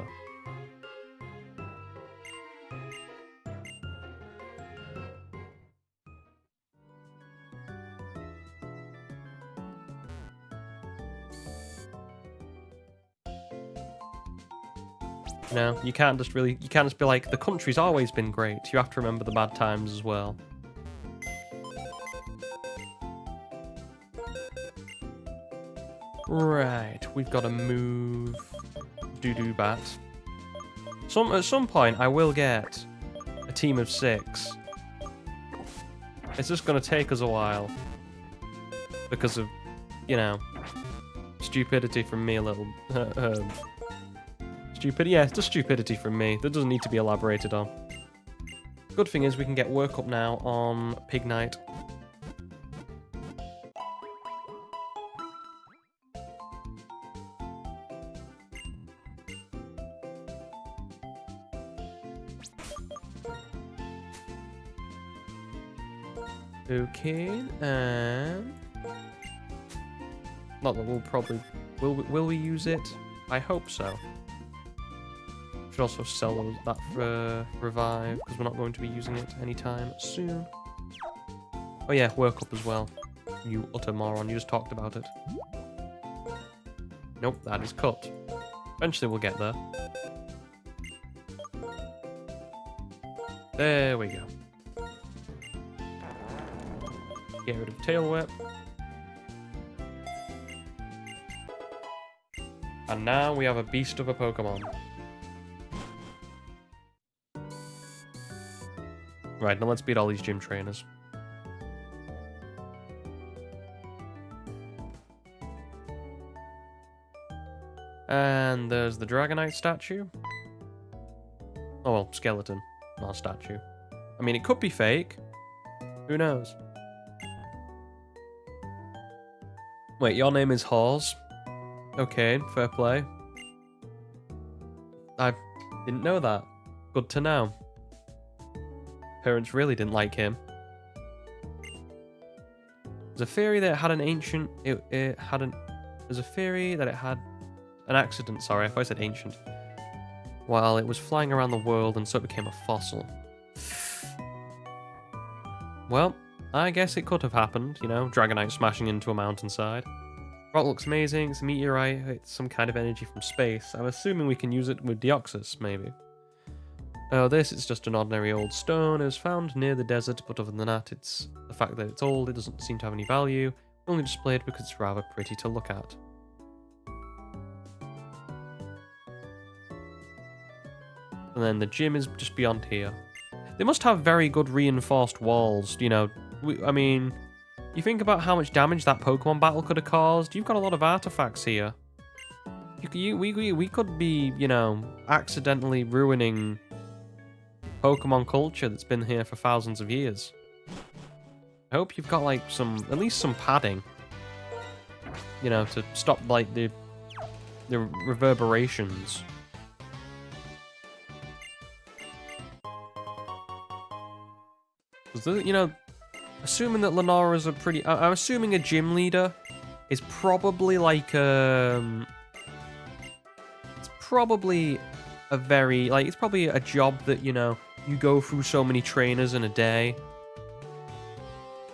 [SPEAKER 1] You know, you can't just be like, the country's always been great. You have to remember the bad times as well. Right, we've got to move Doo-Doo Bat. At some point, I will get a team of 6. It's just going to take us a while. Because of, you know, stupidity from me a little. Yeah, it's just stupidity from me. That doesn't need to be elaborated on. Good thing is we can get work up now on Pig Night. Okay, and not that we'll probably will we use it? I hope so. Should also sell that for revive because we're not going to be using it anytime soon. Oh yeah, work up as well. You utter moron! You just talked about it. Nope, that is cut. Eventually we'll get there. There we go. Get rid of Tail Whip. And now we have a beast of a Pokemon. Right, now let's beat all these gym trainers. And there's the Dragonite statue. Oh well, skeleton, not a statue. I mean, it could be fake. Who knows? Wait, your name is Hawes? Okay, fair play. I didn't know that. Good to know. Parents really didn't like him. There's a theory that it had an ancient... There's a theory that it had an accident, sorry, if I said ancient, while it was flying around the world and so it became a fossil. Well, I guess it could have happened, you know, Dragonite smashing into a mountainside. Rock looks amazing, it's a meteorite, it's some kind of energy from space. I'm assuming we can use it with Deoxys, maybe. Oh, this is just an ordinary old stone. It was found near the desert, but other than that, it's the fact that it's old, it doesn't seem to have any value. Only displayed because it's rather pretty to look at. And then the gym is just beyond here. They must have very good reinforced walls, you know. I mean, you think about how much damage that Pokemon battle could have caused. You've got a lot of artifacts here. We could be, you know, accidentally ruining Pokemon culture that's been here for thousands of years. I hope you've got like at least some padding, you know, to stop like the reverberations. You know, assuming that Lenora's I'm assuming a gym leader is probably like it's probably a very it's probably a job that, you know, you go through so many trainers in a day.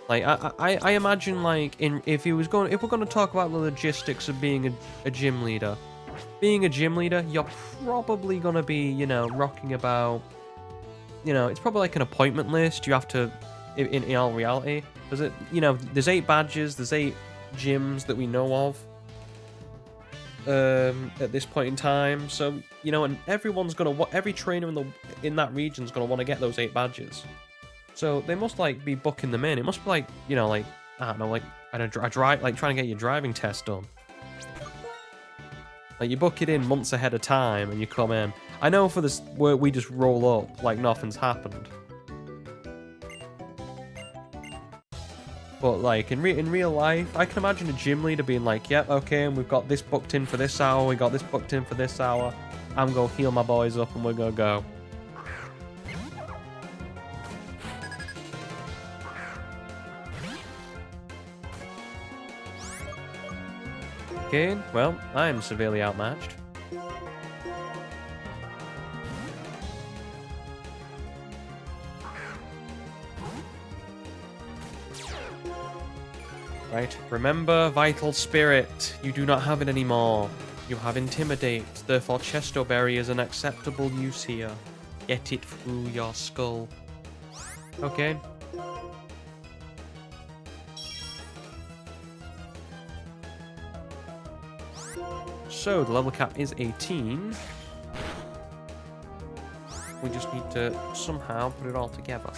[SPEAKER 1] Like I imagine like if we're going to talk about the logistics of being a gym leader, you're probably gonna be, you know, rocking about, you know, it's probably like an appointment list. You have to, in all reality, there's 8 badges, there's 8 gyms that we know of at this point in time. So, you know, and every trainer in that region's gonna want to get those 8 badges. So they must like be booking them in. It must be like, you know, like, I don't know, like like trying to get your driving test done. Like you book it in months ahead of time and you come in. I know for this work we just roll up like nothing's happened. But like in real life, I can imagine a gym leader being like, yep, okay, and we've got this booked in for this hour, we got this booked in for this hour. I'm gonna heal my boys up and we're gonna go. Okay, well, I am severely outmatched. Right, remember Vital Spirit. You do not have it anymore. You have Intimidate, therefore Chesto Berry is an acceptable use here. Get it through your skull. Okay. So, the level cap is 18. We just need to somehow put it all together.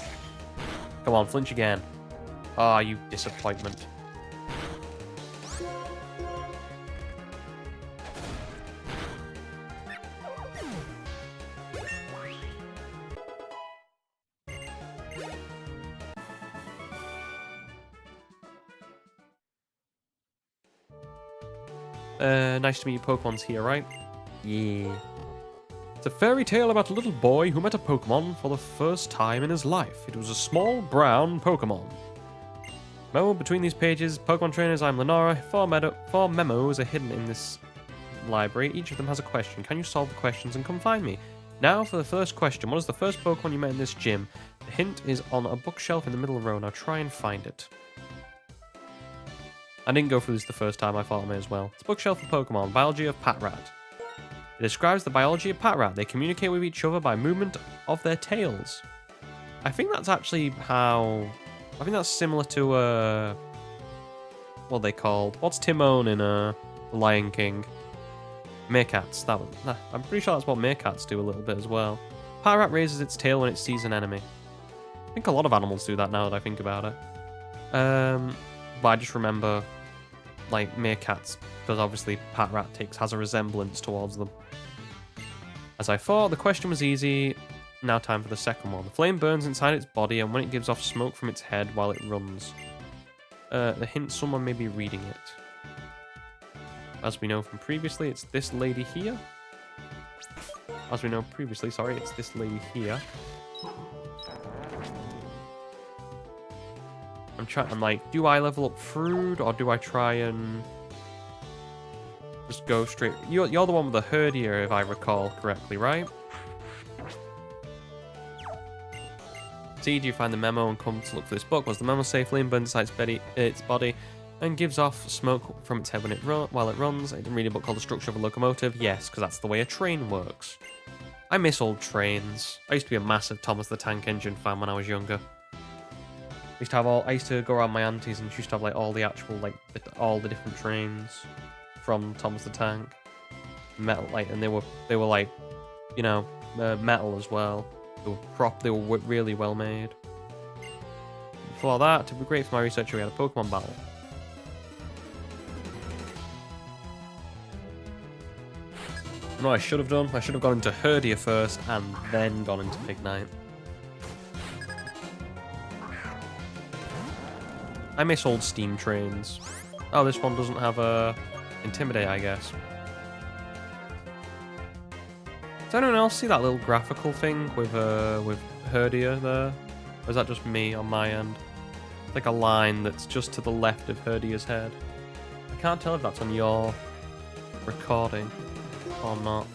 [SPEAKER 1] Come on, flinch again. Ah, you disappointment. Nice to meet you. Pokemon's here, right? Yeah. It's a fairy tale about a little boy who met a Pokemon for the first time in his life. It was a small brown Pokemon. Memo between these pages, Pokemon trainers, I'm Lenora. Four memos are hidden in this library. Each of them has a question. Can you solve the questions and come find me? Now for the first question. What is the first Pokemon you met in this gym? The hint is on a bookshelf in the middle row. Now try and find it. I didn't go through this the first time, I thought I may as well. It's a bookshelf for Pokemon, Biology of Patrat. It describes the biology of Patrat. They communicate with each other by movement of their tails. I think that's actually how... I think that's similar to, what are they called? What's Timon in, The Lion King? Meerkats. I'm pretty sure that's what meerkats do a little bit as well. Patrat raises its tail when it sees an enemy. I think a lot of animals do that now that I think about it. But I just remember, like, meerkats, because obviously Patrat has a resemblance towards them. As I thought, the question was easy. Now time for the second one. The flame burns inside its body, and when it gives off smoke from its head while it runs. The hint, someone may be reading it. As we know from previously, it's this lady here. As we know previously, sorry, it's this lady here. I'm like, do I level up Fruit, or do I try and just go straight? You're the one with the Herdier, if I recall correctly, right? See, do you find the memo and come to look for this book? Was the memo say flame burns inside its body and gives off smoke from its head while it runs? I didn't read a book called The Structure of a Locomotive. Yes, because that's the way a train works. I miss old trains. I used to be a massive Thomas the Tank Engine fan when I was younger. I used to go around my auntie's and she used to have like all the actual all the different trains from Thomas the Tank, metal, like, and they were like, you know, metal as well. They were really well made. Before that, to be great for my research, we had a Pokemon battle. No, I should have done. I should have gone into Herdier first and then gone into Pignite. I miss old steam trains. Oh, this one doesn't have a Intimidate, I guess. Does anyone else see that little graphical thing with Herdier there? Or is that just me on my end? It's like a line that's just to the left of Herdier's head. I can't tell if that's on your recording or not.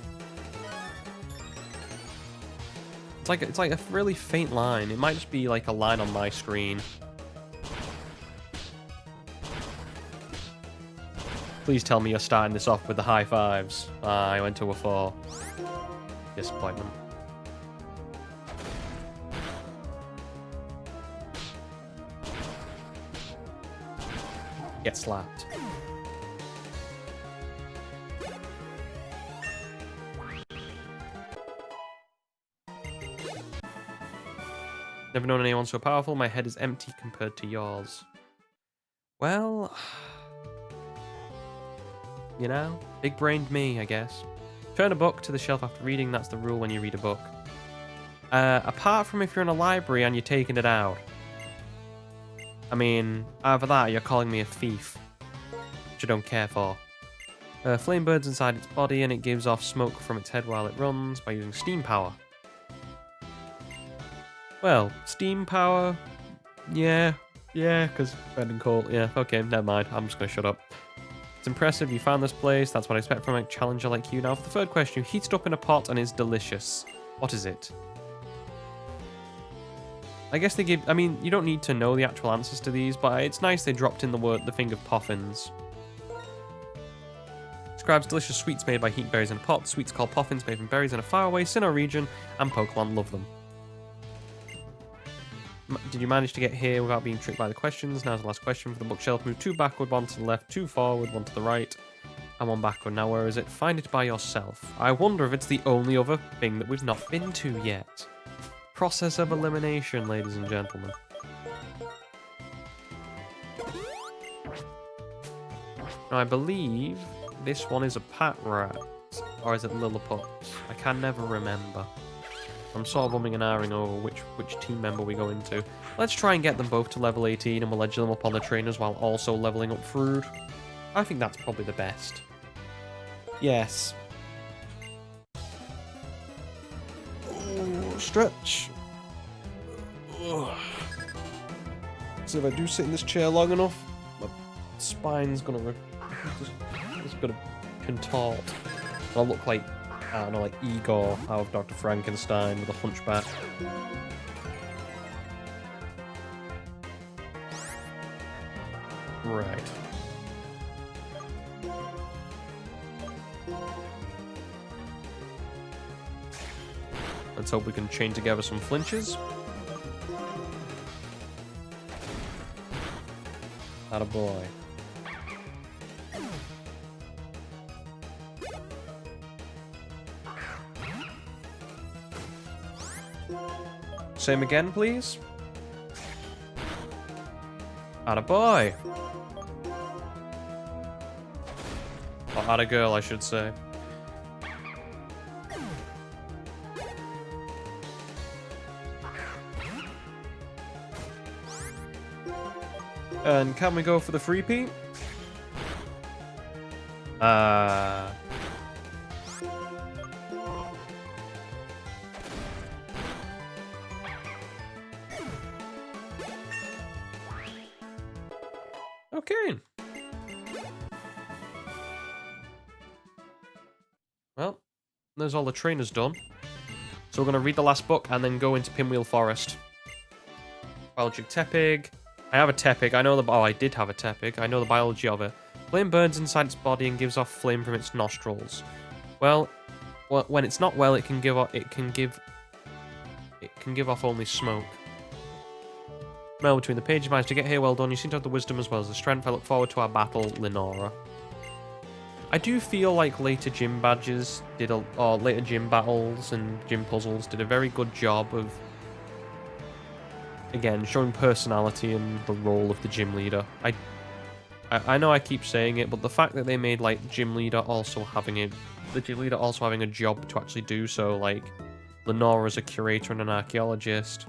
[SPEAKER 1] It's like a really faint line. It might just be like a line on my screen. Please tell me you're starting this off with the high fives. I went to a 4. Disappointment. Get slapped. Never known anyone so powerful. My head is empty compared to yours. Well... you know, big-brained me, I guess. Turn a book to the shelf after reading. That's the rule when you read a book. Apart from if you're in a library and you're taking it out. I mean, either that or you're calling me a thief. Which I don't care for. Flame burns inside its body and it gives off smoke from its head while it runs by using steam power. Well, steam power... yeah, because red and cold. Yeah, okay, never mind. I'm just going to shut up. It's impressive, you found this place. That's what I expect from a challenger like you. Now for the third question, you heat it up in a pot and is delicious. What is it? I guess they give... I mean, you don't need to know the actual answers to these, but it's nice they dropped in the thing of poffins. Describes delicious sweets made by heating berries in a pot. Sweets called poffins made from berries in a faraway Sinnoh region, and Pokemon love them. Did you manage to get here without being tricked by the questions? Now's the last question for the bookshelf. Move 2 backward, 1 to the left, 2 forward, 1 to the right, and 1 backward. Now where is it? Find it by yourself. I wonder if it's the only other thing that we've not been to yet. Process of elimination, ladies and gentlemen. Now, I believe this one is a Patrat, or is it Lillipup? I can never remember. I'm sort of umming and ahhing over which team member we go into. Let's try and get them both to level 18 and we'll edge them up on the trainers while also leveling up Frood. I think that's probably the best. Yes. Oh, stretch. Oh. So if I do sit in this chair long enough, my spine's gonna it's gonna contort. I'll look like, I don't know, like Igor out of Dr. Frankenstein with a hunchback. Right. Let's hope we can chain together some flinches. Attaboy. Same again, please. Attaboy. Or attagirl, I should say. And can we go for the freebie? Okay. Well, there's all the trainers done. So we're going to read the last book and then go into Pinwheel Forest. Biologic Tepig. I have a Tepig. I know the... Oh, I did have a Tepig. I know the biology of it. Flame burns inside its body and gives off flame from its nostrils. Well, when it's not well, it can give off only smoke. Smell between the pages. Managed to get here. Well done. You seem to have the wisdom as well as the strength. I look forward to our battle, Lenora. I do feel like later gym badges did or later gym battles and gym puzzles did a very good job of, again, showing personality and the role of the gym leader. I know I keep saying it, but the fact that they made like the gym leader also having a job to actually do so, like Lenora's a curator and an archaeologist.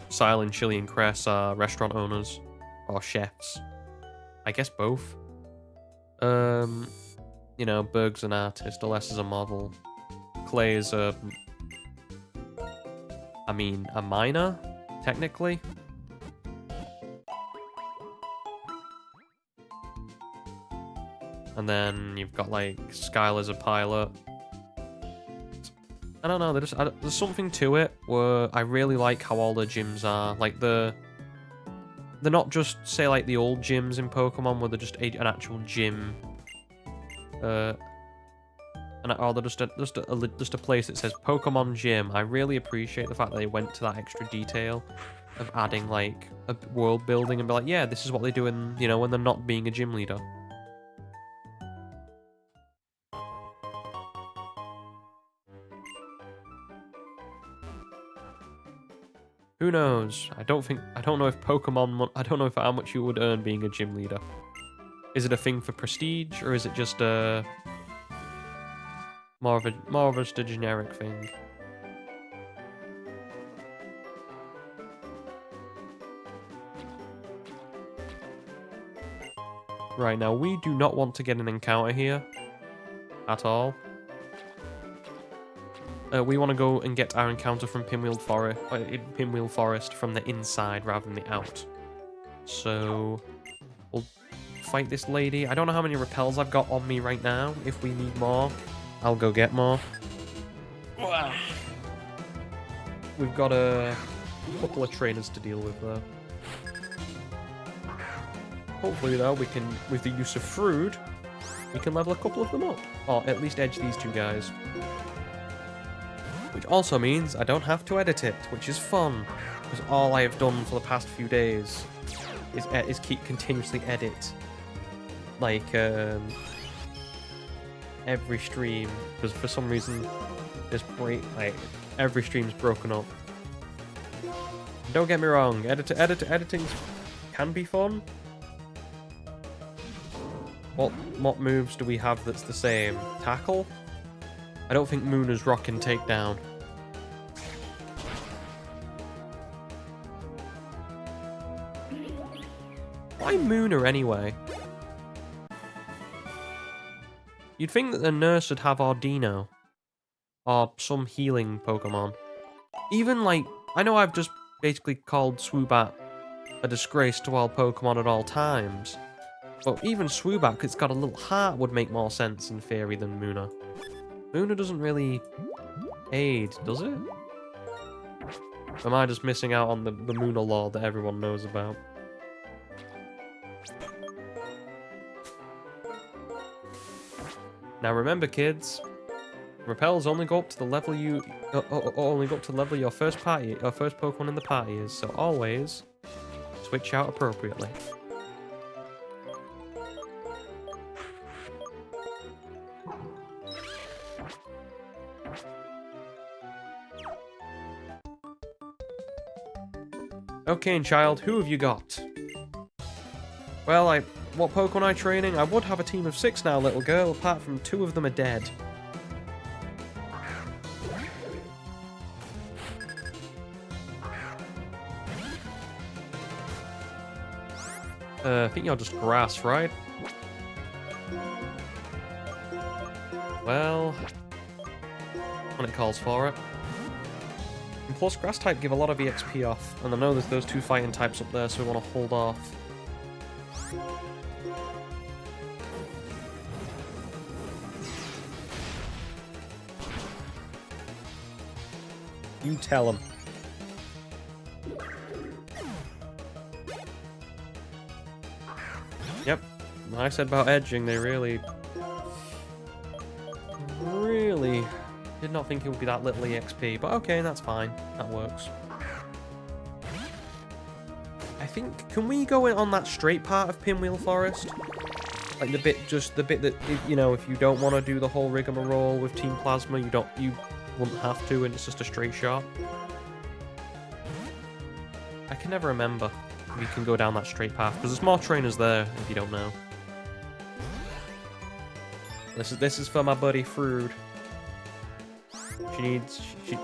[SPEAKER 1] Sile and Chili and Cress are restaurant owners or chefs. I guess both. You know, Berg's an artist, Alessa's a model. Clay is a miner, technically. And then you've got, like, Skylar's a pilot. I don't know, there's something to it where I really like how all the gyms are. Like, they're not just, say, like, the old gyms in Pokemon where they're just an actual gym. Or they're just a place that says Pokemon Gym. I really appreciate the fact that they went to that extra detail of adding, like, a world building and be like, yeah, this is what they do in, you know, when they're not being a gym leader. Who knows? I don't know if I don't know if how much you would earn being a gym leader. Is it a thing for prestige, or is it just a more of just a generic thing? Right, now we do not want to get an encounter here at all. We want to go and get our encounter from Pinwheel Forest from the inside rather than the out. So we'll fight this lady. I don't know how many repels I've got on me right now. If we need more, I'll go get more. We've got a couple of trainers to deal with though. Hopefully, though, we can, with the use of Frood, we can level a couple of them up. Or at least edge these two guys. Which also means I don't have to edit it, which is fun. Because all I have done for the past few days is keep continuously edit. Like, every stream. Because for some reason, every stream's broken up. Don't get me wrong, editing can be fun. What moves do we have that's the same? Tackle? I don't think Moona's rock can take down. Why Moona anyway? You'd think that the nurse would have Ardino. Or some healing Pokemon. Even like, I know I've just basically called Swoobat a disgrace to all Pokemon at all times. But even Swoobat, it's got a little heart, would make more sense in theory than Moona. Moona doesn't really aid, does it? Am I just missing out on the Moona lore that everyone knows about? Now remember, kids, repels only go up to the level your first Pokemon in the party is. So always switch out appropriately. Okay, child, who have you got? Well, what Pokemon are training? I would have a team of 6 now, little girl, apart from 2 of them are dead. I think you're just grass, right? Well, when it calls for it. And plus, grass type give a lot of EXP off, and I know there's those 2 fighting types up there, so we want to hold off. You tell him. Yep. When I said about edging, they really did not think it would be that little EXP, but okay, that's fine. That works. I think, can we go in on that straight part of Pinwheel Forest? Like the bit that, you know, if you don't want to do the whole rigmarole with Team Plasma, you wouldn't have to, and it's just a straight shot. I can never remember if you can go down that straight path, because there's more trainers there, if you don't know. This is for my buddy Frood.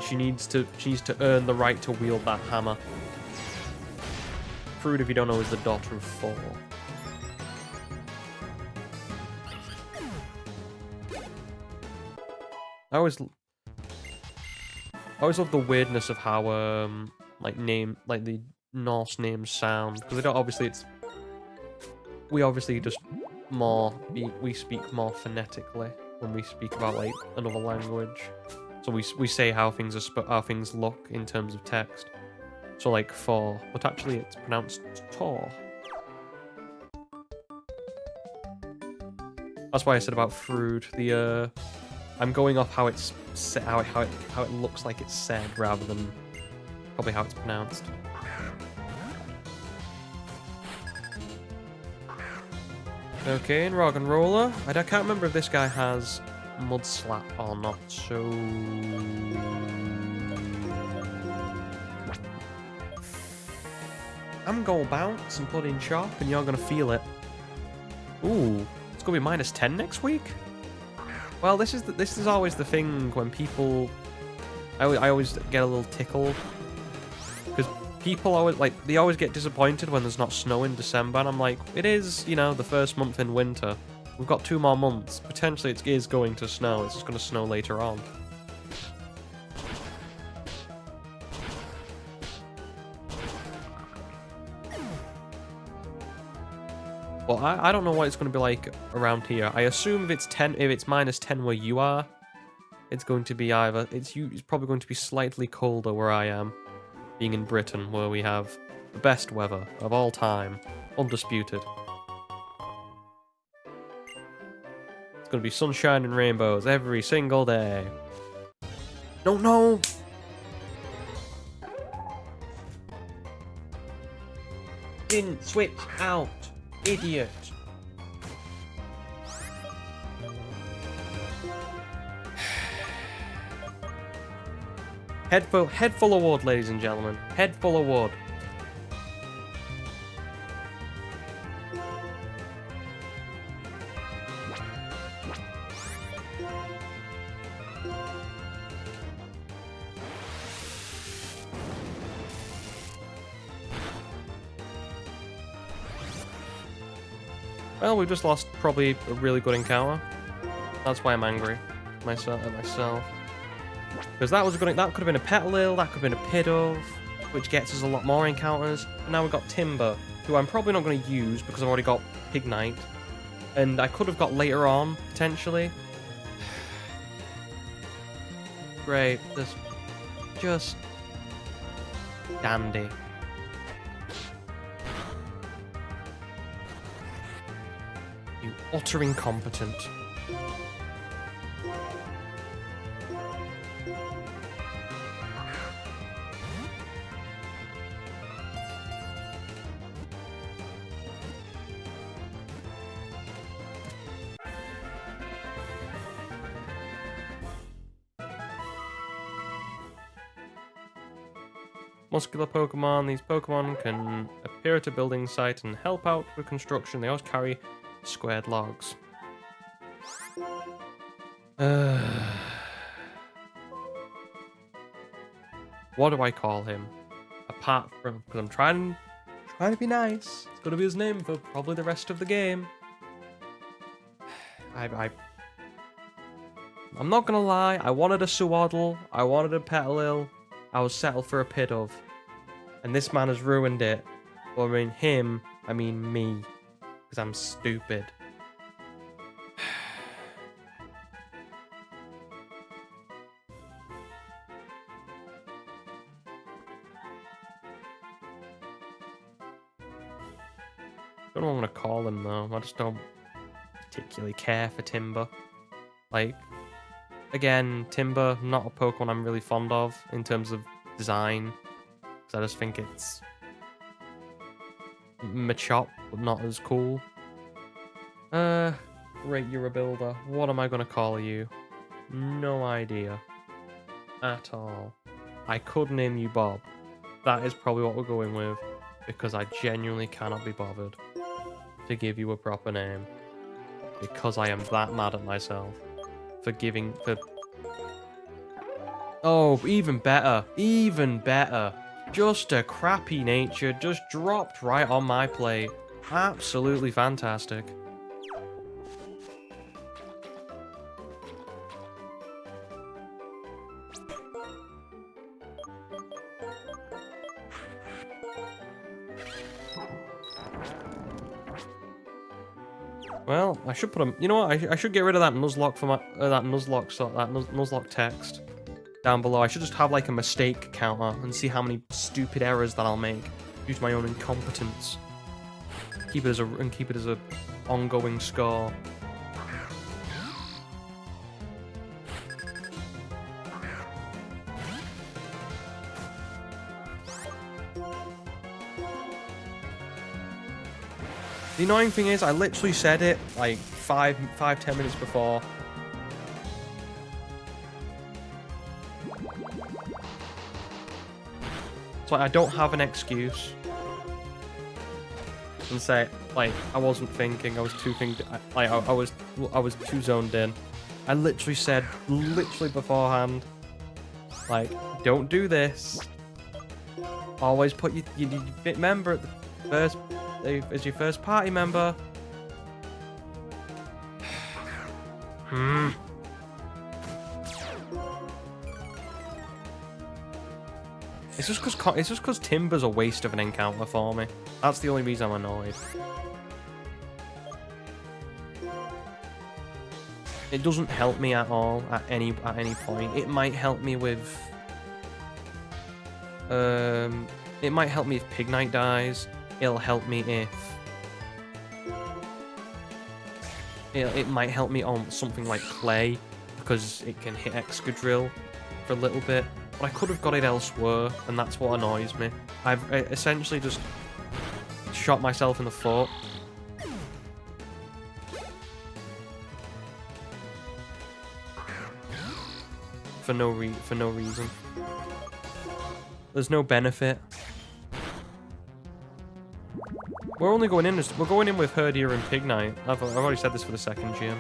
[SPEAKER 1] She needs to earn the right to wield that hammer. Frood, if you don't know, is the daughter of Thor. I always love the weirdness of how the Norse names sound, because they don't obviously we obviously just we speak more phonetically when we speak about like another language. So we say how things look in terms of text. So like Thor, but actually it's pronounced Tor. That's why I said about Frood. I'm going off how it's how it looks like it's said rather than probably how it's pronounced. Okay, and Rock and Roller. I can't remember if this guy has Mud Slap or not, so I'm gonna bounce and put in Chop, and you're gonna feel it. Ooh, it's gonna be -10 next week. Well, this is always the thing when people. I always get a little tickle because people they always get disappointed when there's not snow in December, and I'm like, it is, you know, the first month in winter. We've got 2 more months. Potentially, it is going to snow. It's just going to snow later on. Well, I don't know what it's going to be like around here. I assume if it's -10 where you are, it's going to be it's probably going to be slightly colder where I am, being in Britain, where we have the best weather of all time, undisputed. It's gonna be sunshine and rainbows every single day. Don't know. Didn't switch out, idiot. Head full of wood, ladies and gentlemen. Head full of wood. Well, we just lost probably a really good encounter. That's why I'm angry at myself. Because that was that could have been a Petalil, that could have been a Pidove, which gets us a lot more encounters. And now we've got Timber, who I'm probably not going to use because I've already got Pignite. And I could have got later on, potentially. Great, this just dandy. You utter incompetent. Muscular Pokemon. These Pokemon can appear at a building site and help out with construction. They always carry squared logs. What do I call him? Apart from, because I'm trying to be nice. It's gonna be his name for probably the rest of the game. I'm not gonna lie. I wanted a Suwaddle. I wanted a Petalil. I was settled for a Pidove. And this man has ruined it. Well, I mean him, I mean me. Because I'm stupid. I don't know what I'm going to call him though. I just don't particularly care for Timber. Like, again, Timber, not a Pokemon I'm really fond of in terms of design. Because I just think it's Machop, but not as cool. Great, you're a builder. What am I going to call you? No idea. At all. I could name you Bob. That is probably what we're going with. Because I genuinely cannot be bothered to give you a proper name. Because I am that mad at myself. For... Oh, even better. Even better. Just a crappy nature just dropped right on my plate. Absolutely fantastic. Well, I should put them. You know what? I should get rid of that Nuzlocke for my that Nuzlocke text down below. I should just have like a mistake counter and see how many stupid errors that I'll make due to my own incompetence. Keep it as a ongoing score. The annoying thing is, I literally said it like 5-10 minutes before. So I don't have an excuse. And say, like, I wasn't thinking, I was too I was too zoned in. I literally said, beforehand, like, don't do this. Always put your member at the first... as your first party member. It's just because Timber's a waste of an encounter for me. That's the only reason I'm annoyed. It doesn't help me at all at any point. It might help me with it might help me if Pignite dies. It'll help me if it might help me on something like clay, because it can hit Excadrill for a little bit. But I could have got it elsewhere, and that's what annoys me. I've essentially just shot myself in the foot. For no reason. There's no benefit. We're only going in. We're going in with Herdier and Pignite. I've already said this for the second gym.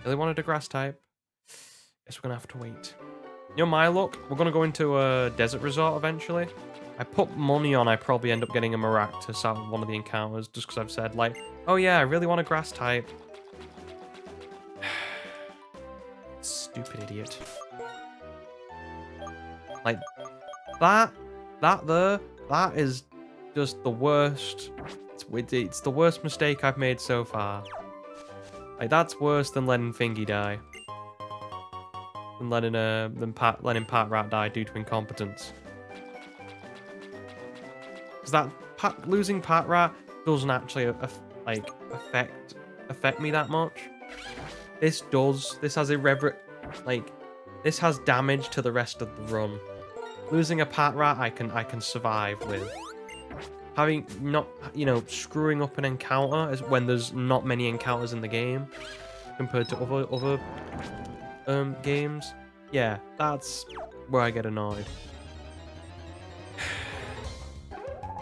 [SPEAKER 1] Really wanted a grass type. Guess we're gonna have to wait. You know my luck? We're gonna go into a desert resort eventually. I put money on I probably end up getting a Maractus out of one of the encounters just because I've said like, oh yeah, I really want a grass type. Stupid idiot. Like, that is just the worst. It's the worst mistake I've made so far. Like, that's worse than letting Thingy die. And letting Pat Rat die due to incompetence. Because losing Pat Rat doesn't actually affect me that much. This does. This has this has damage to the rest of the run. Losing a Pat Rat I can survive with. Having screwing up an encounter is when there's not many encounters in the game compared to other games. Yeah, that's where I get annoyed.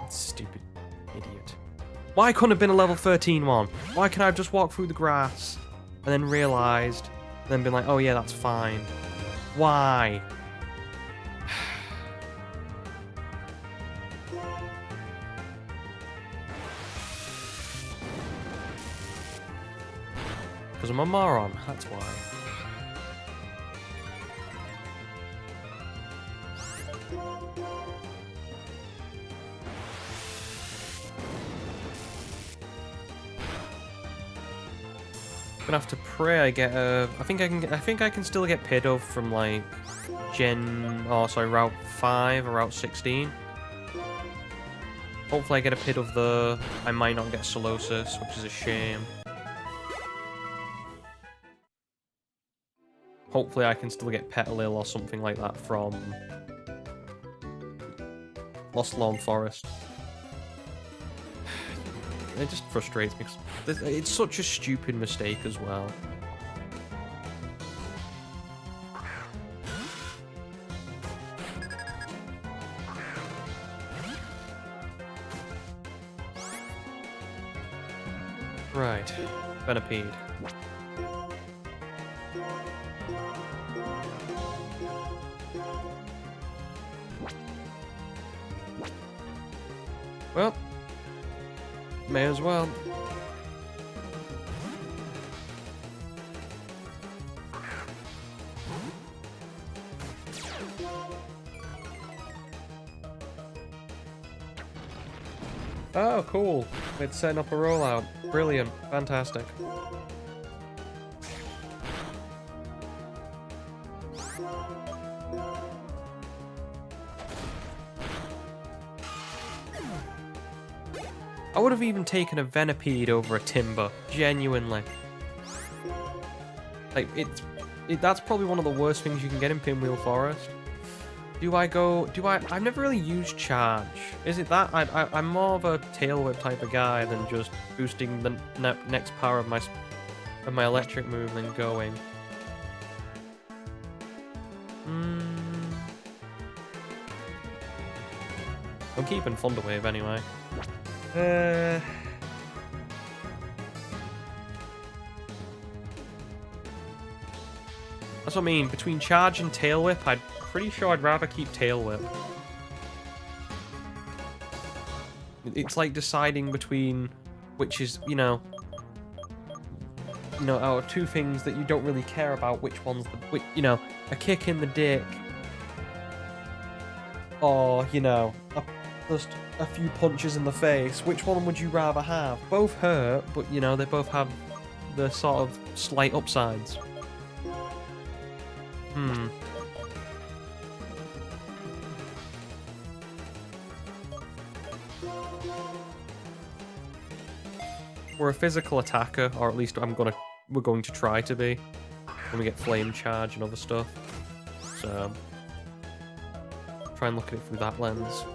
[SPEAKER 1] Stupid idiot. Why couldn't it have been a level 13 one? Why can't I have just walked through the grass and then realized, and then been like, oh yeah, that's fine. Why? Because I'm a moron, that's why. Gonna have to pray I get a. I think I can still get Pidove from like Route 5 or Route 16. Hopefully I get a Pidove there. I might not get Solosis, which is a shame. Hopefully I can still get Petalil or something like that from Lost Lawn Forest. It just frustrates me because it's such a stupid mistake as well. Right, Venipede. Well, may as well. Oh, cool. It's setting up a rollout. Brilliant. Fantastic. I would have even taken a Venipede over a Timber, genuinely. Like, that's probably one of the worst things you can get in Pinwheel Forest. I've never really used Charge. Is it that? I'm more of a Tail Whip type of guy than just boosting the next power of my electric move and going. I'm keeping Thunderwave anyway. That's what I mean. Between Charge and Tail Whip, I'm pretty sure I'd rather keep Tail Whip. It's like deciding between which is, out of two things that you don't really care about, which one's a kick in the dick, or, just a few punches in the face. Which one would you rather have? Both hurt, but, they both have the sort of slight upsides. Hmm. We're a physical attacker, or at least we're going to try to be when we get flame charge and other stuff. So try and look at it through that lens.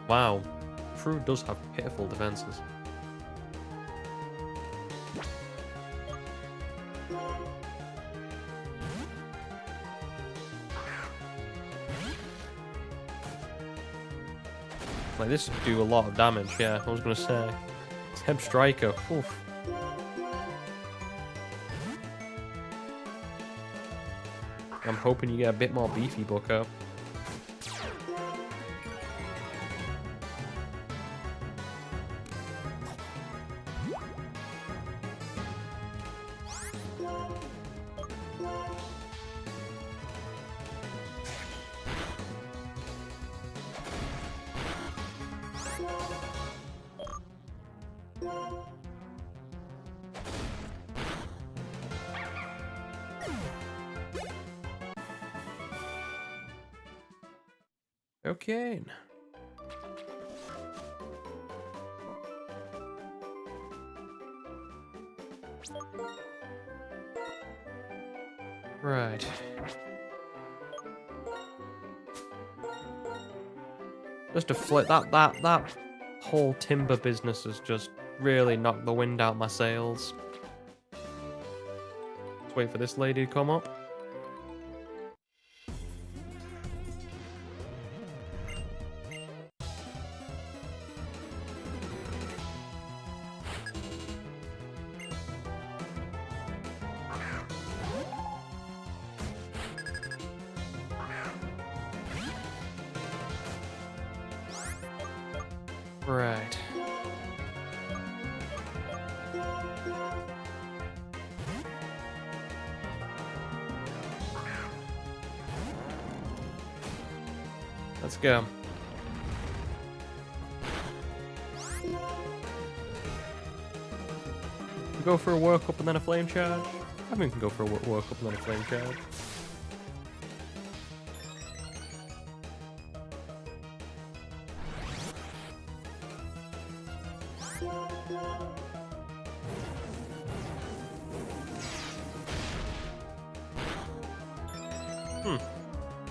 [SPEAKER 1] Wow, True does have pitiful defenses. Like, this would do a lot of damage, yeah, I was gonna say. Zeb Striker, oof. I'm hoping you get a bit more beefy, bucko. Okay. Right. Just to flip that whole timber business has just really knocked the wind out my sails. Let's wait for this lady to come up. Right. Let's go. We go for a workup and then a flame charge? I mean, we can go for a workup and then a flame charge.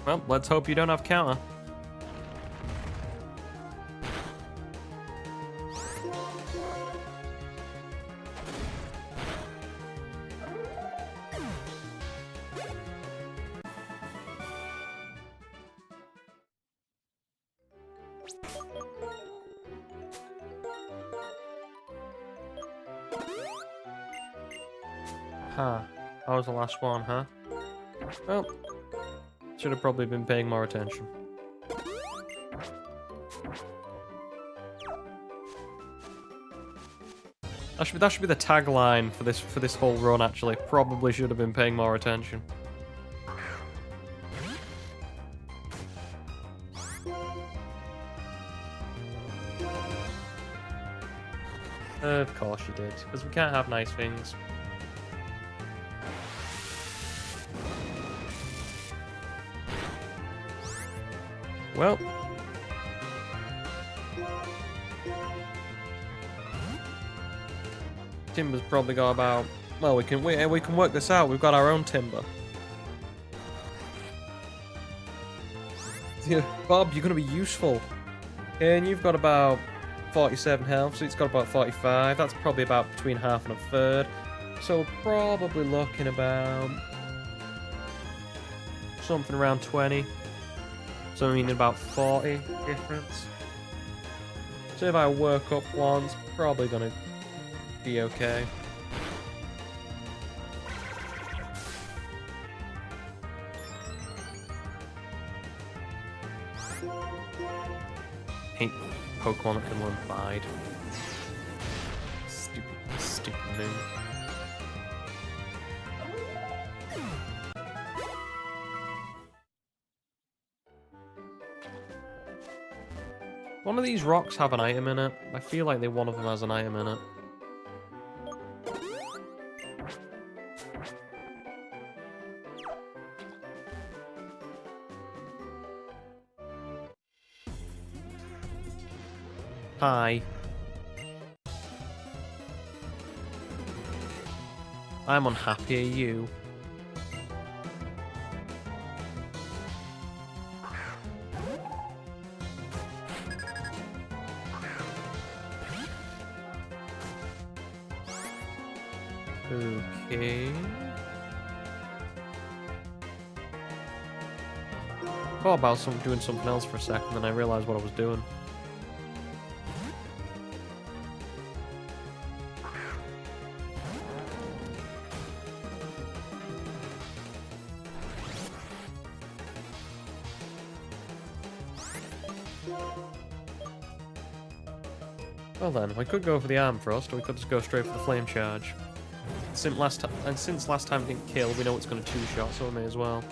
[SPEAKER 1] Well, let's hope you don't have counter. Huh. That was the last one, huh? Well, should have probably been paying more attention. That should be the tagline for this whole run, actually. Probably should have been paying more attention. Of course you did, because we can't have nice things. Well, timber's probably got about. Well, we can work this out. We've got our own timber. Yeah, Bob, you're gonna be useful. And you've got about 47 health, so it's got about 45. That's probably about between half and a third. So we're probably looking about something around 20. So I mean about 40 difference. So if I work up once, probably gonna be okay. Hate Pokemon that can learn Bide. Stupid moon. One of these rocks have an item in it. I feel like one of them has an item in it. Hi. I'm unhappy, are you? Okay. Thought about doing something else for a second, then I realised what I was doing. Well then, we could go for the arm thrust, or we could just go straight for the flame charge. Since last time it didn't kill, we know it's going to two-shot, so we may as well.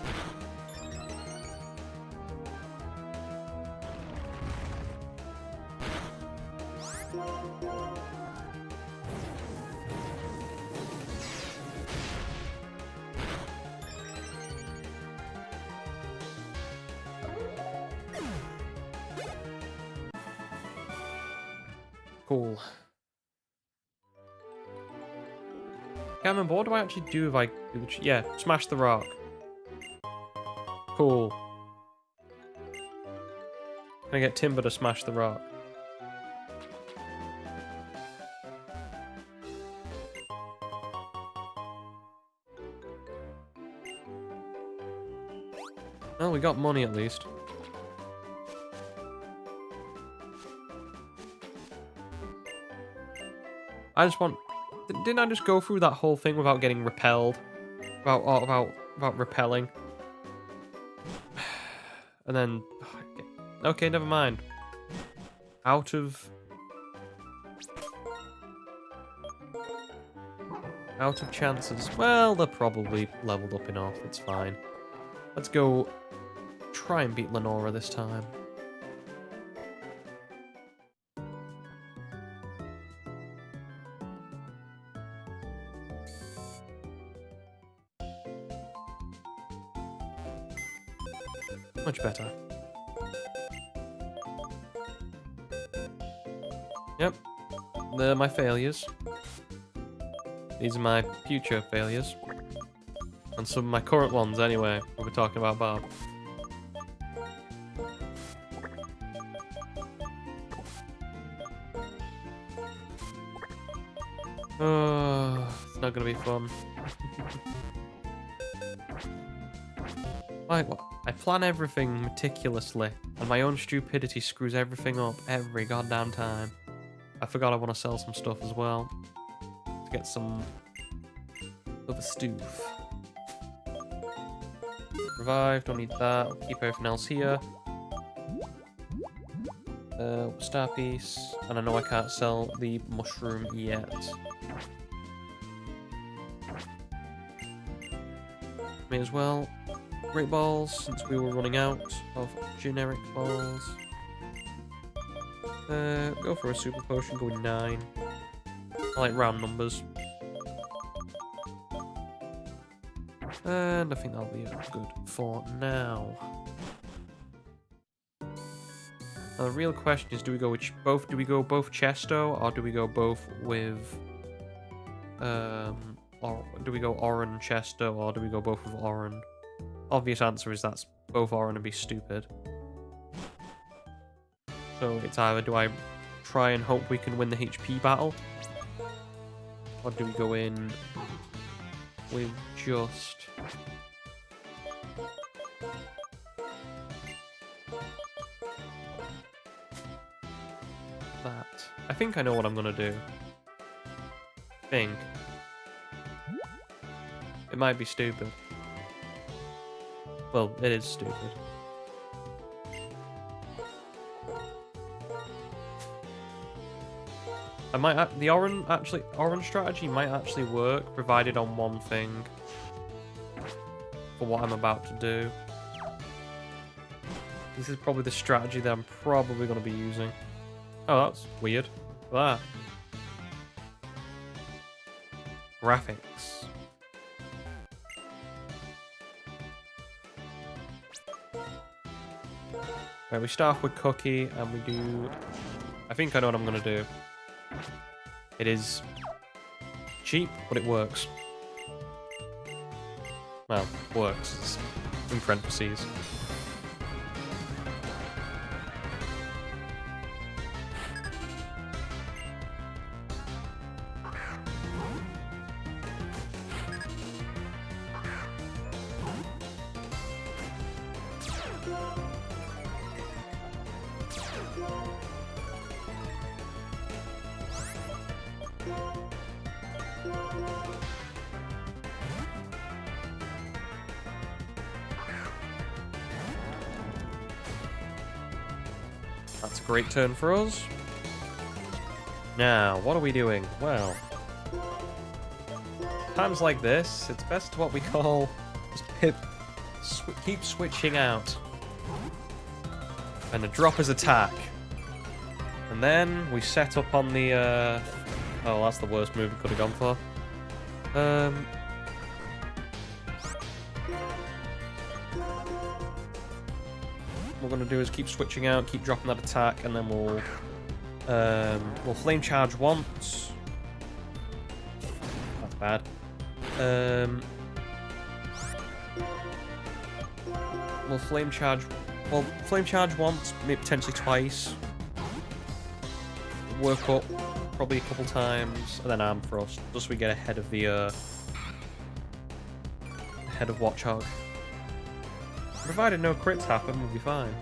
[SPEAKER 1] Cool. Can't remember, what do I actually do if I do the... Yeah, smash the rock. Cool. Can I get Timber to smash the rock? Well, we got money at least. I just want... Didn't I just go through that whole thing without getting repelled? About repelling? And then... Okay, never mind. Out of chances. Well, they're probably leveled up enough. It's fine. Let's go try and beat Lenora this time. Much better. Yep. They're my failures. These are my future failures. And some of my current ones anyway, when we're talking about Bob. Oh, it's not gonna be fun. Like, what? I plan everything meticulously, and my own stupidity screws everything up every goddamn time. I forgot I want to sell some stuff as well. To get some other stuff. Revive, don't need that. I'll keep everything else here. Star piece. And I know I can't sell the mushroom yet. May as well. Great balls, since we were running out of generic balls. Go for a super potion, go with 9. I like round numbers. And I think that'll be good for now. Now the real question is, do we go with both? Do we go both Chesto, or do we go both with or do we go Oran Chesto, or do we go both with Oran? Obvious answer is that's both Oran and be stupid. So it's either do I try and hope we can win the HP battle, or do we go in with just that? I think I know what I'm gonna do. It might be stupid. Well, it is stupid. I might the Oran strategy might actually work, provided on one thing for what I'm about to do. This is probably the strategy that I'm probably going to be using. Oh, that's weird. That graphics. Right, we start off with Cookie, and we do... I think I know what I'm going to do. It is cheap, but it works. Well, works. It's in parentheses. That's a great turn for us. Now, what are we doing? Well, times like this, it's best what we call just keep switching out. And a drop his attack. And then we set up on the, oh, that's the worst move we could have gone for. What we're going to do is keep switching out, keep dropping that attack, and then we'll flame charge once. That's bad. We'll flame charge once, maybe potentially twice. Work up probably a couple times, and then arm thrust, just so we get ahead of the head of Watchog. Provided no crits happen, we'll be fine.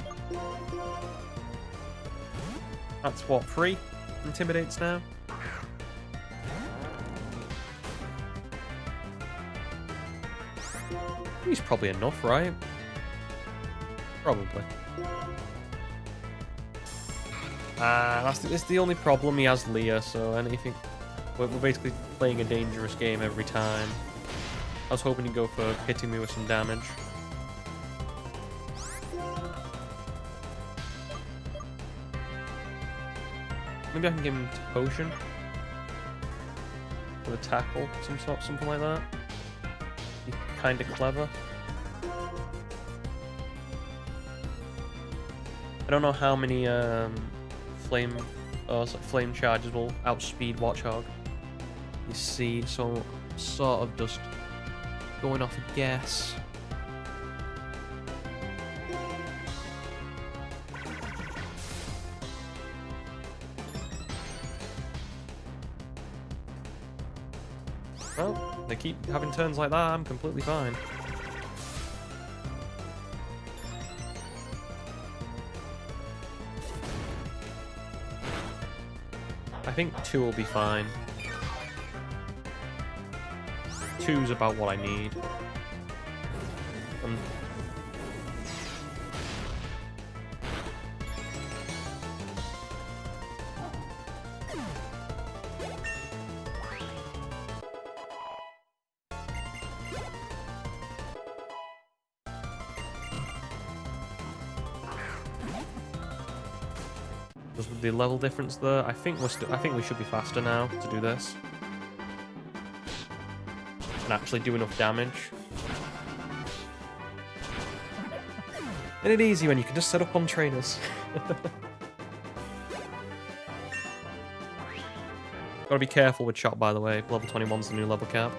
[SPEAKER 1] That's what, 3 intimidates now? He's probably enough, right? Probably. That's the only problem. He has Leah, so anything. We're basically playing a dangerous game every time. I was hoping he'd go for hitting me with some damage. Maybe I can give him a potion with a tackle, something like that. He's kind of clever. I don't know how many flame charges will outspeed Watchog. You see, so sort of just going off a guess. Well, they keep having turns like that, I'm completely fine. I think 2 will be fine. 2's about what I need. Just with the level difference there, I think we should be faster now to do this. And actually do enough damage. And it's easy when you can just set up on trainers. Gotta be careful with shot, by the way. Level 21's the new level cap.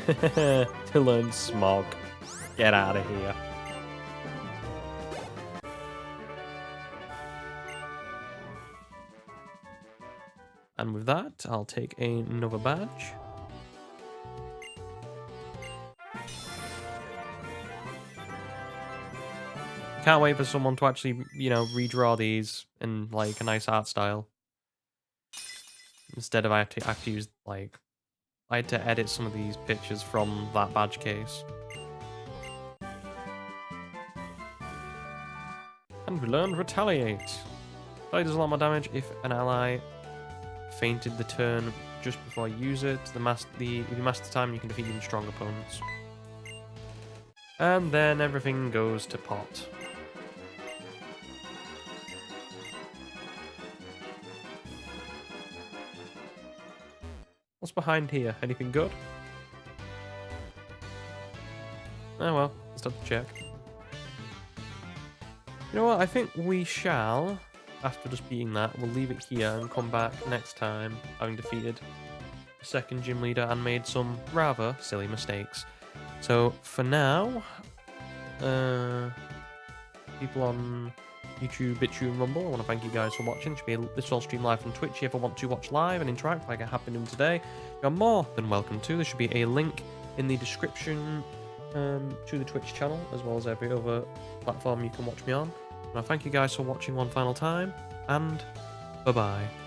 [SPEAKER 1] To learn smog. Get out of here. And with that, I'll take another badge. Can't wait for someone to actually, you know, redraw these in like a nice art style. Instead of I have to use like I had to edit some of these pictures from that badge case. And we learned Retaliate. That does a lot more damage if an ally fainted the turn just before you use it. If you master time, you can defeat even stronger opponents. And then everything goes to pot. What's behind here? Anything good? Oh well, let's have to check. You know what? I think we shall after just beating that, we'll leave it here and come back next time, having defeated the second gym leader and made some rather silly mistakes. So for now, people on YouTube, BitChute, and Rumble, I want to thank you guys for watching. This will stream live on Twitch if you ever want to watch live and interact like I have been doing today. You're more than welcome to. There should be a link in the description to the Twitch channel, as well as every other platform you can watch me on. And I thank you guys for watching one final time, and bye-bye.